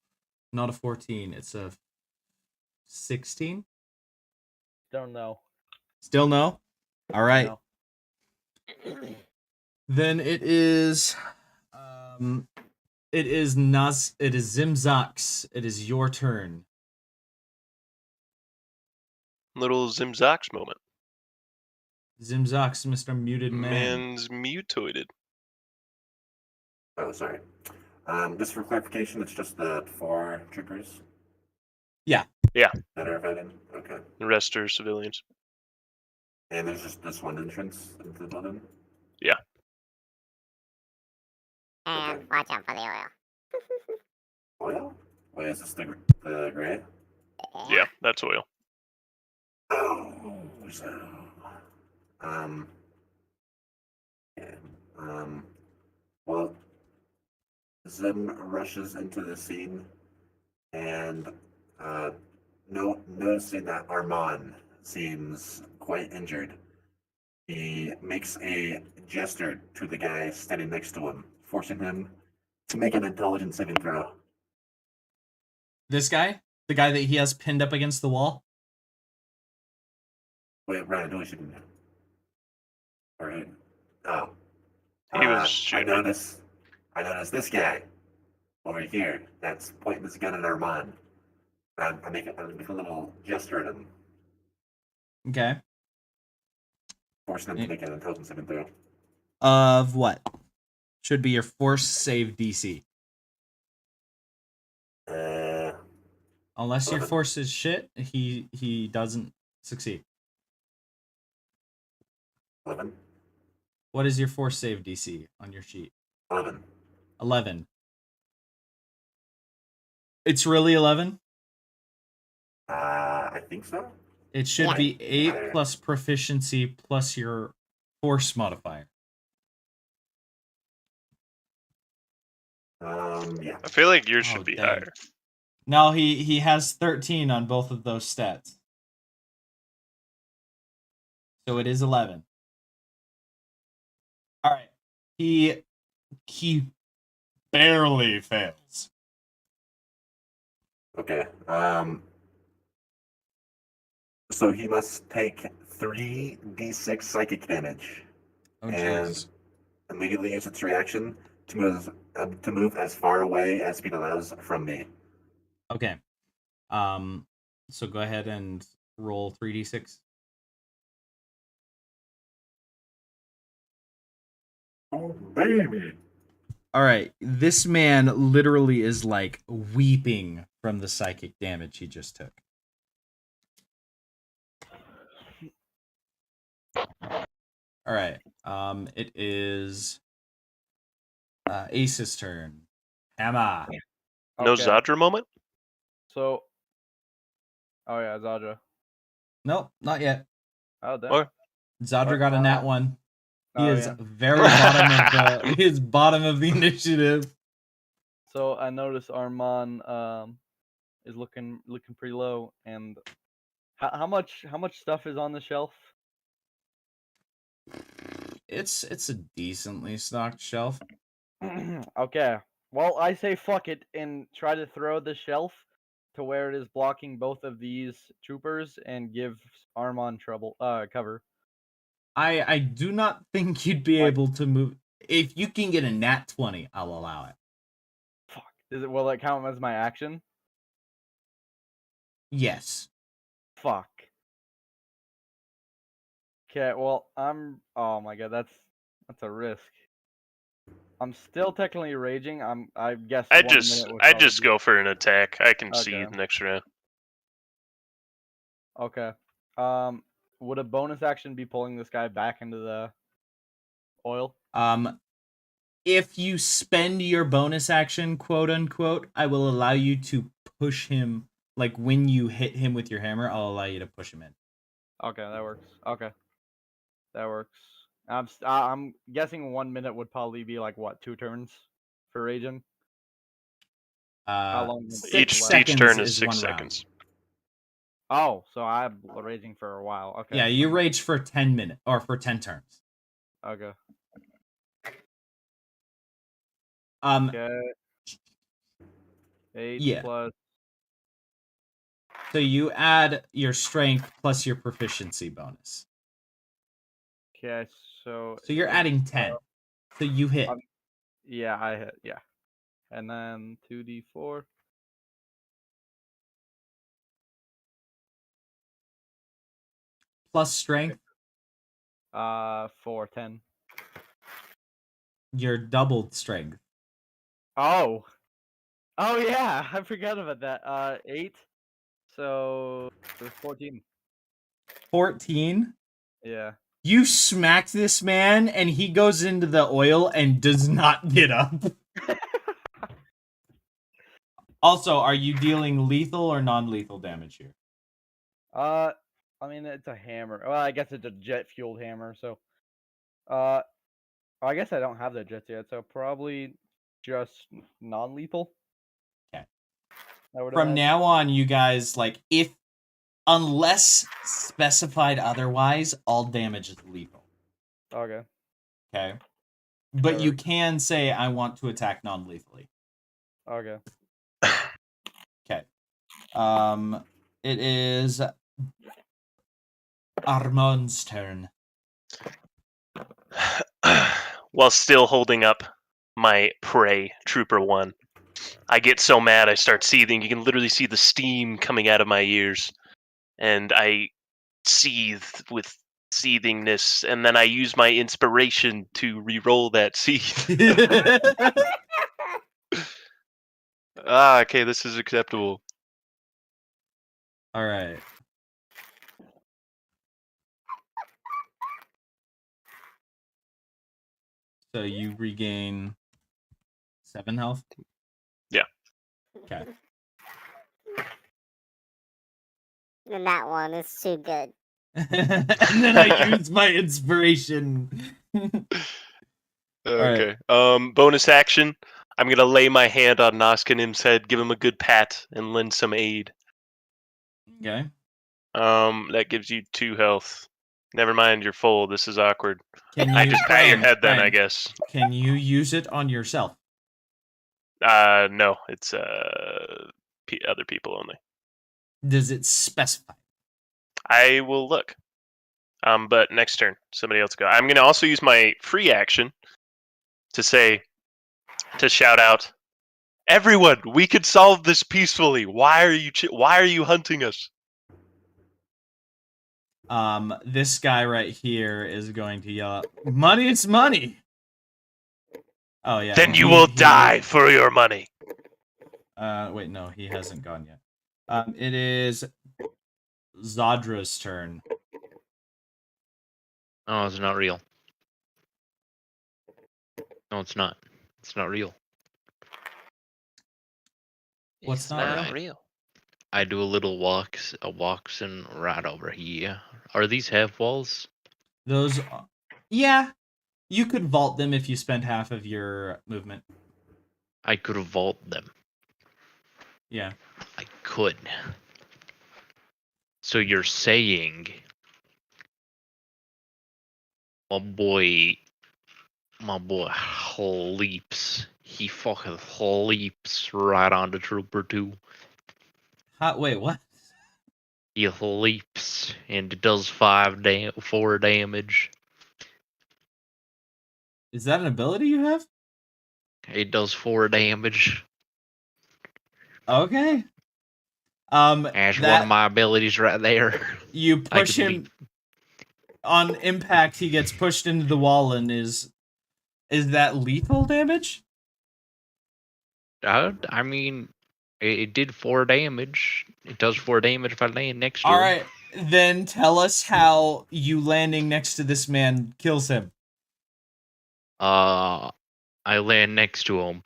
Not a 14. It's a 16. Don't know. Still no? All right. No. Then it is Zimzox. It is your turn. Little Zimzox moment. Zimzox, Mr. Muted Man. Man's mutoided. Oh, sorry. Just for clarification, it's just the 4 troopers Yeah. that are fighting? Okay. The rest are civilians. And there's just this one entrance into the building? And watch out for the oil. Oil? Wait, is this the gray? Yeah, that's oil. Oh, so... Yeah. Well, Zim rushes into the scene and, noticing that Armand seems quite injured, he makes a gesture to the guy standing next to him, forcing him to make an intelligence saving throw. This guy? The guy that he has pinned up against the wall? Wait, Ryan, no, we shouldn't. Alright. Oh. He was I shooting. noticed this guy over here that's pointing his gun at Armand. I make a little gesture at him, Okay. forcing him to make an intelligence saving throw. Of what? Should be your force save DC. Unless your 11. force is shit, he doesn't succeed. 11? What is your force save DC on your sheet? 11. 11. It's really 11? I think so. It should be 8 plus proficiency plus your force modifier. Yeah. I feel like yours Oh, should be dang. higher. No, he has 13 on both of those stats. So it is 11. All right. He barely fails. Okay. So he must take 3d6 psychic damage Oh, and Jesus. immediately use its reaction to move as far away as speed allows from me. Okay. So go ahead and roll 3d6. Oh, baby. All right. This man literally is like weeping from the psychic damage he just took. All right. It is Ace's turn. Hammer. No Okay, Zadra moment? So. Oh yeah, Zadra. Nope, not yet. Oh damn. What? Zadra got a nat 1. He Oh, is yeah. very bottom of the. He is bottom of the initiative. So I noticed Armand is looking pretty low, and how much stuff is on the shelf? It's a decently stocked shelf. Okay. Well, I say fuck it and try to throw the shelf to where it is blocking both of these troopers and give Armand cover. I do not think you'd be Like- able to move. If you can get a nat 20, I'll allow it. Fuck. Will it count as my action? Yes. Fuck. Okay, well, oh my god, that's a risk. I'm still technically raging. I guess I 1 just minute would I probably just be- go for an attack. I can see Okay. the next round. Okay. Would a bonus action be pulling this guy back into the oil? If you spend your bonus action, quote unquote, I will allow you to push him. Like when you hit him with your hammer, I'll allow you to push him in. Okay, that works. Okay, that works. I'm guessing 1 minute would probably be like what, 2 turns for raging? How long would it Each last? turn is one 6 round. seconds. Oh, so I'm raging for a while. Okay. Yeah, you rage for 10 minutes or for 10 turns. Okay. Okay. 8 Yeah. plus. So you add your strength plus your proficiency bonus. Okay, so. So you're adding 10. So you hit. Yeah, I hit. Yeah, and then 2d4. Plus strength. 4, 10. Your doubled strength. Oh. Oh yeah, I forgot about that. 8. So it was 14. 14. Yeah. You smack this man and he goes into the oil and does not get up. Also, are you dealing lethal or non-lethal damage here? I mean it's a hammer. Well, I guess it's a jet fueled hammer. So, I guess I don't have the jets yet. So probably just non-lethal. Okay. From now on, you guys, like, unless specified otherwise, all damage is lethal. Okay. Okay. But you can say, I want to attack non-lethally. Okay. Okay. It is Armand's turn. While still holding up my prey, Trooper 1, I get so mad I start seething. You can literally see the steam coming out of my ears. And I seethe with seethingness, and then I use my inspiration to re-roll that seethe. Okay, this is acceptable. All right. So you regain 7 health? Yeah. Okay. And that one is too good. And then I use my inspiration. Okay. Bonus action. I'm gonna lay my hand on Noskinim's head, give him a good pat, and lend some aid. Okay. That gives you 2 health. Never mind, you're full. This is awkward. Can I just pat your head then, I Brian, guess. Can you use it on yourself? No, it's other people only. Does it specify? I will look. But next turn, somebody else go. I'm gonna also use my free action to shout out, everyone, we could solve this peacefully. Why are you hunting us? This guy right here is going to yell out, money, it's money. Oh yeah. Then you will die for your money. Wait, no, he hasn't gone yet. It is Zadra's turn. Oh, it's not real. No, it's not. It's not real. What's It's not real? I do a little walks and right over here. Are these half walls? Those, yeah. You could vault them if you spend half of your movement. I could vault them. Yeah. I could. So you're saying my boy leaps. He fucking leaps right onto Trooper 2. Wait, what? He leaps and it does 4 damage. Is that an ability you have? It does 4 damage. Okay. That's one of my abilities right there. You I push could him leap. on impact. He gets pushed into the wall, and is that lethal damage? I mean, it did 4 damage. It does 4 damage if I land next to him. All right, then tell us how you landing next to this man kills him. I land next to him,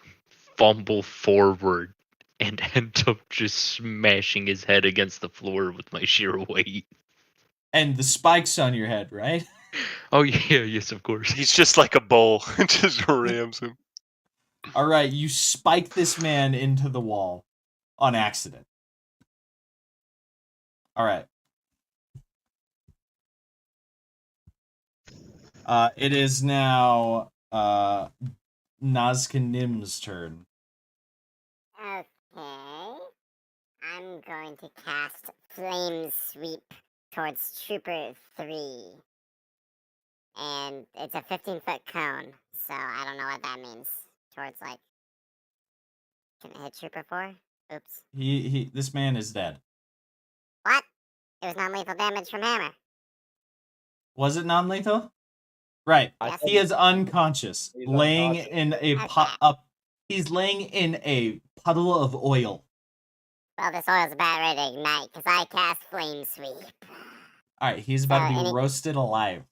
fumble forward, and end up just smashing his head against the floor with my sheer weight. And the spikes on your head, right? Oh yeah, yes, of course. He's just like a bull. It just rams him. All right, you spike this man into the wall on accident. All right. It is now Nazca Nim's turn. Okay. I'm going to cast Flame Sweep towards Trooper 3. And it's a 15-foot cone, so I don't know what that means. Towards, like... Can it hit Trooper 4? Oops. This man is dead. What? It was non-lethal damage from hammer. Was it non-lethal? Right. I He is unconscious, He's laying unconscious. in a he's laying in a puddle of oil. Well, this oil's about ready to ignite, because I cast Flame Sweep. All right, he's about to be any- roasted alive.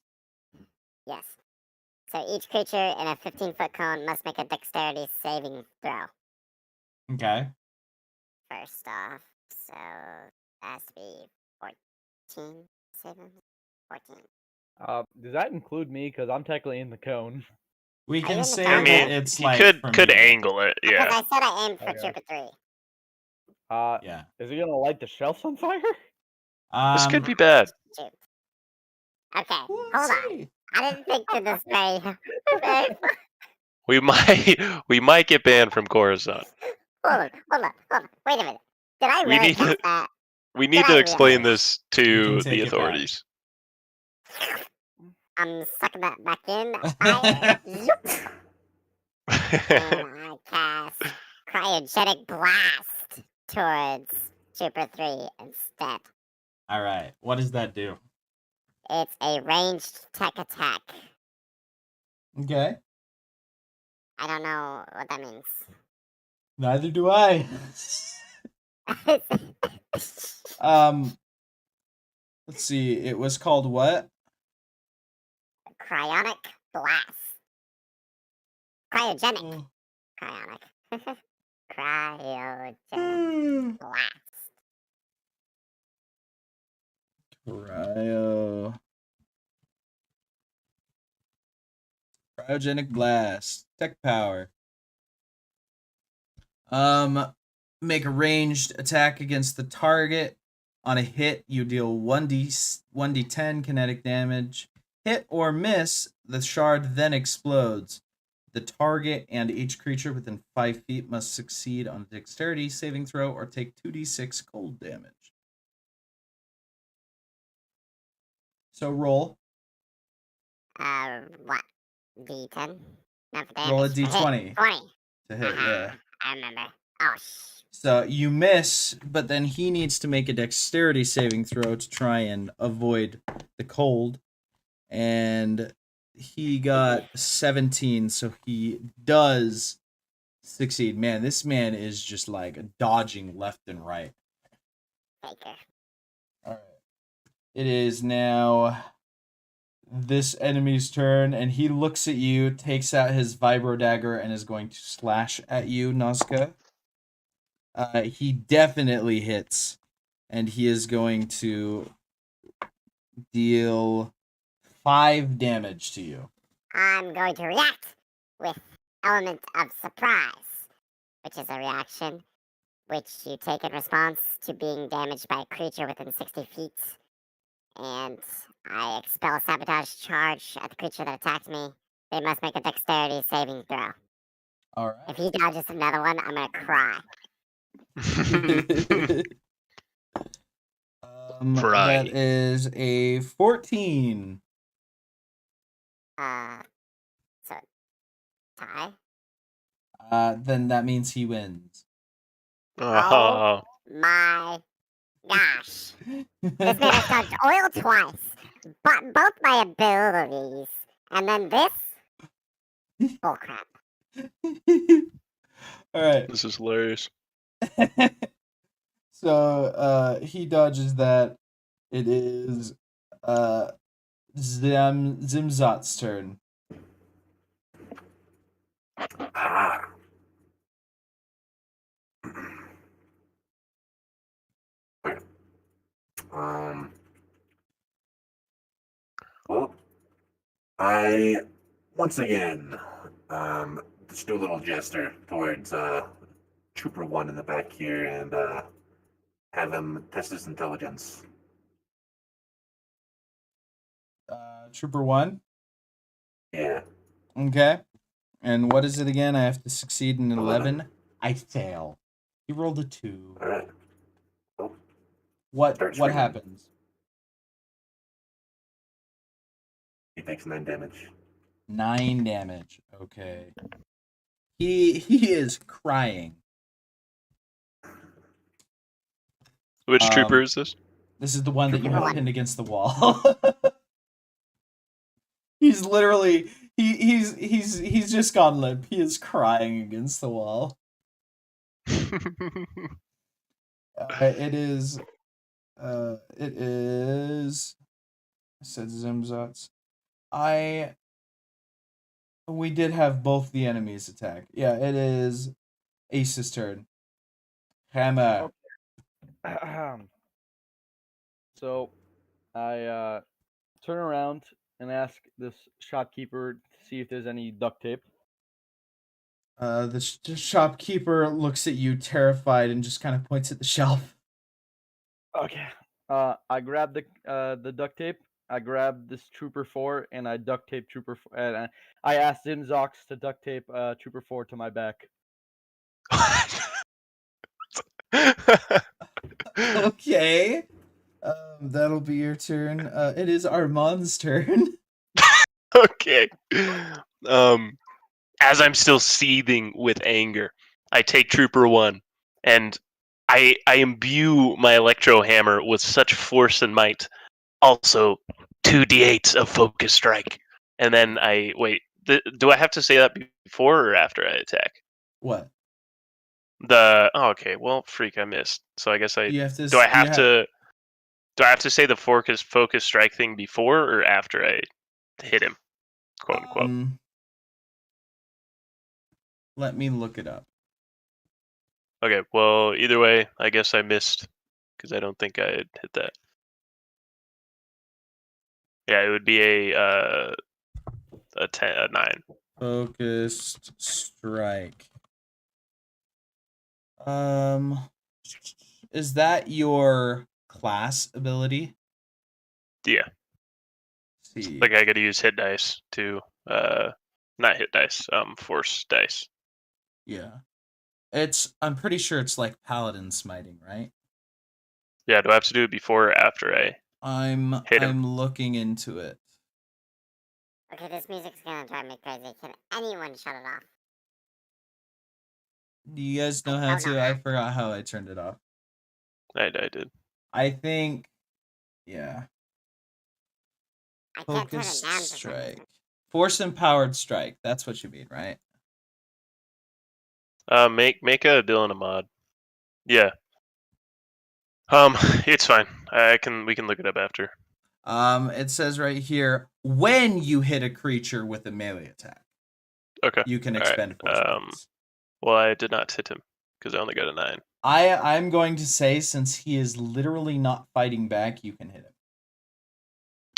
Yes. So each creature in a 15-foot cone must make a dexterity saving throw. Okay. First off, so that has to be 14 saving. 14. Does that include me? Because I'm technically in the cone. We Are you can in the say cone? I that mean, it's you like could from could you. angle it. Because Yeah. I said I aimed for Okay. Trooper 3. Yeah. Is he gonna light the shelves on fire? This could be bad. Shoot. Okay, we'll hold on. see. I didn't think to this very... We might get banned from Coruscant. hold on. Wait a minute. Did I We really need to- cast that? We need Did to I explain really? this You to can the take it back. authorities. I'm sucking that back in. And I cast Cryogenic Blast towards Trooper 3 instead. All right. What does that do? It's a ranged tech attack. Okay. I don't know what that means. Neither do I. Let's see. It was called what? Cryonic Blast. Cryogenic. Cryonic. Cryogenic Blast. Cryogenic blast. Tech power. Make a ranged attack against the target. On a hit, you deal 1d10 kinetic damage. Hit or miss, the shard then explodes. The target and each creature within 5 feet must succeed on a dexterity saving throw or take 2d6 cold damage. So roll. What? D10? Not for damage. Roll a for hit. d20 20. to hit, yeah. I remember. Oh, So you miss, but then he needs to make a dexterity saving throw to try and avoid the cold. And he got 17, so he does succeed. Man, this man is just like dodging left and right. Baker. All right. It is now this enemy's turn, and he looks at you, takes out his vibro dagger, and is going to slash at you, Nazca. He definitely hits, and he is going to deal 5 damage to you. I'm going to react with element of surprise, which is a reaction which you take in response to being damaged by a creature within 60 feet. And I expel a sabotage charge at the creature that attacked me. They must make a dexterity saving throw. All If right. he dodges another one, I'm gonna cry. Cry. That is a 14. So tie. Then that means he wins. Oh, My gosh. This man has dodged oil twice, but both my abilities, and then this bullcrap. All right. this is hilarious. So he dodges that. It is Zimzot's turn. Ah. Well, I once again just do a little gesture towards Trooper One in the back here and have him test his intelligence. Trooper 1. Yeah. Okay. And what is it again? I have to succeed in 11. 11. I fail. He rolled a 2. All right. Oh, What Starts what ringing. happens? he takes 9 damage. 9 damage. Okay. He is crying. Which Um, trooper is this? This is the one that you Trooper have one. pinned against the wall. He's literally he's just gone limp. He is crying against the wall. It is I said Zimzots. We did have both the enemies attack. Yeah, it is Ace's turn. Hammer. So, I turn around and ask this shopkeeper to see if there's any duct tape. The shopkeeper looks at you terrified and just kind of points at the shelf. Okay. I grab the duct tape. I grab this Trooper 4 and I duct tape Trooper 4. And I asked Zimzox to duct tape Trooper 4 to my back. Okay. That'll be your turn. It is Armand's turn. Okay. As I'm still seething with anger, I take Trooper 1 and I imbue my electro hammer with such force and might. Also, 2d8s of focus strike. And then I wait. Do I have to say that before or after I attack? What? Okay, well, freak, I missed. So I guess You have to. do I have to say the focus strike thing before or after I hit him, quote unquote? Let me look it up. Okay, well, either way, I guess I missed because I don't think I had hit that. Yeah, it would be a 9. Focused strike. Is that your class ability? Yeah. Let's see. Like I gotta use hit dice to not hit dice, force dice. Yeah. I'm pretty sure it's like paladin smiting, right? Yeah, do I have to do it before or after I hit him? I'm looking into it. Okay, this music's gonna drive me crazy. Can anyone shut it off? Do you guys know how to? I forgot how I turned it off. I did. I think, yeah. I can't turn it Focused down for some strike. reason. Force empowered strike. That's what you mean, right? Make a Dylan a mod. Yeah. It's fine. We can look it up after. It says right here, when you hit a creature with a melee attack, Okay. you can All right. expend force points. Well, I did not hit him because I only got a 9. I'm going to say, since he is literally not fighting back, you can hit him.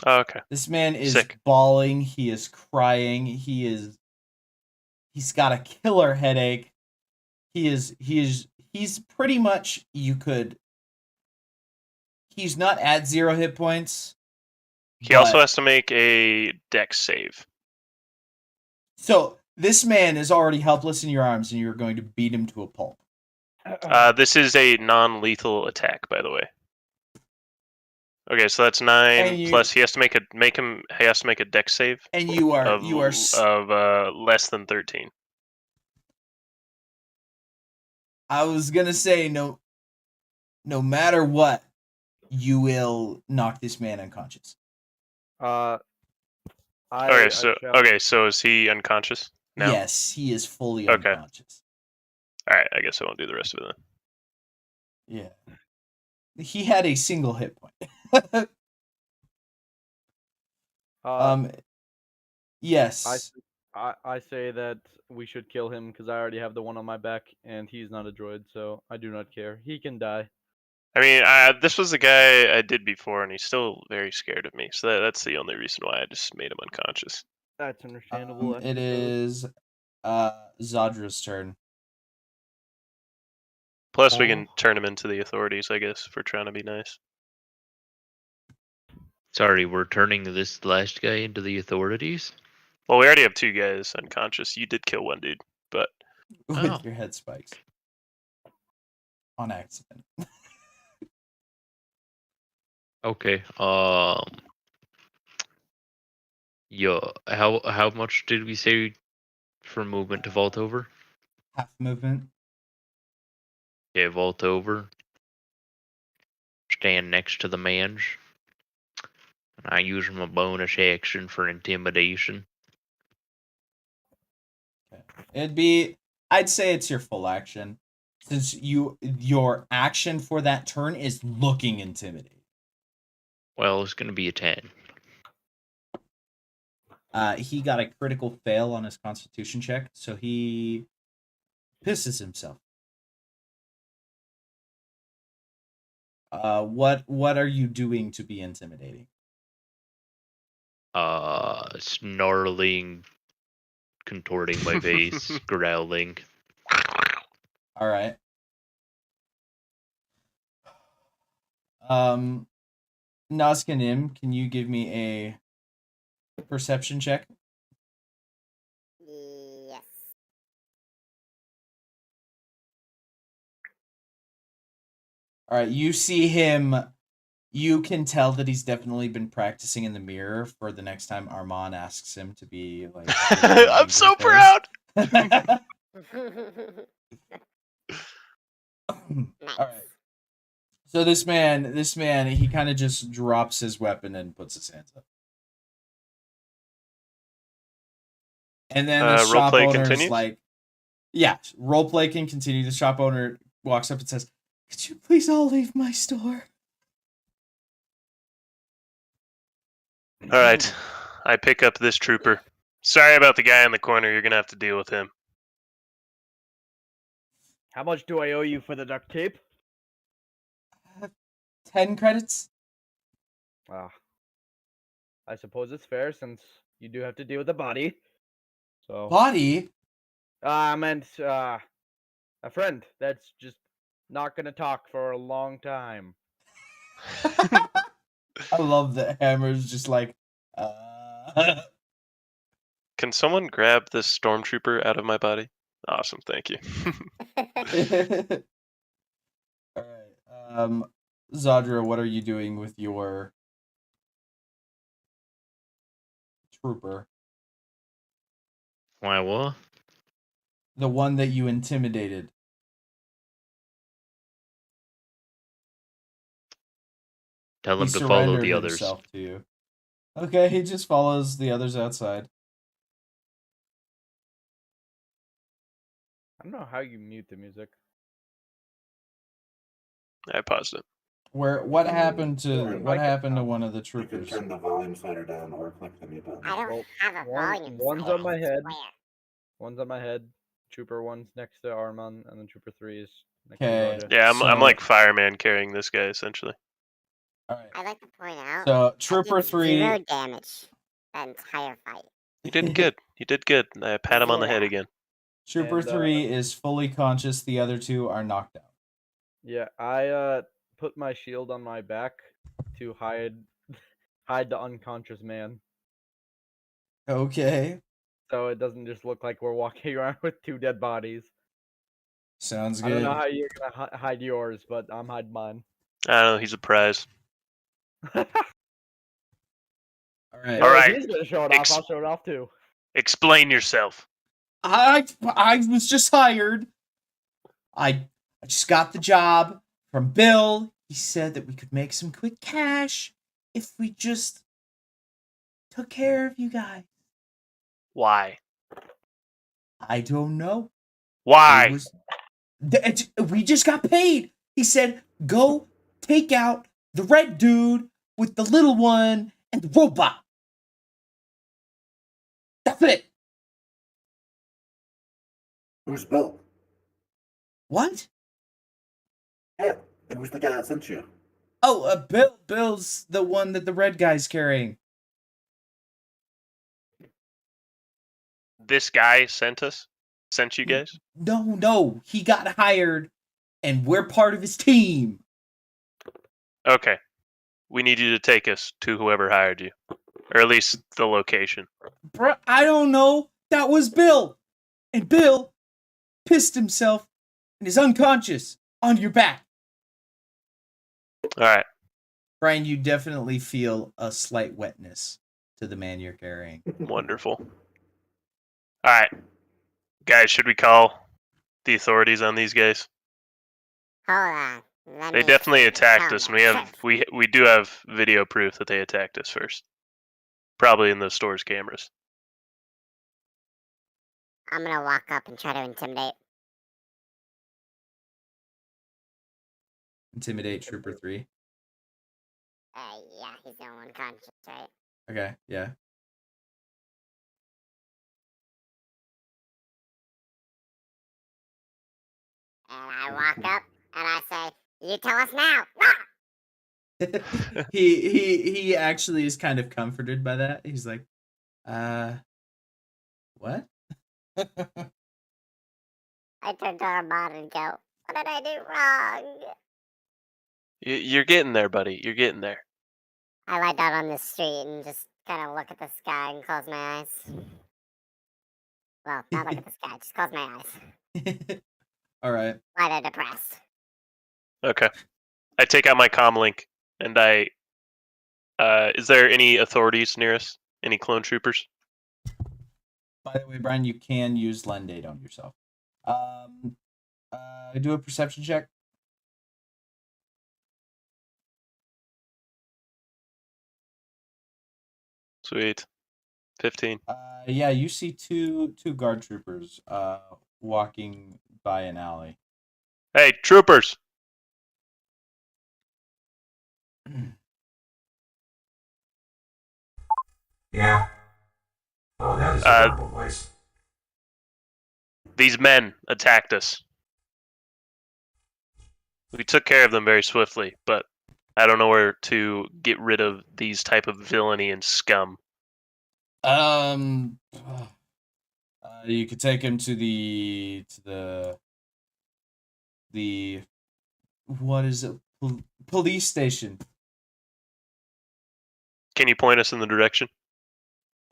Oh, okay. This man is Sick. bawling. He is crying. He's got a killer headache. He's pretty much, he's not at 0 hit points. He also but- has to make a dex save. So this man is already helpless in your arms, and you're going to beat him to a pulp. This is a non-lethal attack, by the way. Okay, so that's 9 And you- plus he has to make a dex save And you are of less than 13. I was gonna say no matter what, you will knock this man unconscious. Okay, so is he unconscious now? Yes, he is fully Okay. unconscious. All right, I guess I won't do the rest of it then. Yeah. He had a single hit point. Yes. I say that we should kill him because I already have the one on my back, and he's not a droid, so I do not care. He can die. I mean, this was the guy I did before, and he's still very scared of me. So that's the only reason why I just made him unconscious. That's understandable. It is Zadra's turn. Plus, we can turn him into the authorities, I guess, for trying to be nice. Sorry, we're turning this last guy into the authorities? Well, we already have 2 guys unconscious. You did kill one dude, but With Oh. your head spikes. On accident. Okay. Yeah. How much did we say for movement to vault over? Half movement. Yeah, vault over. Stand next to the mange. And I use my bonus action for intimidation. I'd say it's your full action. Since your action for that turn is looking intimidating. Well, it's gonna be a 10. He got a critical fail on his constitution check, so he pisses himself. What are you doing to be intimidating? Snarling, contorting my face, growling. All right. Nazcanim, can you give me a perception check? Yes. All right, you see him. You can tell that he's definitely been practicing in the mirror for the next time Armand asks him to be like. I'm so proud. All right. So this man, he kind of just drops his weapon and puts his hands up. And then the shop roleplay owner's continues? like, yeah, roleplay can continue. The shop owner walks up and says, "Could you please all leave my store?" All right, I pick up this trooper. Sorry about the guy in the corner. You're gonna have to deal with him. How much do I owe you for the duct tape? 10 credits. Ah, I suppose it's fair since you do have to deal with the body. So Body. I meant a friend that's just not gonna talk for a long time. I love that Hammer's just like, Can someone grab this stormtrooper out of my body? Awesome, thank you. All right. Zadra, what are you doing with your trooper? Why what? The one that you intimidated. Tell him He to follow surrendered the others. himself to you. Okay, he just follows the others outside. I don't know how you mute the music. I paused it. What happened to Sorry, what Mike, happened to one of the You can troopers? turn the volume slider down or click the mute button. I don't Well, have a volume. one's slider, on my I head. swear. One's on my head. Trooper one's next to Armand, and then Trooper 3 is next Okay. to Roger. Yeah, I'm So- like fireman carrying this guy essentially. All right. I'd like to point out. So I Trooper did 3. 0 damage that entire fight. You did good. You did good. I pat him on the head Zero. again. Trooper And, 3 is fully conscious. The other 2 are knocked out. Yeah, I put my shield on my back to hide the unconscious man, Okay. so it doesn't just look like we're walking around with 2 dead bodies. Sounds I don't good. know how you're gonna hide yours, but I'm hiding mine. I don't know. He's a prize. All right. All right. If he's gonna show it off, I'll show it off too. Explain yourself. I was just hired. I just got the job from Bill. He said that we could make some quick cash if we just took care of you guys. Why? I don't know. Why? We just got paid. He said, go take out the red dude with the little one and the robot. That's it. Who's Bill? What? Yeah, it was the guy that sent you. Oh, Bill's the one that the red guy's carrying. This guy sent you guys? No, he got hired, and we're part of his team. Okay. We need you to take us to whoever hired you. Or at least the location. Bruh, I don't know. That was Bill. And Bill pissed himself and is unconscious on your back. Alright. Brian, you definitely feel a slight wetness to the man you're carrying. Wonderful. Alright. Guys, should we call the authorities on these guys? Hold on. They definitely attacked us, and we do have video proof that they attacked us first. Probably in the store's cameras. I'm gonna walk up and try to intimidate. Intimidate Trooper 3. Yeah, he's the one unconscious, right? Okay, yeah. And I walk up and I say, "You tell us now." Ah! he actually is kind of comforted by that. He's like, what? I turn to Armand and go, "What did I do wrong?" You're getting there, buddy. You're getting there. I lie down on the street and just kind of look at the sky and close my eyes. Well, not look at the sky, just close my eyes. All right. Lie depressed. Okay. I take out my comm link, and I... is there any authorities near us? Any clone troopers? By the way, Brian, you can use lend aid on yourself. Do a perception check. Sweet. 15. Yeah, you see two guard troopers walking by an alley. Hey, troopers! Yeah. Oh, that is a horrible place. These men attacked us. We took care of them very swiftly, but I don't know where to get rid of these type of villainy and scum. You could take him to the what is it? Police station. Can you point us in the direction?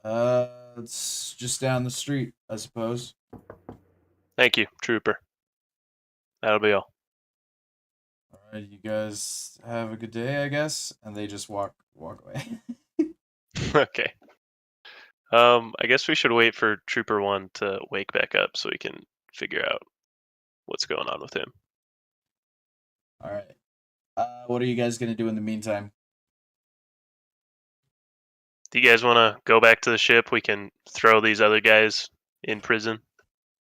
It's just down the street, I suppose. Thank you, trooper. That'll be all. All right, you guys have a good day, I guess. And they just walk away. Okay. I guess we should wait for Trooper 1 to wake back up so we can figure out what's going on with him. All right. What are you guys gonna do in the meantime? Do you guys want to go back to the ship? We can throw these other guys in prison,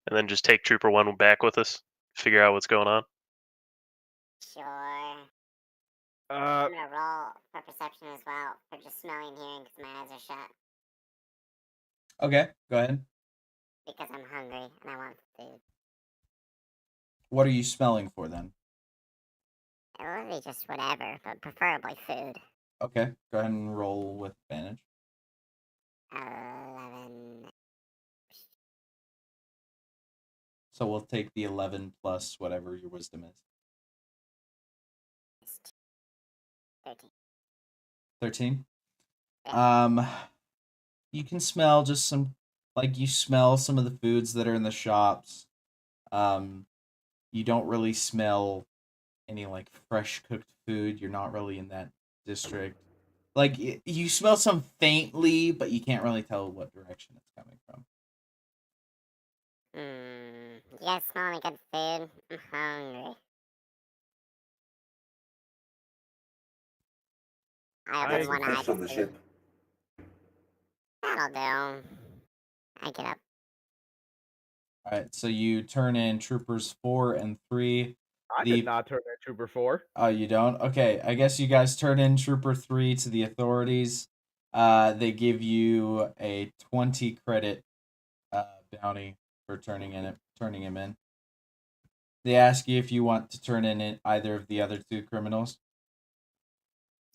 and then just take Trooper 1 back with us. Figure out what's going on. Sure. I'm gonna roll for perception as well, for just smelling and hearing because my eyes are shut. Okay, go ahead. Because I'm hungry and I want food. What are you smelling for then? Really just whatever, but preferably food. Okay, go ahead and roll with advantage. 11. So we'll take the 11 plus whatever your wisdom is. 13. 13. Yeah. You can smell just some, like, you smell some of the foods that are in the shops. You don't really smell any, like, fresh cooked food. You're not really in that district. Like, you smell some faintly, but you can't really tell what direction it's coming from. You guys smell any good food? I'm hungry. I Got open some one eye fish to on the see. ship. That'll do. I get up. Alright, so you turn in Troopers 4 and 3. I did not turn in Trooper 4. Oh, you don't? Okay, I guess you guys turn in Trooper 3 to the authorities. They give you a 20 credit bounty for turning him in. They ask you if you want to turn in either of the other two criminals.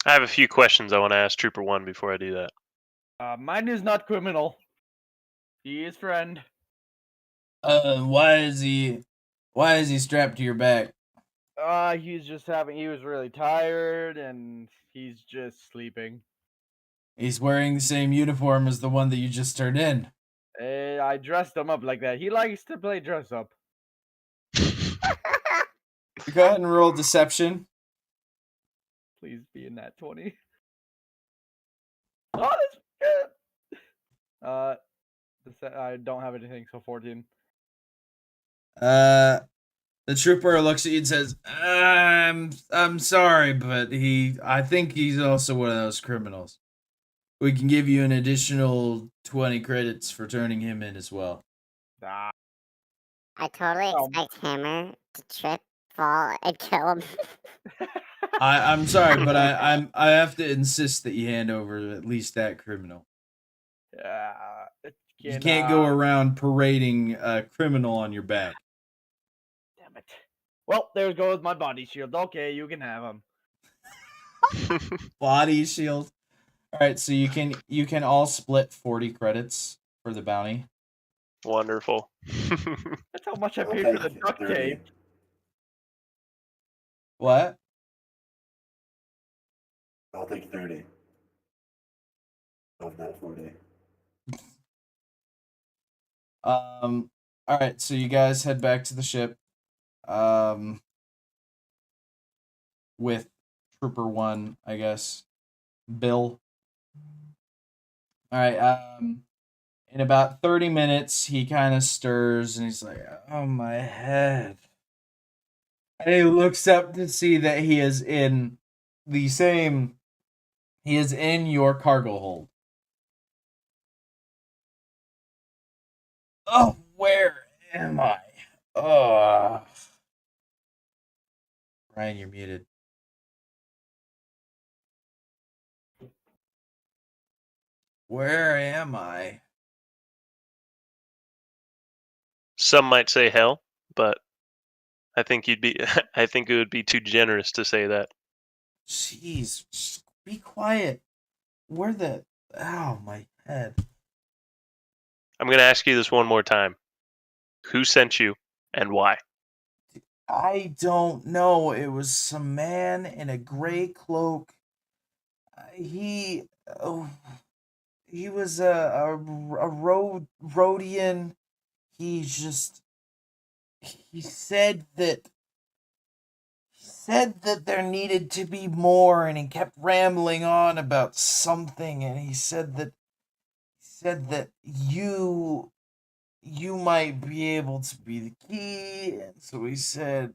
I have a few questions I want to ask Trooper 1 before I do that. Mine is not criminal. He is friend. Why is he strapped to your back? He was really tired and he's just sleeping. He's wearing the same uniform as the one that you just turned in. I dressed him up like that. He likes to play dress up. Go ahead and roll deception. Please be in that 20. Oh, that's good. I don't have anything, so 14. The trooper looks at you and says, I'm sorry, but I think he's also one of those criminals. We can give you an additional 20 credits for turning him in as well. Ah. I totally expect Hammer to trip, fall, and kill him. I'm sorry, but I have to insist that you hand over at least that criminal. You can't go around parading a criminal on your back. Damn it. Well, there goes my body shield. Okay, you can have him. Body shield. All right, so you can all split 40 credits for the bounty. Wonderful. That's how much I paid for the duct tape. What? I'll take 30. Of that 40. All right, so you guys head back to the ship. With Trooper 1, I guess. Bill. All right, in about 30 minutes, he kind of stirs and he's like, oh, my head. And he looks up to see that he is in your cargo hold. Oh, where am I? Oh. Ryan, you're muted. Where am I? Some might say hell, but I think I think it would be too generous to say that. Jeez, just be quiet. Ow, my head. I'm going to ask you this one more time. Who sent you and why? I don't know. It was some man in a gray cloak. He was a Rhodian. He said that there needed to be more, and he kept rambling on about something, and he said that you might be able to be the key, and so he said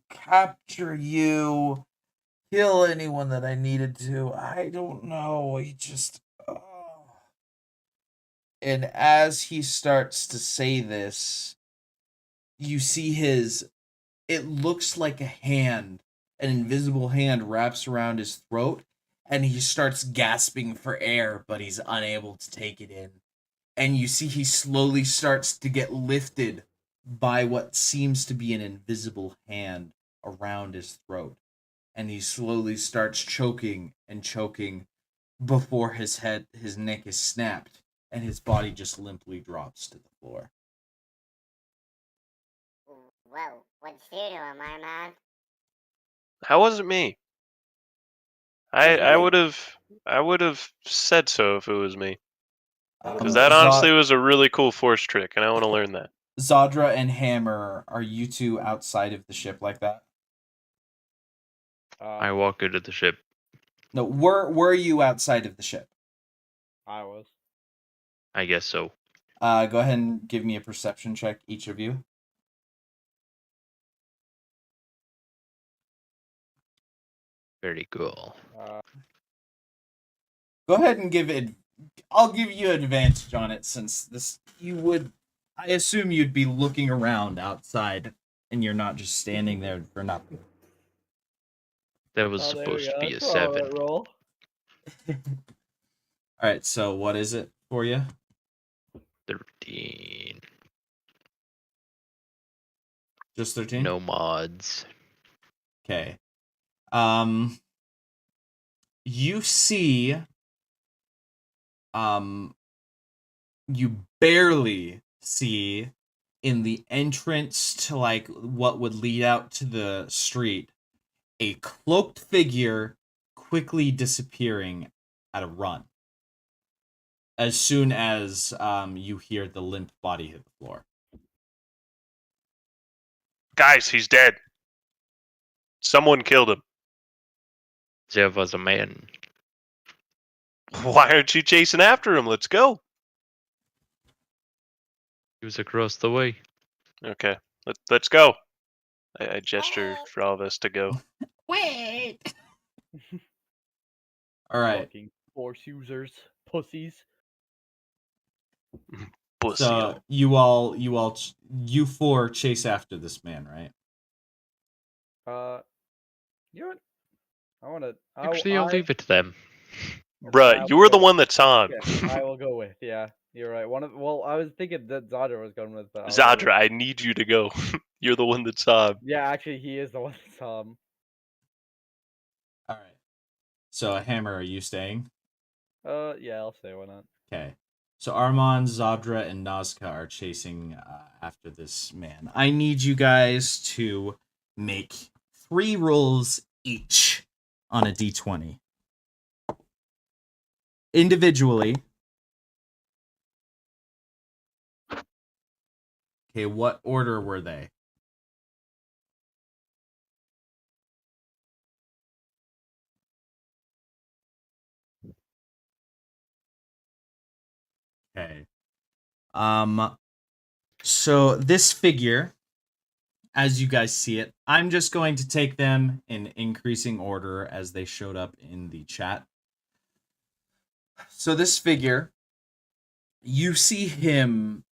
capture you, kill anyone that I needed to. I don't know. He just And as he starts to say this, you see it looks like a hand, an invisible hand wraps around his throat, and he starts gasping for air, but he's unable to take it in. And you see he slowly starts to get lifted by what seems to be an invisible hand around his throat. and he slowly starts choking and choking before his neck is snapped, and his body just limply drops to the floor. Whoa, what'd you do to him, Armand? How was it me? I would have said so if it was me. Because that honestly was a really cool force trick, and I want to learn that. Zadra and Hammer, are you two outside of the ship like that? I walk into the ship. No, were you outside of the ship? I was. I guess so. Go ahead and give me a perception check, each of you. Very cool. Go ahead and give it. I'll give you advantage on it, since this I assume you'd be looking around outside, and you're not just standing there for nothing. That was supposed to be a 7. Roll. All right, so what is it for you? 13. Just 13? No mods. Okay. You see, you barely see in the entrance to like what would lead out to the street a cloaked figure quickly disappearing at a run as soon as you hear the limp body hit the floor. Guys, he's dead. Someone killed him. There was a man. Why aren't you chasing after him? Let's go. He was across the way. Okay, let's go. I gesture for all of us to go. Wait. All right. Fucking force users, pussies. Pussy. So you four chase after this man, right? You know what? I want to. Actually, I'll leave it to them. Bruh, you were the one that saw him. Yeah, I will go with. Yeah, you're right. Well, I was thinking that Zadra was going with, but Zadra, I need you to go. You're the one that saw him. Yeah, actually, he is the one that saw him. All right. So, Hammer, are you staying? Yeah, I'll stay. Why not? Okay. So Armand, Zadra, and Nazca are chasing after this man. I need you guys to make 3 rolls each on a d20. Individually. Okay, what order were they? Okay. So this figure, as you guys see it, I'm just going to take them in increasing order as they showed up in the chat. So this figure, you see him,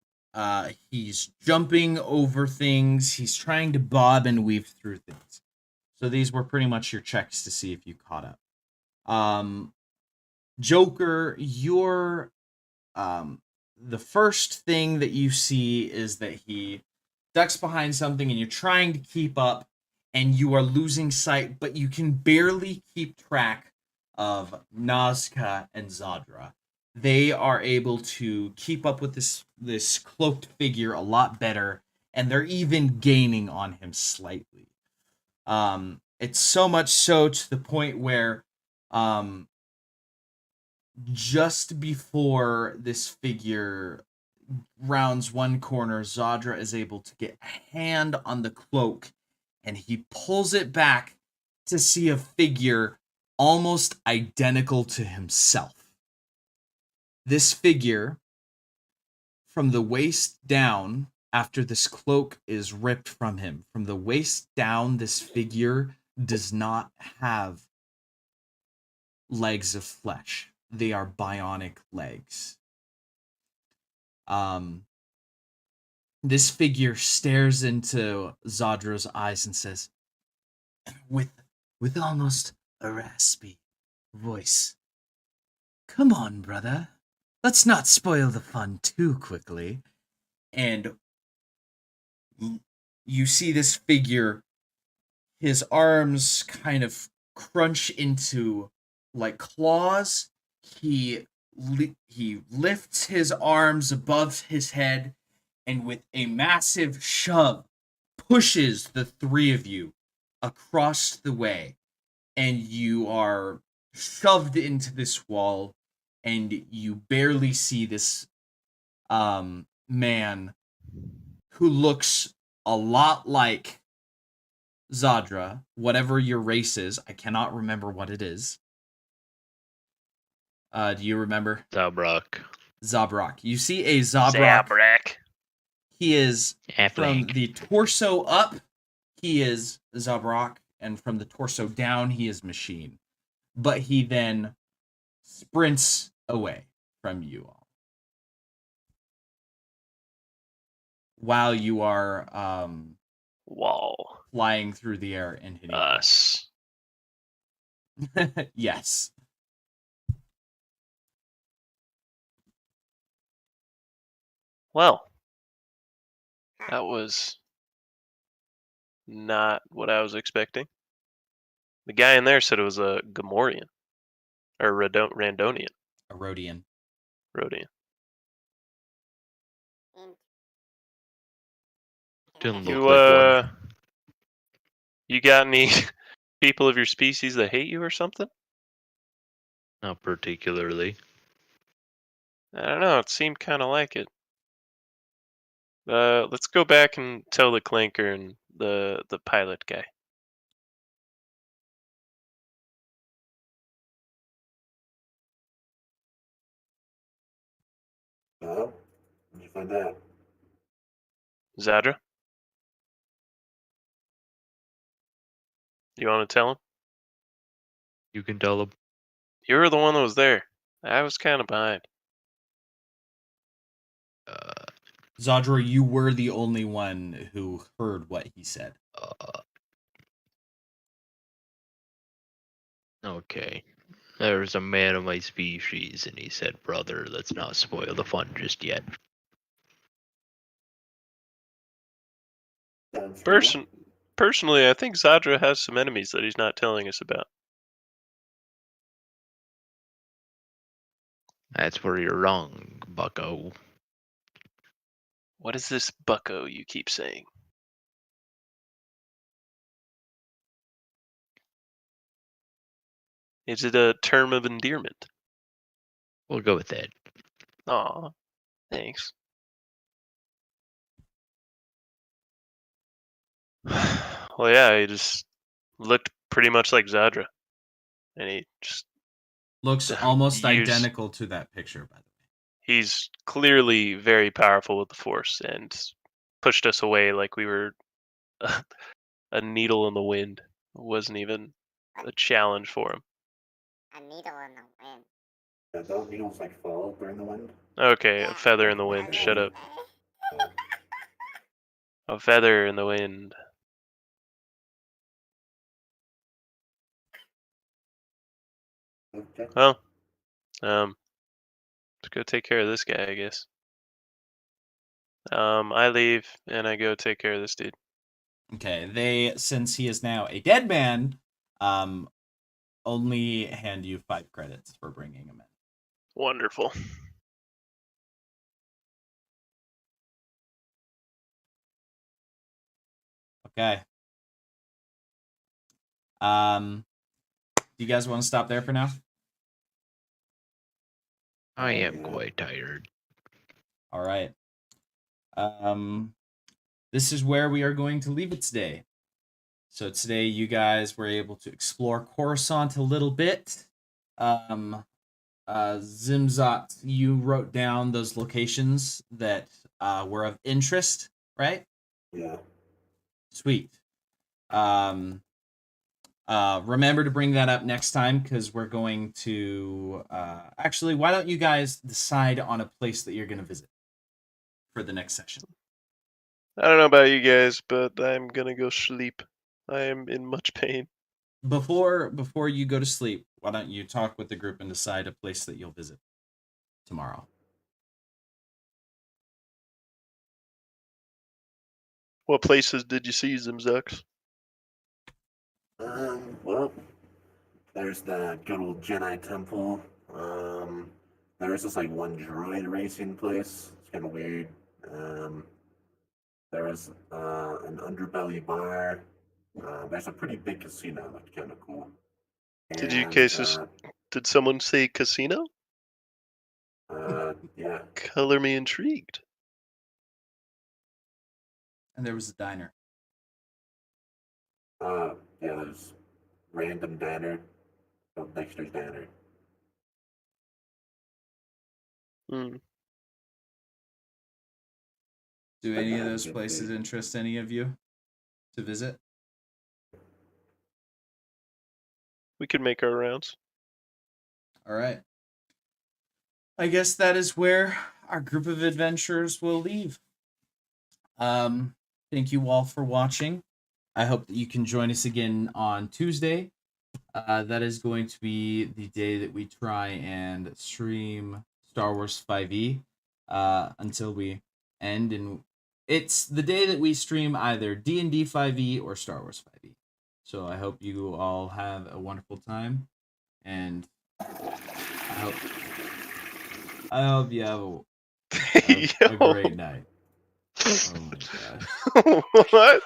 he's jumping over things, he's trying to bob and weave through things. So these were pretty much your checks to see if you caught up. Joker, you're the first thing that you see is that he ducks behind something and you're trying to keep up and you are losing sight, but you can barely keep track of Nazca and Zadra. They are able to keep up with this cloaked figure a lot better, and they're even gaining on him slightly. It's so much so to the point where just before this figure rounds one corner, Zadra is able to get a hand on the cloak, and he pulls it back to see a figure almost identical to himself. This figure, from the waist down, after this cloak is ripped from him, from the waist down, this figure does not have legs of flesh. They are bionic legs. This figure stares into Zadra's eyes and says, with almost a raspy voice, "Come on, brother. Let's not spoil the fun too quickly." And you see this figure, his arms kind of crunch into like claws. He lifts his arms above his head, and with a massive shove, pushes the three of you across the way, and you are shoved into this wall, and you barely see this man who looks a lot like Zadra, whatever your race is. I cannot remember what it is. Do you remember? Zabrak. Zabrak. You see a Zabrak. Zabrak. He is from Halfling. the torso up, he is Zabrak, and from the torso down, he is Machine. But he then sprints away from you all. While you are Wall. flying through the air and hitting Us. Yes. Well, that was not what I was expecting. The guy in there said it was a Gamorrean. Or Randonian. A Rhodian. Rhodian. Didn't look You, like one. you got any people of your species that hate you or something? Not particularly. I don't know, it seemed kind of like it. Let's go back and tell the Clanker and the pilot guy. Well, what'd you find out? Zadra? You want to tell him? You can tell him. You were the one that was there. I was kind of behind. Zadra, you were the only one who heard what he said. Okay. There's a man of my species, and he said, "Brother, let's not spoil the fun just yet." Sounds cool. Personally, I think Zadra has some enemies that he's not telling us about. That's where you're wrong, bucko. What is this bucko you keep saying? Is it a term of endearment? We'll go with that. Aw, thanks. Well, yeah, he just looked pretty much like Zadra. And he just, Looks almost Use- identical to that picture, by the way. he's clearly very powerful with the Force and pushed us away like we were a needle in the wind. It wasn't even a challenge for him. A needle in the wind. Yeah, don't needles like fall during the wind? Okay, a Yeah, feather in the that's wind. what I Shut was up. saying. A feather in the wind. Okay. Well, let's go take care of this guy, I guess. I leave and I go take care of this dude. Okay, they, since he is now a dead man, only hand you 5 credits for bringing him in. Wonderful. Okay. Do you guys want to stop there for now? I am quite tired. All right. This is where we are going to leave it today. So today you guys were able to explore Coruscant a little bit. Zimzot, you wrote down those locations that were of interest, right? Yeah. Sweet. Remember to bring that up next time, because we're going to actually, why don't you guys decide on a place that you're going to visit for the next session? I don't know about you guys, but I'm gonna go sleep. I am in much pain. Before you go to sleep, why don't you talk with the group and decide a place that you'll visit tomorrow? What places did you see, Zimzux? Well, there's the good old Jedi Temple. There is this like one droid racing place. It's kind of weird. There's an underbelly bar. There's a pretty big casino that's kind of cool. Did you And, cases? Did someone say casino? Yeah. Color me intrigued. And there was a diner. Yeah, there's random diner. Oh, Dexter's Diner. Hmm. Do any of those places interest any of you to visit? We could make our rounds. All right. I guess that is where our group of adventurers will leave. Thank you all for watching. I hope that you can join us again on Tuesday. That is going to be the day that we try and stream Star Wars 5e until we end. And it's the day that we stream either D&D 5e or Star Wars 5e. So I hope you all have a wonderful time. And I hope you have a great night. Oh my god. What?